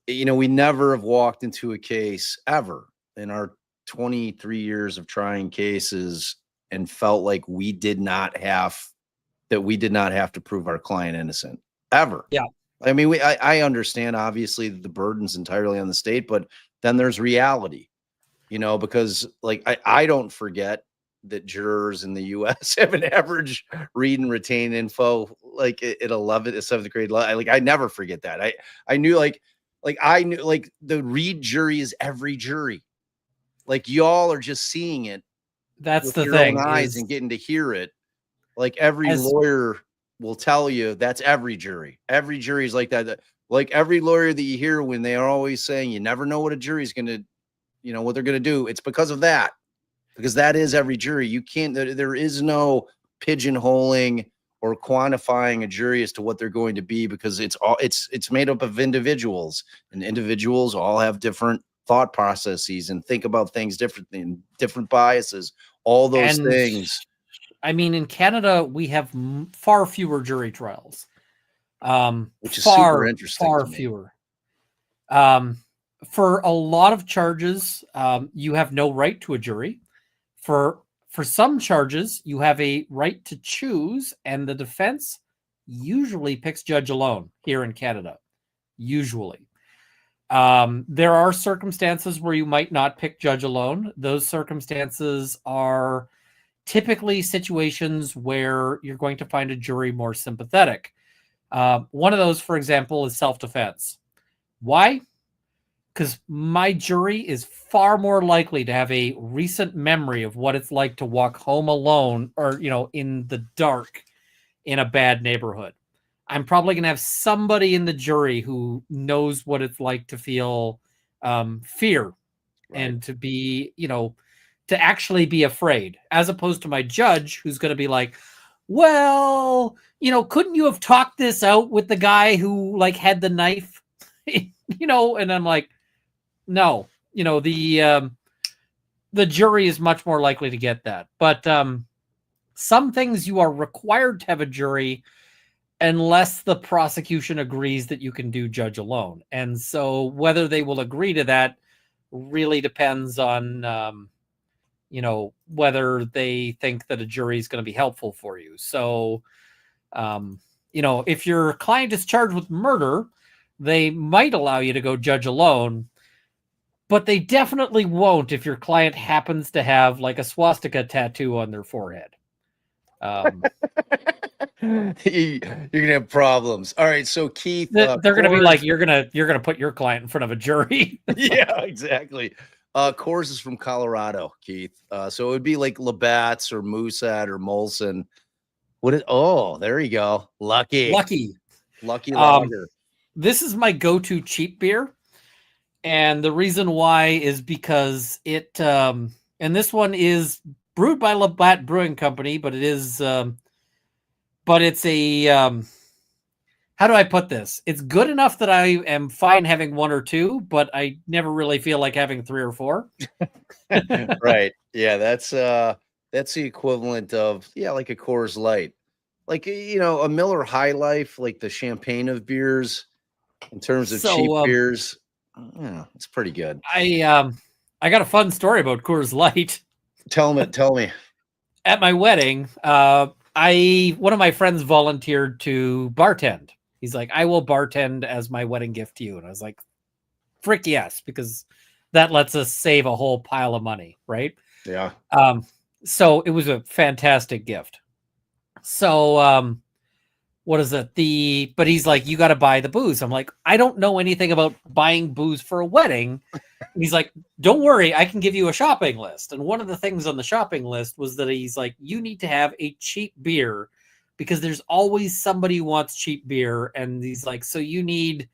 we never have walked into a case ever in our 23 years of trying cases and felt like we did not have to prove our client innocent ever. Yeah. I mean, I understand obviously the burden's entirely on the state, but then there's reality, because like I don't forget that jurors in the US have an average read and retain info like at 7th grade. Like I never forget that. I knew the read jury is every jury. Like y'all are just seeing it. That's with the your thing, own eyes and getting to hear it. Like every lawyer will tell you that's every jury. Every jury is like that. Like every lawyer that you hear when they are always saying you never know what a jury's going to, what they're going to do. It's because of that. Because that is every jury. You can't, there is no pigeonholing or quantifying a jury as to what they're going to be, because it's made up of individuals, and individuals all have different thought processes and think about things differently and different biases, all those things. I mean, in Canada, we have far fewer jury trials, which is super interesting. Far fewer. For a lot of charges, you have no right to a jury. For some charges, you have a right to choose, and the defense usually picks judge alone here in Canada. Usually. There are circumstances where you might not pick judge alone. Those circumstances are typically situations where you're going to find a jury more sympathetic. One of those, for example, is self-defense. Why? Because my jury is far more likely to have a recent memory of what it's like to walk home alone or, in the dark in a bad neighborhood. I'm probably going to have somebody in the jury who knows what it's like to feel fear, right, and to be, to actually be afraid, as opposed to my judge who's going to be like, well, couldn't you have talked this out with the guy who like had the knife? And I'm like, no, the jury is much more likely to get that. But some things you are required to have a jury unless the prosecution agrees that you can do judge alone. And so whether they will agree to that really depends on, whether they think that a jury is going to be helpful for you. So, if your client is charged with murder, they might allow you to go judge alone, but they definitely won't if your client happens to have like a swastika tattoo on their forehead. You're gonna have problems. All right, so Keith, they're gonna be like, you're gonna put your client in front of a jury. Yeah, exactly. Coors is from Colorado, Keith. So it would be like Labatt's or Moosehead or Molson. Oh, there you go. Lucky lager. This is my go-to cheap beer. And the reason why is because it, and this one is brewed by Labatt Brewing Company, but it is, but it's a, how do I put this? It's good enough that I am fine having one or two, but I never really feel like having 3 or 4. Right. Yeah, that's the equivalent of, like a Coors Light. Like, a Miller High Life, like the champagne of beers in terms of cheap beers. Yeah, it's pretty good. I got a fun story about Coors Light. Tell me. At my wedding, one of my friends volunteered to bartend. He's like, I will bartend as my wedding gift to you. And I was like, frick yes, because that lets us save a whole pile of money, right? Yeah. So it was a fantastic gift. So what is it? But he's like, you got to buy the booze. I'm like, I don't know anything about buying booze for a wedding. And he's like, don't worry, I can give you a shopping list. And one of the things on the shopping list was that he's like, you need to have a cheap beer because there's always somebody who wants cheap beer. And he's like, so you need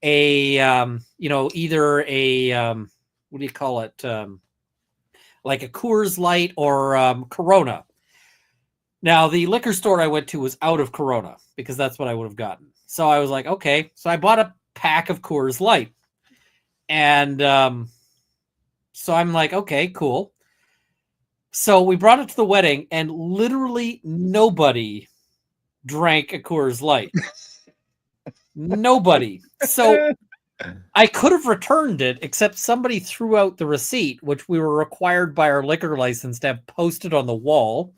a, either a, what do you call it? Like a Coors Light or Corona. Now, the liquor store I went to was out of Corona because that's what I would have gotten. So I was like, okay. So I bought a pack of Coors Light. And so I'm like, okay, cool. So we brought it to the wedding, and literally nobody drank a Coors Light. Nobody. So I could have returned it, except somebody threw out the receipt, which we were required by our liquor license to have posted on the wall.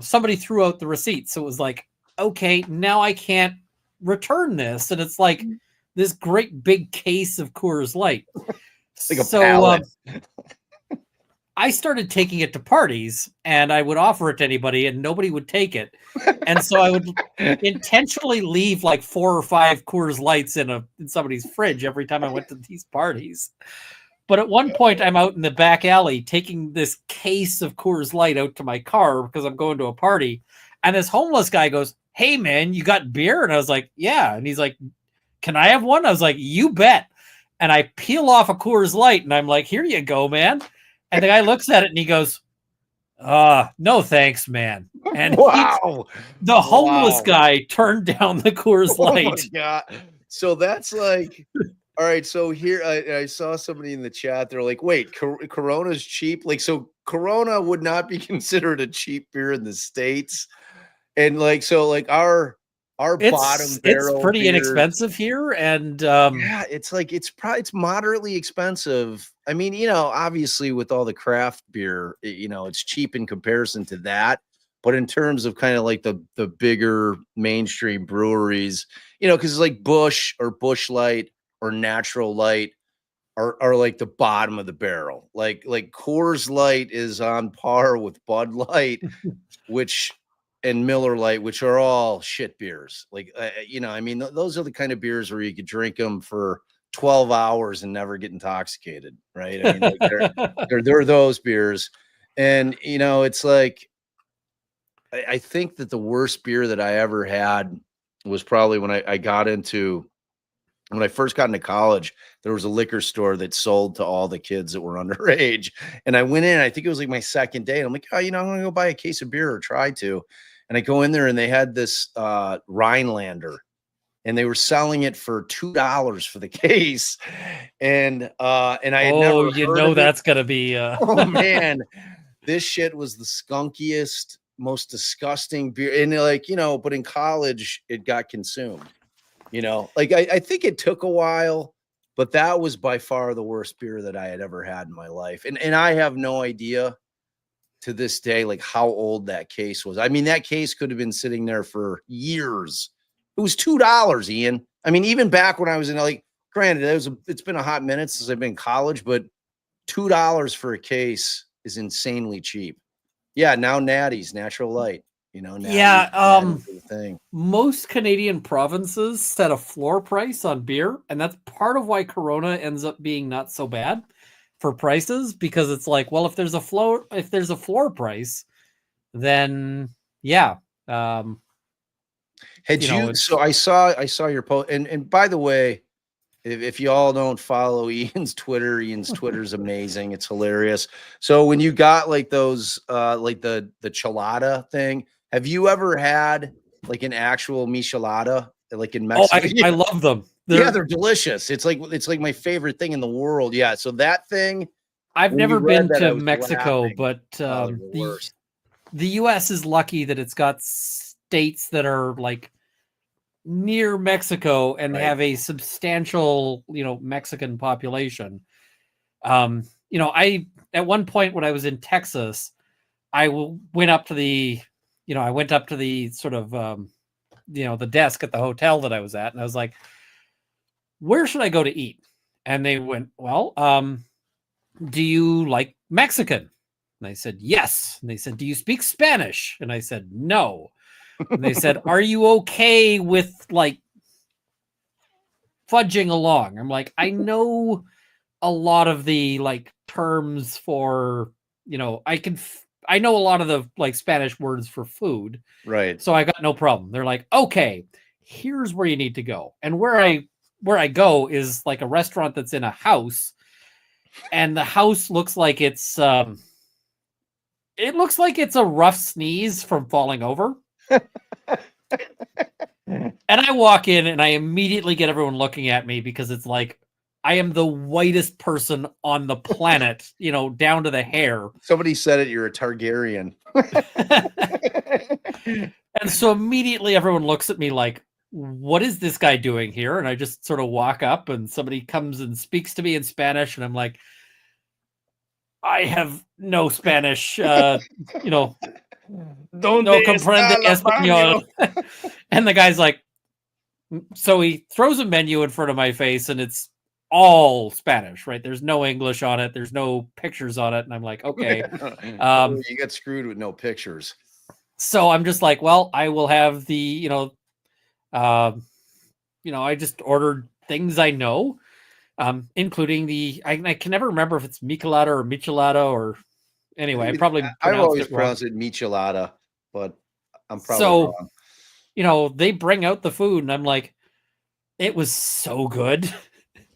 Somebody threw out the receipt. So it was like, okay, now I can't return this. And it's like this great big case of Coors Light. Like a pallet. I started taking it to parties, and I would offer it to anybody, and nobody would take it. And so I would intentionally leave like 4 or 5 Coors Lights in somebody's fridge every time I went to these parties. But at one point, I'm out in the back alley taking this case of Coors Light out to my car because I'm going to a party. And this homeless guy goes, hey, man, you got beer? And I was like, yeah. And he's like, can I have one? I was like, you bet. And I peel off a Coors Light, and I'm like, here you go, man. And the guy looks at it, and he goes, no thanks, man. And the homeless guy turned down the Coors Light. Oh my God. So that's like... All right, so here I saw somebody in the chat. They're like, "Wait, Corona's cheap? Like, so Corona would not be considered a cheap beer in the States?" And like, so like our bottom barrel, it's pretty beer, inexpensive here, and yeah, it's like it's moderately expensive. I mean, obviously with all the craft beer, it's cheap in comparison to that. But in terms of kind of like the bigger mainstream breweries, because it's like Busch or Busch Light or Natural Light are like the bottom of the barrel. Like Coors Light is on par with Bud Light, and Miller Light, which are all shit beers. Like, I mean, those are the kind of beers where you could drink them for 12 hours and never get intoxicated, right? I mean, like they're those beers. And, it's like, I think that the worst beer that I ever had was probably when I got into when I first got into college, there was a liquor store that sold to all the kids that were underage. And I went in, I think it was like my second day. And I'm like, oh, I'm going to go buy a case of beer or try to. And I go in there and they had this Rhinelander and they were selling it for $2 for the case. And I had never heard of it. That's going to be. Oh, man. This shit was the skunkiest, most disgusting beer. And but in college, it got consumed. I think it took a while, but that was by far the worst beer that I had ever had in my life. And I have no idea to this day, like how old that case was. I mean, that case could have been sitting there for years. It was $2, Ian. I mean, even back when I was in granted, it's been a hot minute since I've been in college, but $2 for a case is insanely cheap. Yeah. Now Natty's Natural Light. Thing. Most Canadian provinces set a floor price on beer, and that's part of why Corona ends up being not so bad for prices, because it's like, well, if there's a floor price, then yeah. So I saw your post, and by the way, if you all don't follow Ian's Twitter's amazing. It's hilarious. So when you got like those like the chelada thing, have you ever had like an actual michelada like in Mexico? Oh, I love them. They're delicious. It's like my favorite thing in the world. Yeah. So that thing. I've never been to Mexico, but the US is lucky that it's got states that are like near Mexico and have a substantial, Mexican population. I at one point when I was in Texas, I went up to the sort of, the desk at the hotel that I was at. And I was like, where should I go to eat? And they went, well, do you like Mexican? And I said, yes. And they said, do you speak Spanish? And I said, no. And they said, are you okay with like fudging along? I'm like, I know a lot of the like terms for, I know a lot of the like Spanish words for food. Right. So I got no problem. They're like, okay, here's where you need to go. And where I go is like a restaurant that's in a house, and the house looks like it's a rough sneeze from falling over. And I walk in and I immediately get everyone looking at me because it's like I am the whitest person on the planet, down to the hair. Somebody said it, you're a Targaryen. And so immediately everyone looks at me like, what is this guy doing here? And I just sort of walk up and somebody comes and speaks to me in Spanish. And I'm like, I have no Spanish, no comprende español. And the guy's like, so he throws a menu in front of my face and it's all Spanish, right? There's no English on it. There's no pictures on it. And I'm like, okay. You got screwed with no pictures. So I'm just like, well, I will have the, I just ordered things I know, including I can never remember if it's michelada or michelada or anyway, I always pronounce it michelada, but I'm probably wrong. They bring out the food and I'm like, it was so good.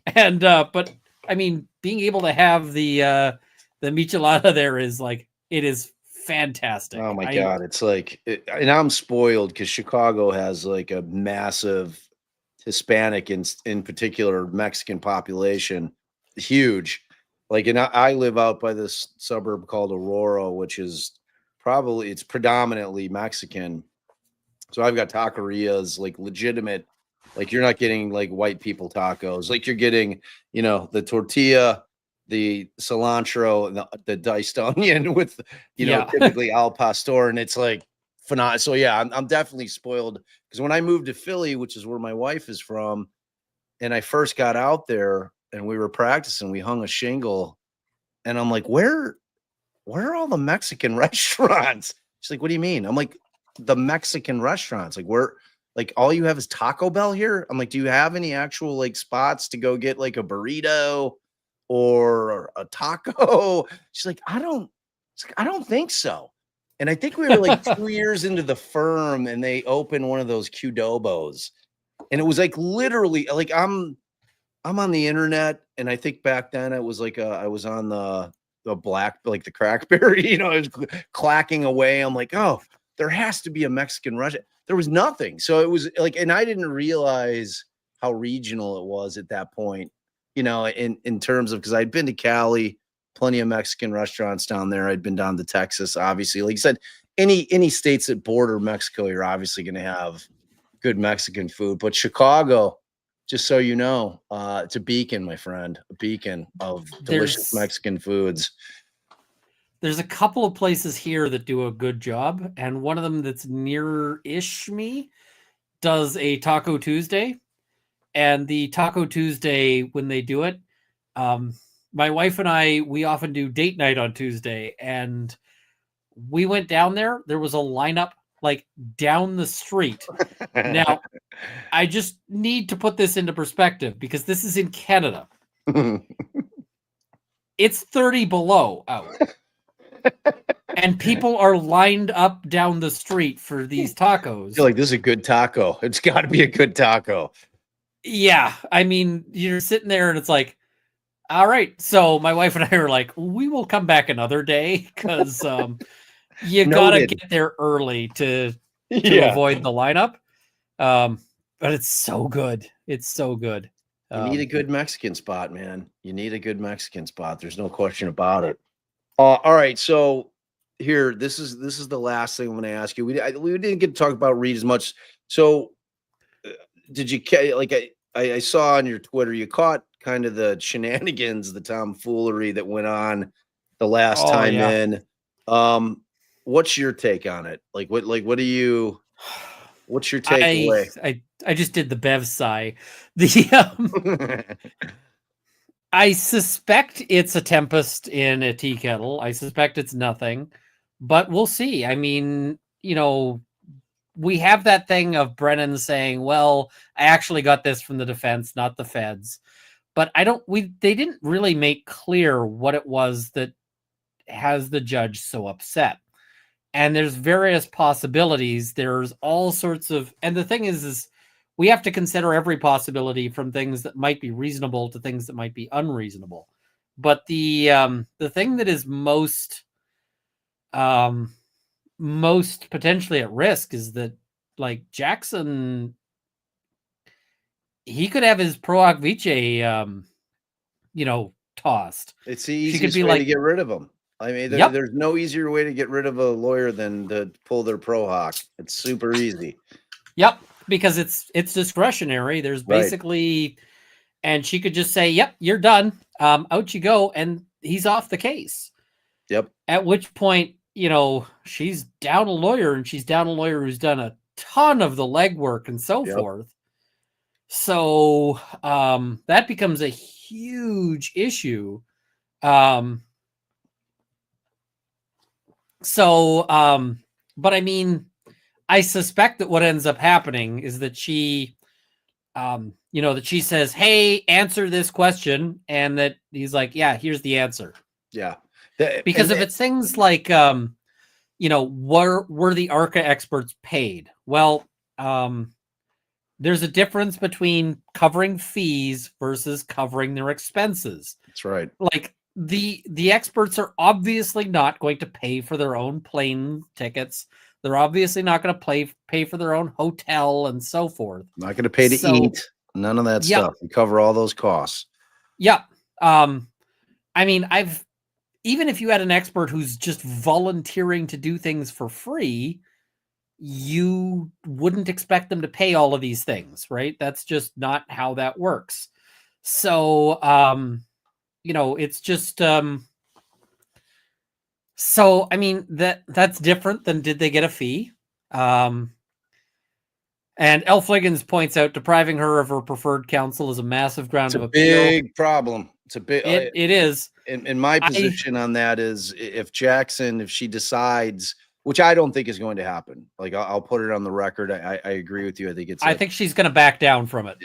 And, but I mean, being able to have the michelada there is like, it is fantastic. Oh my God. It's like, and I'm spoiled because Chicago has like a massive Hispanic in particular Mexican population, huge. Like, and I live out by this suburb called Aurora, which is it's predominantly Mexican. So I've got taquerias, like legitimate, like you're not getting like white people tacos. Like you're getting, the tortilla, the cilantro, and the diced onion with, typically al pastor. And it's like phenomenal. So yeah, I'm definitely spoiled because when I moved to Philly, which is where my wife is from, and I first got out there and we were practicing, we hung a shingle and I'm like, where are all the Mexican restaurants? She's like, what do you mean? I'm like, the Mexican restaurants, like where, like all you have is Taco Bell here? I'm like, do you have any actual like spots to go get like a burrito or a taco? She's like, I don't think so. And I think we were like 2 years into the firm and they opened one of those Qdobos. And it was like literally like I'm I'm on the internet, and I think back then it was like I was on the black, like the crackberry, you know, I was clacking away. I'm like, oh, there has to be a Mexican restaurant. There was nothing. So it was like, and I didn't realize how regional it was at that point, you know, in terms of, because I'd been to Cali, plenty of Mexican restaurants down there. I'd been down to Texas, obviously. Like you said, any states that border Mexico, you're obviously going to have good Mexican food. But Chicago, just so you know, it's a beacon, my friend, a beacon of delicious Mexican foods. There's a couple of places here that do a good job, and one of them that's near-ish me does a Taco Tuesday. And the Taco Tuesday, when they do it, my wife and I, we often do date night on Tuesday, and we went down there. There was a lineup like down the street. Now, I just need to put this into perspective because this is in Canada. It's 30 below out. And people are lined up down the street for these tacos. You're like, this is a good taco. It's got to be a good taco. Yeah. I mean, you're sitting there and it's like, all right. So my wife and I are like, we will come back another day because you got to get there early to avoid the lineup. But it's so good. It's so good. You need a good Mexican spot, man. You need a good Mexican spot. There's no question about it. All right. So here, this is the last thing I'm going to ask you. We didn't get to talk about Reed as much. So did you, like, I saw on your Twitter, you caught kind of the shenanigans, the tomfoolery that went on the last time in. What's your take on it? What's your takeaway? I just did the Bev sigh. The I suspect it's a tempest in a tea kettle. I suspect it's nothing, but we'll see. I mean, you know, we have that thing of Brennan saying, well, I actually got this from the defense, not the feds. But they didn't really make clear what it was that has the judge so upset. And there's various possibilities. There's all sorts of, and the thing is we have to consider every possibility, from things that might be reasonable to things that might be unreasonable. But the thing that is most potentially at risk is that, like, Jackson, he could have his pro hoc vice, tossed. It's the easiest way to get rid of him. I mean, there's no easier way to get rid of a lawyer than to pull their pro hoc. It's super easy. Yep, because it's discretionary. There's basically, and she could just say, "Yep, you're done. Out you go," and he's off the case. Yep. At which point, she's down a lawyer, and she's down a lawyer who's done a ton of the legwork and so forth. So that becomes a huge issue. But I mean, I suspect that what ends up happening is that she, that she says, "Hey, answer this question," and that he's like, "Yeah, here's the answer." Yeah. Because if it's things like, were the ARCA experts paid? Well, there's a difference between covering fees versus covering their expenses. That's right. Like, the experts are obviously not going to pay for their own plane tickets. They're obviously not going to pay for their own hotel and so forth. Not going to pay to eat. None of that stuff. We cover all those costs. Yeah. I mean, even if you had an expert who's just volunteering to do things for free, you wouldn't expect them to pay all of these things, right? That's just not how that works. So, it's just, so, I mean, that's different than did they get a fee? And L. Fliggins points out depriving her of her preferred counsel is a massive ground of appeal. Big problem. It's a big. It is. And my position on that is, if she decides, which I don't think is going to happen. Like, I'll put it on the record. I agree with you. I think she's going to back down from it.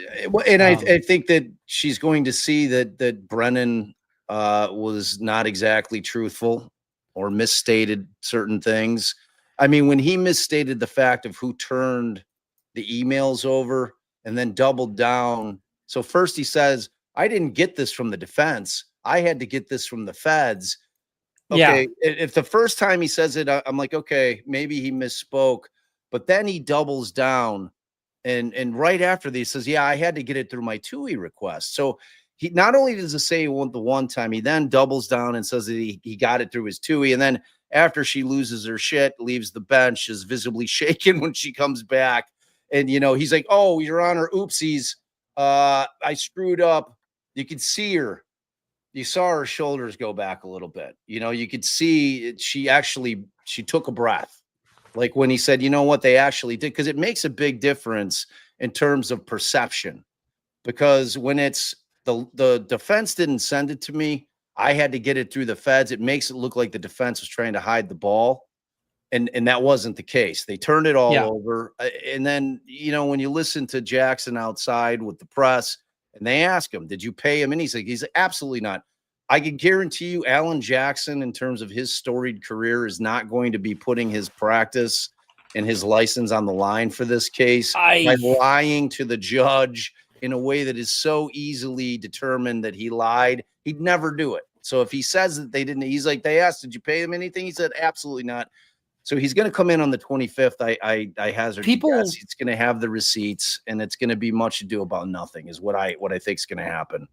And I think that she's going to see that Brennan was not exactly truthful or misstated certain things. I mean, when he misstated the fact of who turned the emails over and then doubled down. So first he says, I didn't get this from the defense. I had to get this from the feds. Yeah. Okay, if the first time he says it, I'm like, okay, maybe he misspoke. But then he doubles down, and right after this says, yeah, I had to get it through my TUI request. So he not only does it say the one time, he then doubles down and says that he got it through his TUI. And then after she loses her shit, leaves the bench, is visibly shaken when she comes back. And, he's like, oh, Your Honor, oopsies. I screwed up. You could see her. You saw her shoulders go back a little bit. You could see she took a breath. Like when he said, you know what they actually did, because it makes a big difference in terms of perception. Because when it's the defense didn't send it to me, I had to get it through the feds. It makes it look like the defense was trying to hide the ball. And that wasn't the case. They turned it all over. And then, when you listen to Jackson outside with the press and they ask him, did you pay him? And he's like, absolutely not. I can guarantee you Alan Jackson, in terms of his storied career, is not going to be putting his practice and his license on the line for this case by lying to the judge in a way that is so easily determined that he lied. He'd never do it. So if he says that they didn't, he's like, they asked, did you pay him anything? He said, absolutely not. So he's going to come in on the 25th. I hazard guess it's going to have the receipts, and it's going to be much ado about nothing is what I think is going to happen.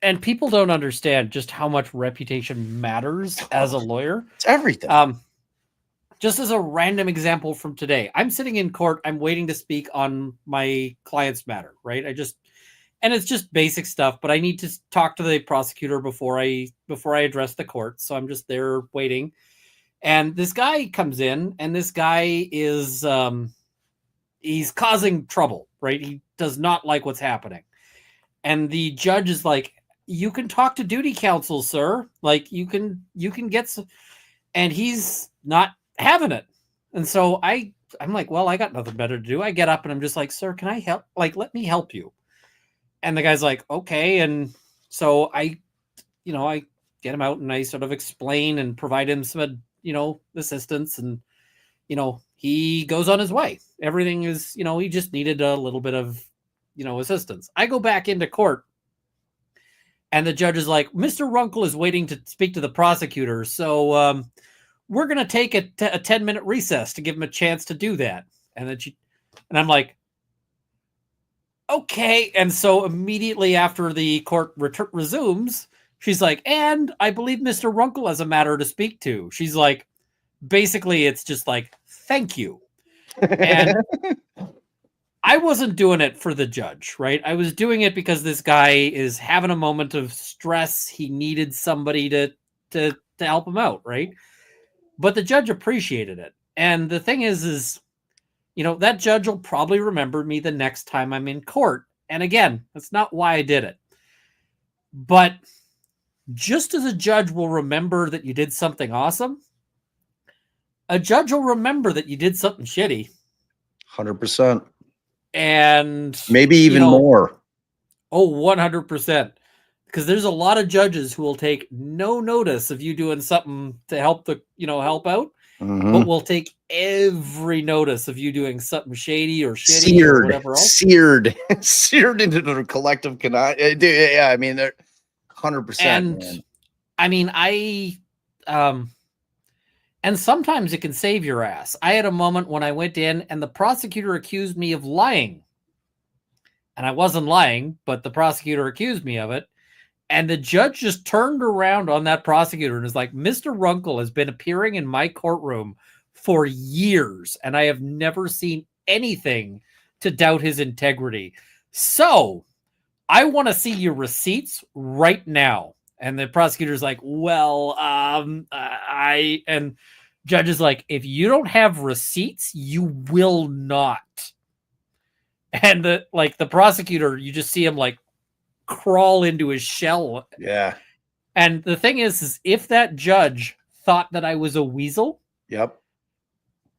And people don't understand just how much reputation matters as a lawyer. It's everything. Just as a random example from today, I'm sitting in court. I'm waiting to speak on my client's matter, right? And it's just basic stuff, but I need to talk to the prosecutor before I address the court. So I'm just there waiting. And this guy comes in, and this guy is, he's causing trouble, right? He does not like what's happening. And the judge is like, you can talk to duty counsel, sir. Like you can get some, and he's not having it. And so I'm like, well, I got nothing better to do. I get up and I'm just like, sir, can I help? Like, let me help you. And the guy's like, okay. And so I get him out and I sort of explain and provide him some, assistance, and, he goes on his way. Everything is, he just needed a little bit of, assistance. I go back into court and the judge is like, Mr. Runkle is waiting to speak to the prosecutor. So, we're going to take a 10-minute recess to give him a chance to do that. And then I'm like, okay. And so immediately after the court resumes, she's like, and I believe Mr. Runkle has a matter to speak to. She's like, basically, it's just like, thank you. And I wasn't doing it for the judge, right? I was doing it because this guy is having a moment of stress. He needed somebody to help him out, right? But the judge appreciated it. And the thing is, that judge will probably remember me the next time I'm in court. And again, that's not why I did it. But just as a judge will remember that you did something awesome, a judge will remember that you did something shitty. 100%. And maybe even more. Oh, 100%. Because there's a lot of judges who will take no notice of you doing something to help help out, but will take every notice of you doing something shady or shitty or whatever else. Seared into the collective connivance. Yeah, I mean, they're 100%. And man. I mean, and sometimes it can save your ass. I had a moment when I went in and the prosecutor accused me of lying. And I wasn't lying, but the prosecutor accused me of it. And the judge just turned around on that prosecutor and was like, Mr. Runkle has been appearing in my courtroom for years, and I have never seen anything to doubt his integrity. So I want to see your receipts right now. And the prosecutor's like, well, and judge is like, if you don't have receipts, you will not. And the prosecutor, you just see him like crawl into his shell. Yeah. And the thing is if that judge thought that I was a weasel, yep,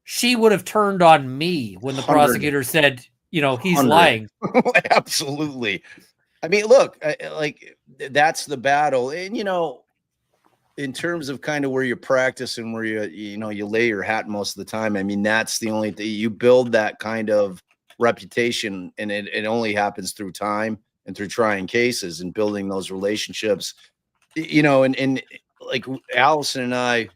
she would have turned on me when the prosecutor said, he's 100. lying. Absolutely. I mean, look, like that's the battle. And, in terms of kind of where you practice and where you lay your hat most of the time, I mean, that's the only thing you build that kind of reputation, and it only happens through time and through trying cases and building those relationships, you know, and like Allison and I,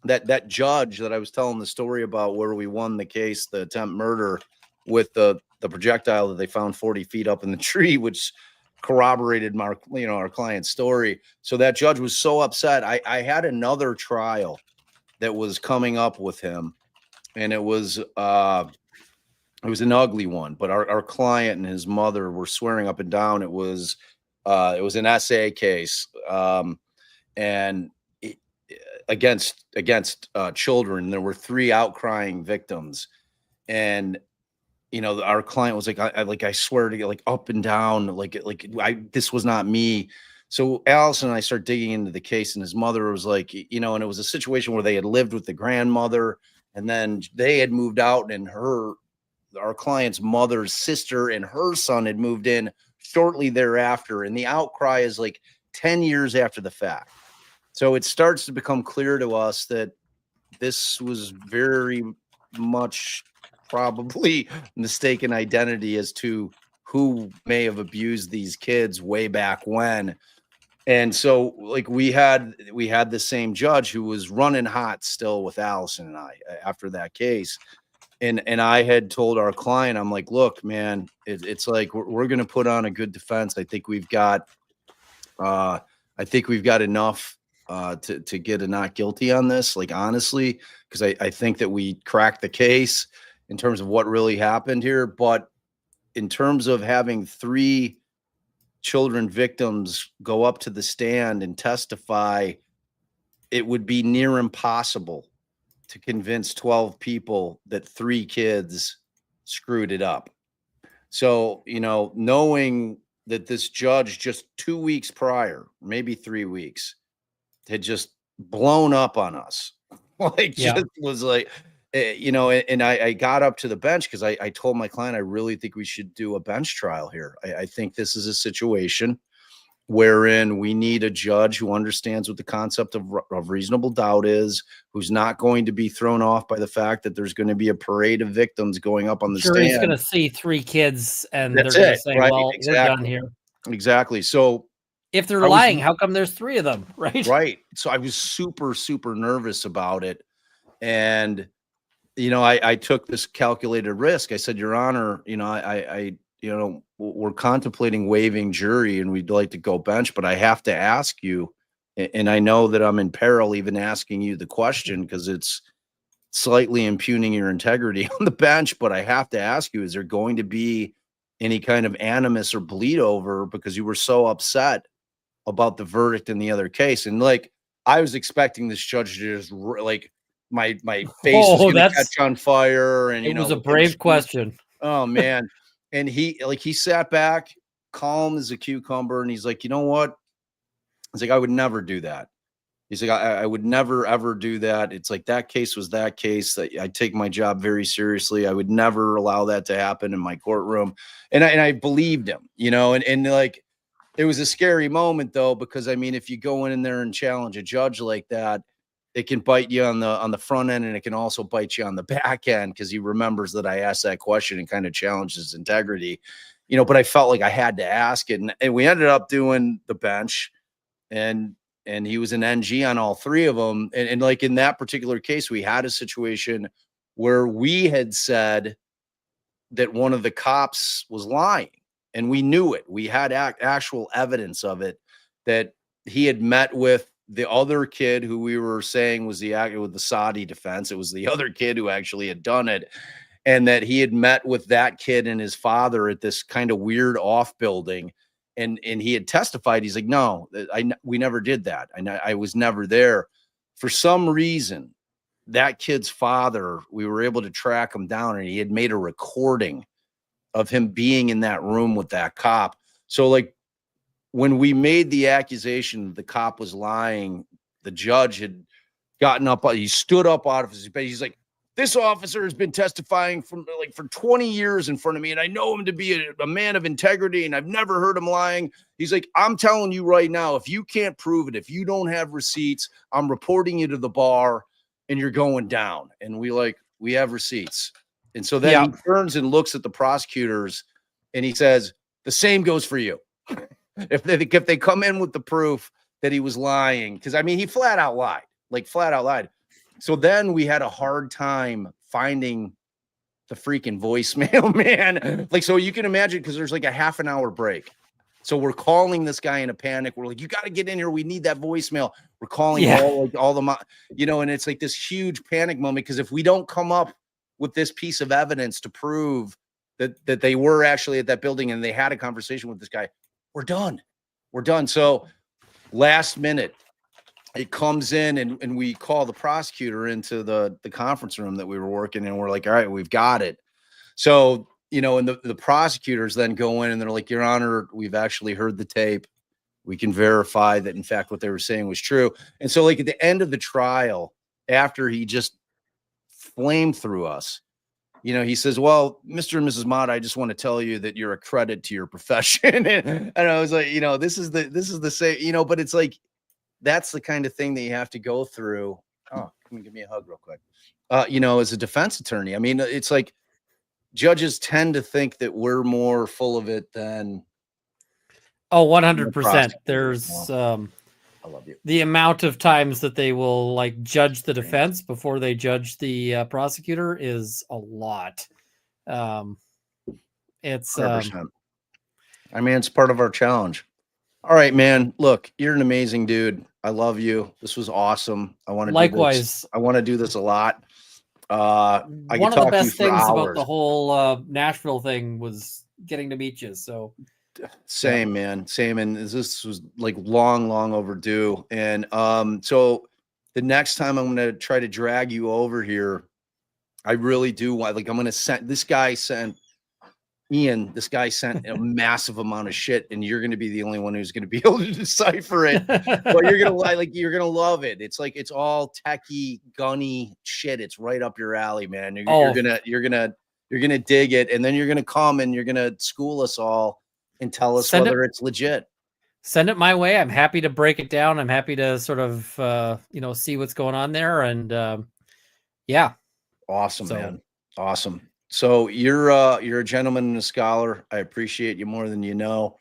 that judge that I was telling the story about where we won the case, the attempt murder with the projectile that they found 40 feet up in the tree, which corroborated our client's story. So that judge was so upset. I had another trial that was coming up with him, and it was an ugly one, but our client and his mother were swearing up and down it was an SA case, and against children. There were 3 outcrying victims, and our client was like, I swear to you, like up and down, this was not me. So Allison and I started digging into the case, and his mother was like, and it was a situation where they had lived with the grandmother, and then they had moved out, and our client's mother's sister and her son had moved in shortly thereafter. And the outcry is like 10 years after the fact. So it starts to become clear to us that this was very much probably mistaken identity as to who may have abused these kids way back when. And so like we had the same judge who was running hot still with Allison and I after that case. And I had told our client, I'm like, look, man, it's like we're going to put on a good defense. I think we've got enough to get a not guilty on this. Like, honestly, because I think that we cracked the case in terms of what really happened here. But in terms of having 3 children victims go up to the stand and testify, it would be near impossible to convince 12 people that 3 kids screwed it up. So, knowing that this judge just 2 weeks prior, maybe 3 weeks, had just blown up on us, just was like, and I got up to the bench because I told my client, I really think we should do a bench trial here. I think this is a situation wherein we need a judge who understands what the concept of reasonable doubt is, who's not going to be thrown off by the fact that there's going to be a parade of victims going up on the stand. He's going to see 3 kids, and they're going to say, right? Well, exactly. We're done here. Exactly. So if they're lying, how come there's 3 of them, right? Right. So I was super, super nervous about it. And, I took this calculated risk. I said, Your Honor, we're contemplating waiving jury and we'd like to go bench, but I have to ask you, and I know that I'm in peril even asking you the question because it's slightly impugning your integrity on the bench, but I have to ask you, is there going to be any kind of animus or bleed over because you were so upset about the verdict in the other case? And like, I was expecting this judge to just like my face was going to catch on fire. And, it was a brave question. Oh man. And he sat back calm as a cucumber. And he's like, you know what? He's like, I would never do that. He's like, I would never, ever do that. It's like, that case was that case. That I take my job very seriously. I would never allow that to happen in my courtroom. And I believed him, and like, it was a scary moment though, because I mean, if you go in there and challenge a judge like that, it can bite you on the front end, and it can also bite you on the back end because he remembers that I asked that question and kind of challenged his integrity, but I felt like I had to ask it. And we ended up doing the bench, and he was an NG on all 3 of them. And like in that particular case, we had a situation where we had said that one of the cops was lying. And we knew it. We had actual evidence of it, that he had met with the other kid who we were saying was with the Saudi defense. It was the other kid who actually had done it. And that he had met with that kid and his father at this kind of weird off building. And he had testified. He's like, no, we never did that. I was never there. For some reason, that kid's father, we were able to track him down, and he had made a recording of him being in that room with that cop. So like when we made the accusation the cop was lying, the judge had gotten up, he stood up out of his bed. He's like, this officer has been testifying for 20 years in front of me, and I know him to be a man of integrity, and I've never heard him lying. He's like, I'm telling you right now, if you can't prove it, if you don't have receipts, I'm reporting you to the bar and you're going down. And we have receipts. And so then he turns and looks at the prosecutors and he says, The same goes for you. If they come in with the proof that he was lying, because I mean, he flat out lied. So then we had a hard time finding the freaking voicemail, man. Like, so you can imagine, because there's like a half an hour break. So we're calling this guy in a panic. We're like, you got to get in here. We need that voicemail. We're calling all the, and it's like this huge panic moment, because if we don't come up with this piece of evidence to prove that they were actually at that building and they had a conversation with this guy, we're done. So last minute, it comes in and we call the prosecutor into the conference room that we were working in. And we're like, all right, we've got it. So, and the prosecutors then go in and they're like, Your Honor, we've actually heard the tape. We can verify that, in fact, what they were saying was true. And so, like, at the end of the trial, after he just flamed through us, he says, well, Mr. and Mrs. Mott, I just want to tell you that you're a credit to your profession. And I was like, this is the same, but it's like, that's the kind of thing that you have to go through. Oh, come and give me a hug real quick. As a defense attorney, I mean, it's like judges tend to think that we're more full of it than. Oh, 100%. There's, I love you. The amount of times that they will like judge the defense before they judge the prosecutor is a lot. It's, 100%. I mean, it's part of our challenge. All right, man. Look, you're an amazing dude. I love you. This was awesome. I want to likewise. I want to do this a lot. One of the best things about the whole Nashville thing was getting to meet you. So same, man. Same. And this was like long overdue. And so the next time I'm going to try to drag you over here, I really do want, like, I'm going to send Ian, this guy sent a massive amount of shit, and you're going to be the only one who's going to be able to decipher it. But you're going to love it. It's like, it's all techie, gunny shit. It's right up your alley, man. You're going to dig it. And then you're going to come and you're going to school us all and tell us whether it's legit. Send it my way. I'm happy to break it down. I'm happy to sort of, see what's going on there. And yeah. Awesome, man. Awesome. So you're a gentleman and a scholar. I appreciate you more than you know.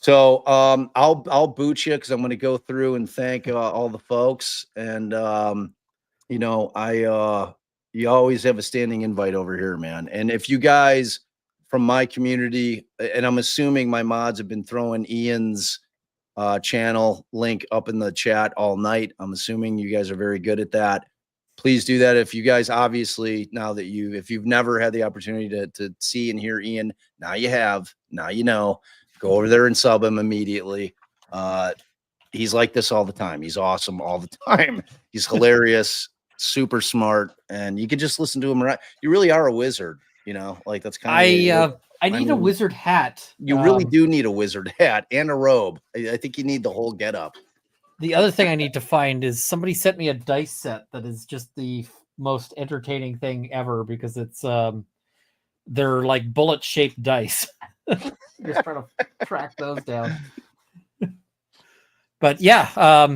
So I'll boot you, because I'm going to go through and thank all the folks. And you always have a standing invite over here, man. And if you guys from my community, and I'm assuming my mods have been throwing Ian's channel link up in the chat all night. I'm assuming you guys are very good at that. Please do that. If you guys, obviously, if you've never had the opportunity to see and hear Ian, now you have. Now you know. Go over there and sub him immediately. He's like this all the time. He's awesome all the time. He's hilarious, super smart, and you can just listen to him. You really are a wizard. Like, that's kind of. I need a wizard hat. You really do need a wizard hat and a robe. I think you need the whole getup. The other thing I need to find is, somebody sent me a dice set that is just the most entertaining thing ever, because it's they're like bullet shaped dice. Just trying to track those down. But yeah,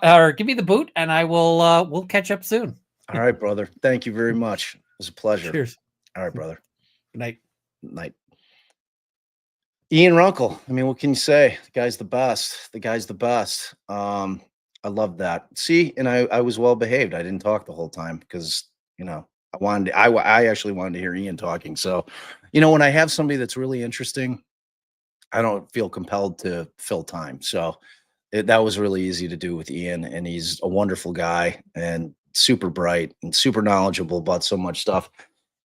or give me the boot and I will we'll catch up soon. All right, brother. Thank you very much. It was a pleasure. Cheers. All right, brother. Good night. Night. Ian Runkle. I mean, what can you say? The guy's the best. The guy's the best. I love that. See, and I was well behaved. I didn't talk the whole time because, I actually wanted to hear Ian talking. So, when I have somebody that's really interesting, I don't feel compelled to fill time. So that was really easy to do with Ian, and he's a wonderful guy and super bright and super knowledgeable about so much stuff.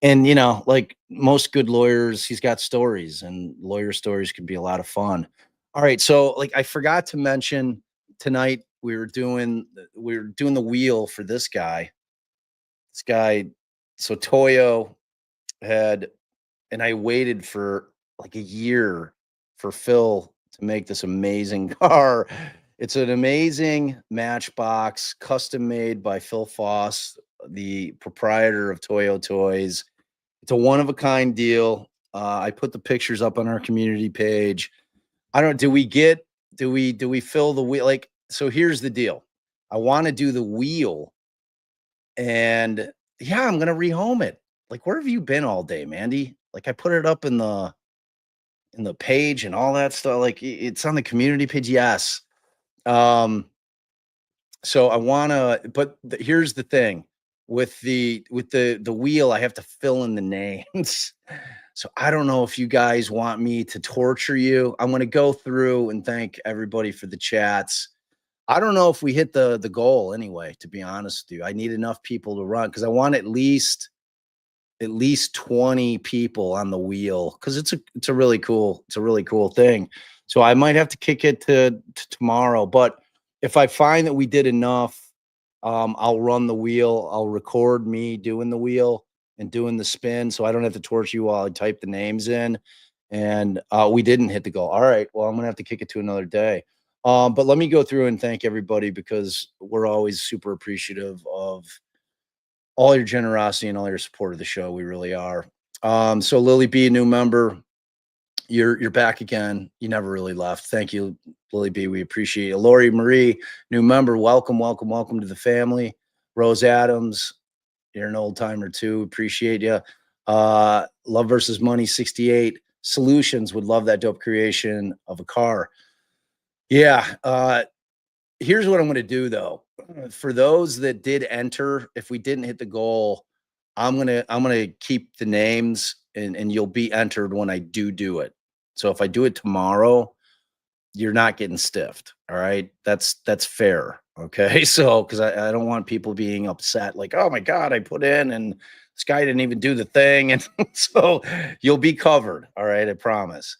And, like most good lawyers, he's got stories, and lawyer stories can be a lot of fun. All right. So, like, I forgot to mention tonight, we were doing the wheel for this guy. So Toyo and I waited for like a year for Phil to make this amazing car. It's an amazing Matchbox, custom made by Phil Foss, the proprietor of Toyo Toys. It's a one-of-a-kind deal. I put the pictures up on our community page. Do we fill the wheel? Like, so here's the deal. I want to do the wheel, and yeah, I'm going to rehome it. Like, where have you been all day, Mandy? Like, I put it up in the in the page and all that stuff. Like it's on the community page. Yes. So I want to, but here's the thing with the wheel, I have to fill in the names. So I don't know if you guys want me to torture you. I'm going to go through and thank everybody for the chats. I don't know if we hit the goal anyway, to be honest with you. I need enough people to run because I want at least 20 people on the wheel because it's a really cool thing. So I might have to kick it to tomorrow, but if I find that we did enough, I'll run the wheel. I'll record me doing the wheel and doing the spin, so I don't have to torture you while I type the names in. And we didn't hit the goal. All right. Well, I'm gonna have to kick it to another day. But let me go through and thank everybody because we're always super appreciative of all your generosity and all your support of the show. We really are. So Lily B, a new member, you're back again. You never really left. Thank you, Lily B. We appreciate you. Lori Marie, new member, welcome to the family. Rose Adams, you're an old timer too. Appreciate you. Love versus Money 68 Solutions would love that dope creation of a car. Yeah. Here's what I'm going to do though. For those that did enter, if we didn't hit the goal, I'm gonna keep the names and you'll be entered when I do it. So if I do it tomorrow, you're not getting stiffed. All right. That's fair. Okay. So because I don't want people being upset, like, oh my God, I put in and this guy didn't even do the thing. And so you'll be covered. All right, I promise.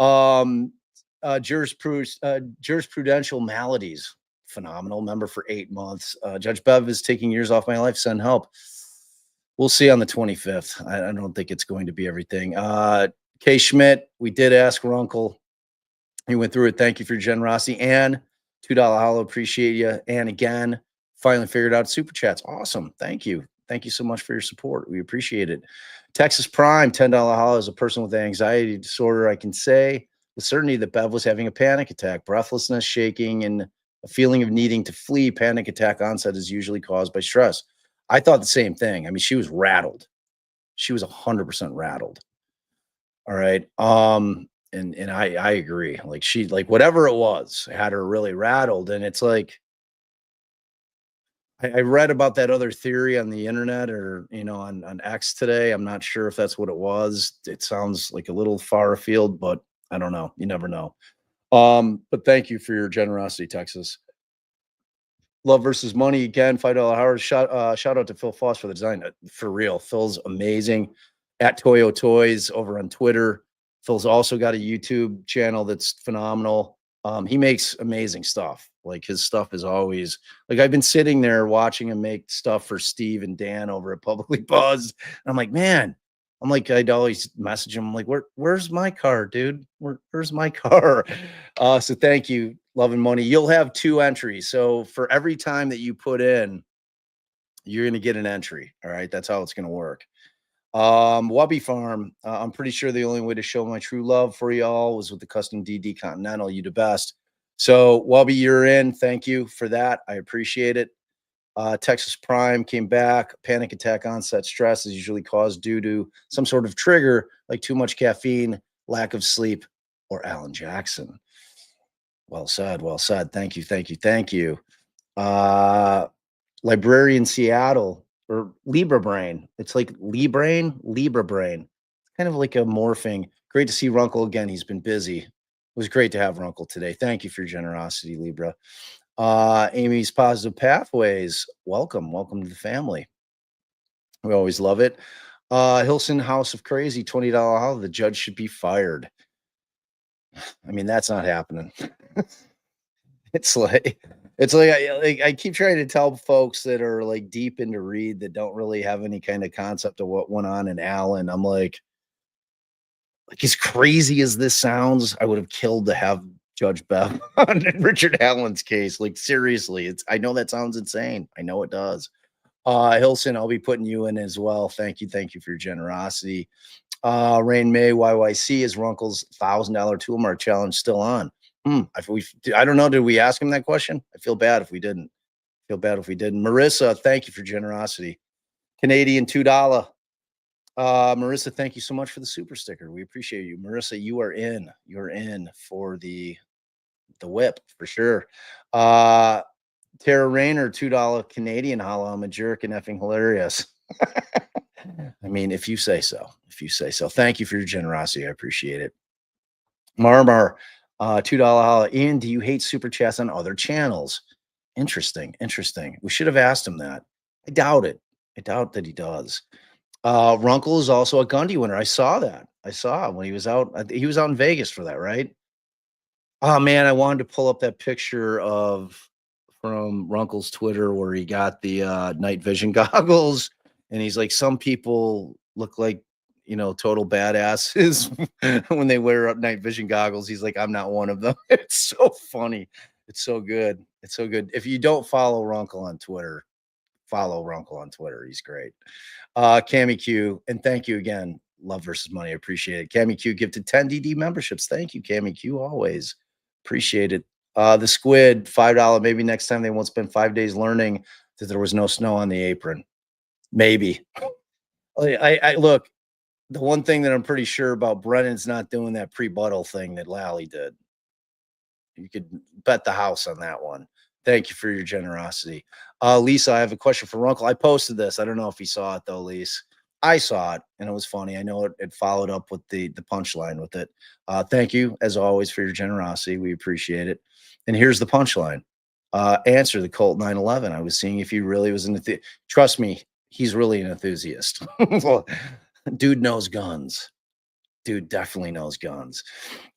Jurisprudential maladies, phenomenal member for 8 months. Judge Bev is taking years off my life. Send help. We'll see on the 25th. I don't think it's going to be everything. Kay Schmidt, we did ask Runkle. He went through it. Thank you for your generosity. And $2 hollow. Appreciate you. And again, finally figured out super chats. Awesome. Thank you. Thank you so much for your support. We appreciate it. Texas Prime, $10 hollow. As a person with anxiety disorder, I can say with certainty that Bev was having a panic attack, breathlessness, shaking, and a feeling of needing to flee. Panic attack onset is usually caused by stress. I thought the same thing. I mean, she was rattled. She was 100% rattled. All right. And I agree. Like she, like whatever it was, had her really rattled. And it's like, I read about that other theory on the internet or, on X today. I'm not sure if that's what it was. It sounds like a little far afield, but I don't know. You never know. But thank you for your generosity, Texas. Love versus Money again, $5 hours. Shout out to Phil Foss for the design. For real, Phil's amazing. At Toyo Toys over on Twitter. Phil's also got a YouTube channel that's phenomenal. He makes amazing stuff. Like his stuff is always like I've been sitting there watching him make stuff for Steve and Dan over at Publicly Buzzed. And I'm like, man, I'd always message him. I'm like, where's my car, dude? Where's my car? So thank you, Love and Money. You'll have 2 entries. So for every time that you put in, you're going to get an entry. All right. That's how it's going to work. Wubby Farm. I'm pretty sure the only way to show my true love for y'all was with the custom DD Continental. You the best. So Wubby, you're in. Thank you for that. I appreciate it. Texas Prime came back. Panic attack onset stress is usually caused due to some sort of trigger like too much caffeine, lack of sleep, or Alan Jackson. Well said. Well said. Thank you. Thank you. Thank you. Librarian Seattle or Libra Brain. It's like Libra Brain. It's kind of like a morphing. Great to see Runkle again. He's been busy. It was great to have Runkle today. Thank you for your generosity, Libra. Amy's Positive Pathways. Welcome to the family. We always love it. Hilson House of Crazy, $20 holler. The judge should be fired. I mean, that's not happening. It's like I keep trying to tell folks that are like deep into Reed that don't really have any kind of concept of what went on in Allen. I'm like as crazy as this sounds, I would have killed to have Judge Bev on Richard Allen's case. Like seriously, I know that sounds insane. I know it does. Hilson, I'll be putting you in as well. Thank you for your generosity. Rain May YYC is Runkle's $1,000 Toolmark challenge still on. I don't know. Did we ask him that question? I feel bad if we didn't. Marissa, thank you for generosity. Canadian $2. Marissa, thank you so much for the super sticker. We appreciate you. Marissa, you are in. You're in for the whip for sure. Tara Rayner, $2 Canadian. Holla, I'm a jerk and effing hilarious. I mean, if you say so. If you say so. Thank you for your generosity. I appreciate it. Marmar, $2 holla. Ian, do you hate super chats on other channels? Interesting. We should have asked him that. I doubt it. I doubt that he does. Runkle is also a Gundy winner. I saw that. I saw when he was out. He was out in Vegas for that, right? Oh man, I wanted to pull up that picture from Runkle's Twitter where he got the night vision goggles, and he's like, some people look like total badasses when they wear up night vision goggles. He's like, I'm not one of them. It's so funny. It's so good. It's so good. If you don't follow Runkle on Twitter, follow Runkle on Twitter. He's great. Cammy Q, and thank you again. Love versus money. Appreciate it. Cammy Q gifted 10 DD memberships. Thank you, Cammy Q. Always appreciate it. The squid, $5. Maybe next time they won't spend 5 days learning that there was no snow on the apron. Maybe. I look. The one thing that I'm pretty sure about, Brennan's not doing that pre-buttle thing that Lally did. You could bet the house on that one. Thank you for your generosity. Lisa, I have a question for Runkle. I posted this. I don't know if he saw it though, Lisa. I saw it and it was funny. I know it followed up with the punchline with it. Thank you as always for your generosity. We appreciate it. And here's the punchline. Answer the Colt 911. I was seeing if he really was an trust me, he's really an enthusiast. Dude knows guns. Dude definitely knows guns.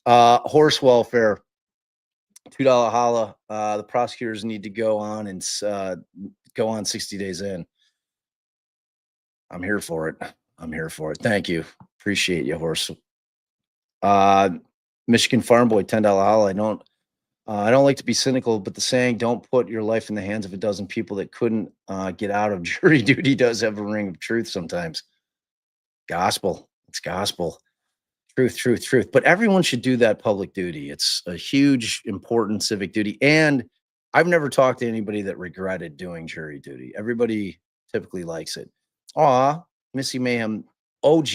Horse welfare. $2 holla. The prosecutors need to go on 60 days in. I'm here for it. Thank you. Appreciate you, horse. Michigan Farm Boy, $10 holla. I don't like to be cynical, but the saying, don't put your life in the hands of a dozen people that couldn't get out of jury duty does have a ring of truth sometimes. Gospel. It's gospel. Truth. But everyone should do that public duty. It's a huge, important civic duty. And I've never talked to anybody that regretted doing jury duty. Everybody typically likes it. Aw, Missy Mayhem, OG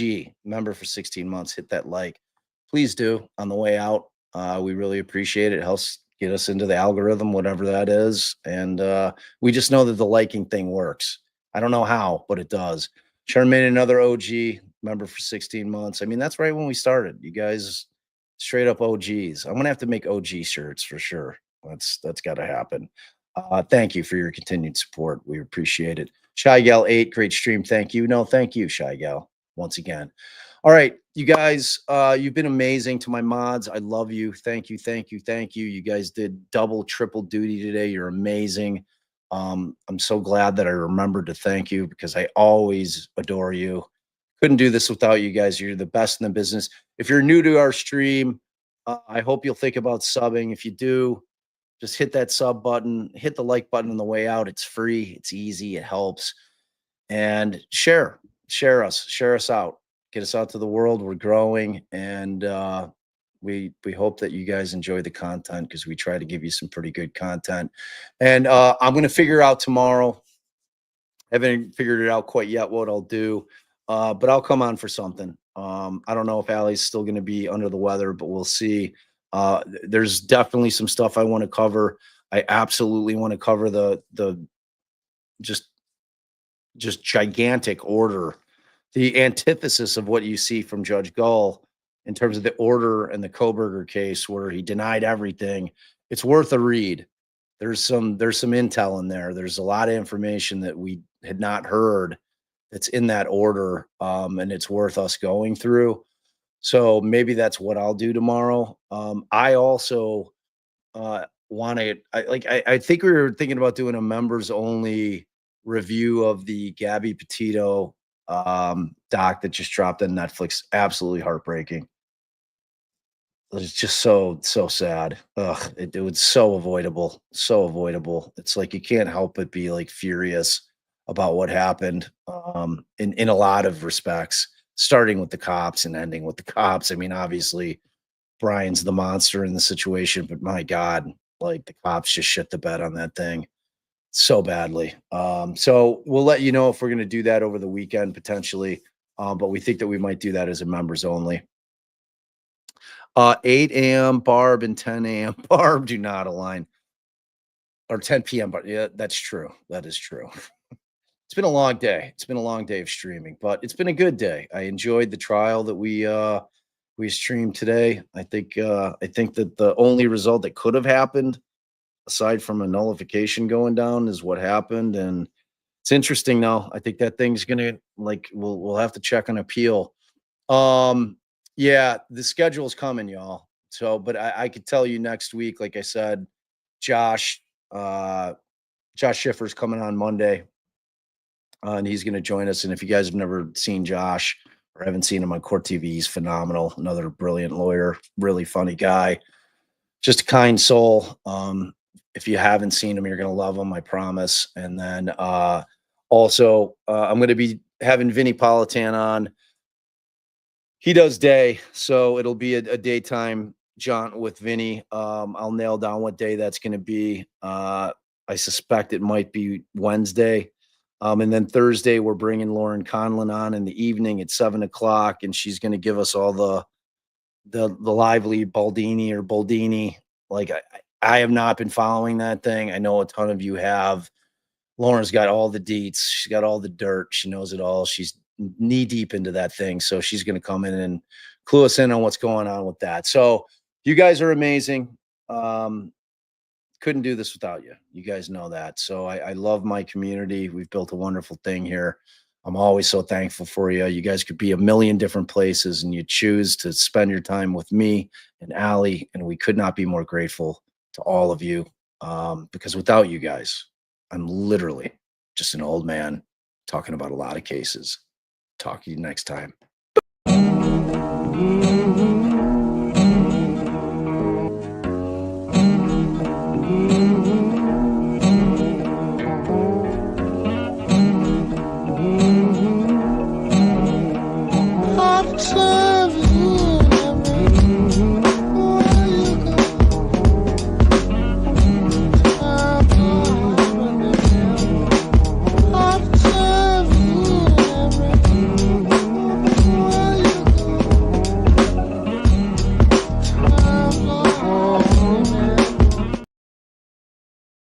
member for 16 months. Hit that like. Please do on the way out. We really appreciate it. It helps get us into the algorithm, whatever that is. And we just know that the liking thing works. I don't know how, but it does. Charmaine, another OG member for 16 months. I mean, that's right when we started. You guys straight up OGs. I'm gonna have to make OG shirts for sure. That's got to happen. Thank you for your continued support. We appreciate it. Shy Gal 8, great stream. Thank you. No, thank you, Shy Gal, once again. All right, you guys, you've been amazing to my mods. I love you. Thank you. You guys did double, triple duty today. You're amazing. I'm so glad that I remembered to thank you because I always adore you. Couldn't do this without you guys. You're the best in the business. If you're new to our stream, I hope you'll think about subbing. If you do, just hit that sub button, hit the like button on the way out. It's free. It's easy. It helps. And share us out. Get us out to the world. We're growing. And we hope that you guys enjoy the content because we try to give you some pretty good content. And I'm going to figure out tomorrow. I haven't figured it out quite yet what I'll do. But I'll come on for something. I don't know if Allie's still going to be under the weather, but we'll see. There's definitely some stuff I want to cover. I absolutely want to cover the just gigantic order, the antithesis of what you see from Judge Gull in terms of the order and the Koberger case where he denied everything. It's worth a read. There's some intel in there. There's a lot of information that we had not heard that's in that order, and it's worth us going through. So maybe that's what I'll do tomorrow. I also I think we were thinking about doing a members only review of the Gabby Petito doc that just dropped on Netflix. Absolutely heartbreaking. It's just so sad. It was so avoidable. It's like you can't help but be like furious about what happened in a lot of respects, starting with the cops and ending with the cops. I mean, obviously Brian's the monster in the situation, but my God, like the cops just shit the bed on that thing so badly. So we'll let you know if we're going to do that over the weekend, potentially. But we think that we might do that as a members only. 8 a.m. Barb and 10 a.m. Barb do not align. Or 10 p.m. But yeah, that's true. That is true. It's been a long day. It's been a long day of streaming, but it's been a good day. I enjoyed the trial that we streamed today. I think that the only result that could have happened, aside from a nullification going down, is what happened. And it's interesting though. I think that thing's gonna, like, we'll have to check on appeal. Yeah, the schedule's coming, y'all. So, but I could tell you next week, like I said, Josh Schiffer's coming on Monday. And he's going to join us. And if you guys have never seen Josh or haven't seen him on Court TV, he's phenomenal. Another brilliant lawyer, really funny guy, just a kind soul. If you haven't seen him, you're going to love him, I promise. And then also, I'm going to be having Vinny Politan on. He does day, so it'll be a daytime jaunt with Vinny. I'll nail down what day that's going to be. I suspect it might be Wednesday. And then Thursday, we're bringing Lauren Conlon on in the evening at 7:00, and she's going to give us all the lively Baldini. Like, I have not been following that thing. I know a ton of you have. Lauren's got all the deets. She's got all the dirt. She knows it all. She's knee deep into that thing. So she's going to come in and clue us in on what's going on with that. So you guys are amazing. Couldn't do this without you. You guys know that. So I love my community. We've built a wonderful thing here. I'm always so thankful for you. You guys could be a million different places, and you choose to spend your time with me and Allie, and we could not be more grateful to all of you, because without you guys, I'm literally just an old man talking about a lot of cases. Talk to you next time. Hot sun.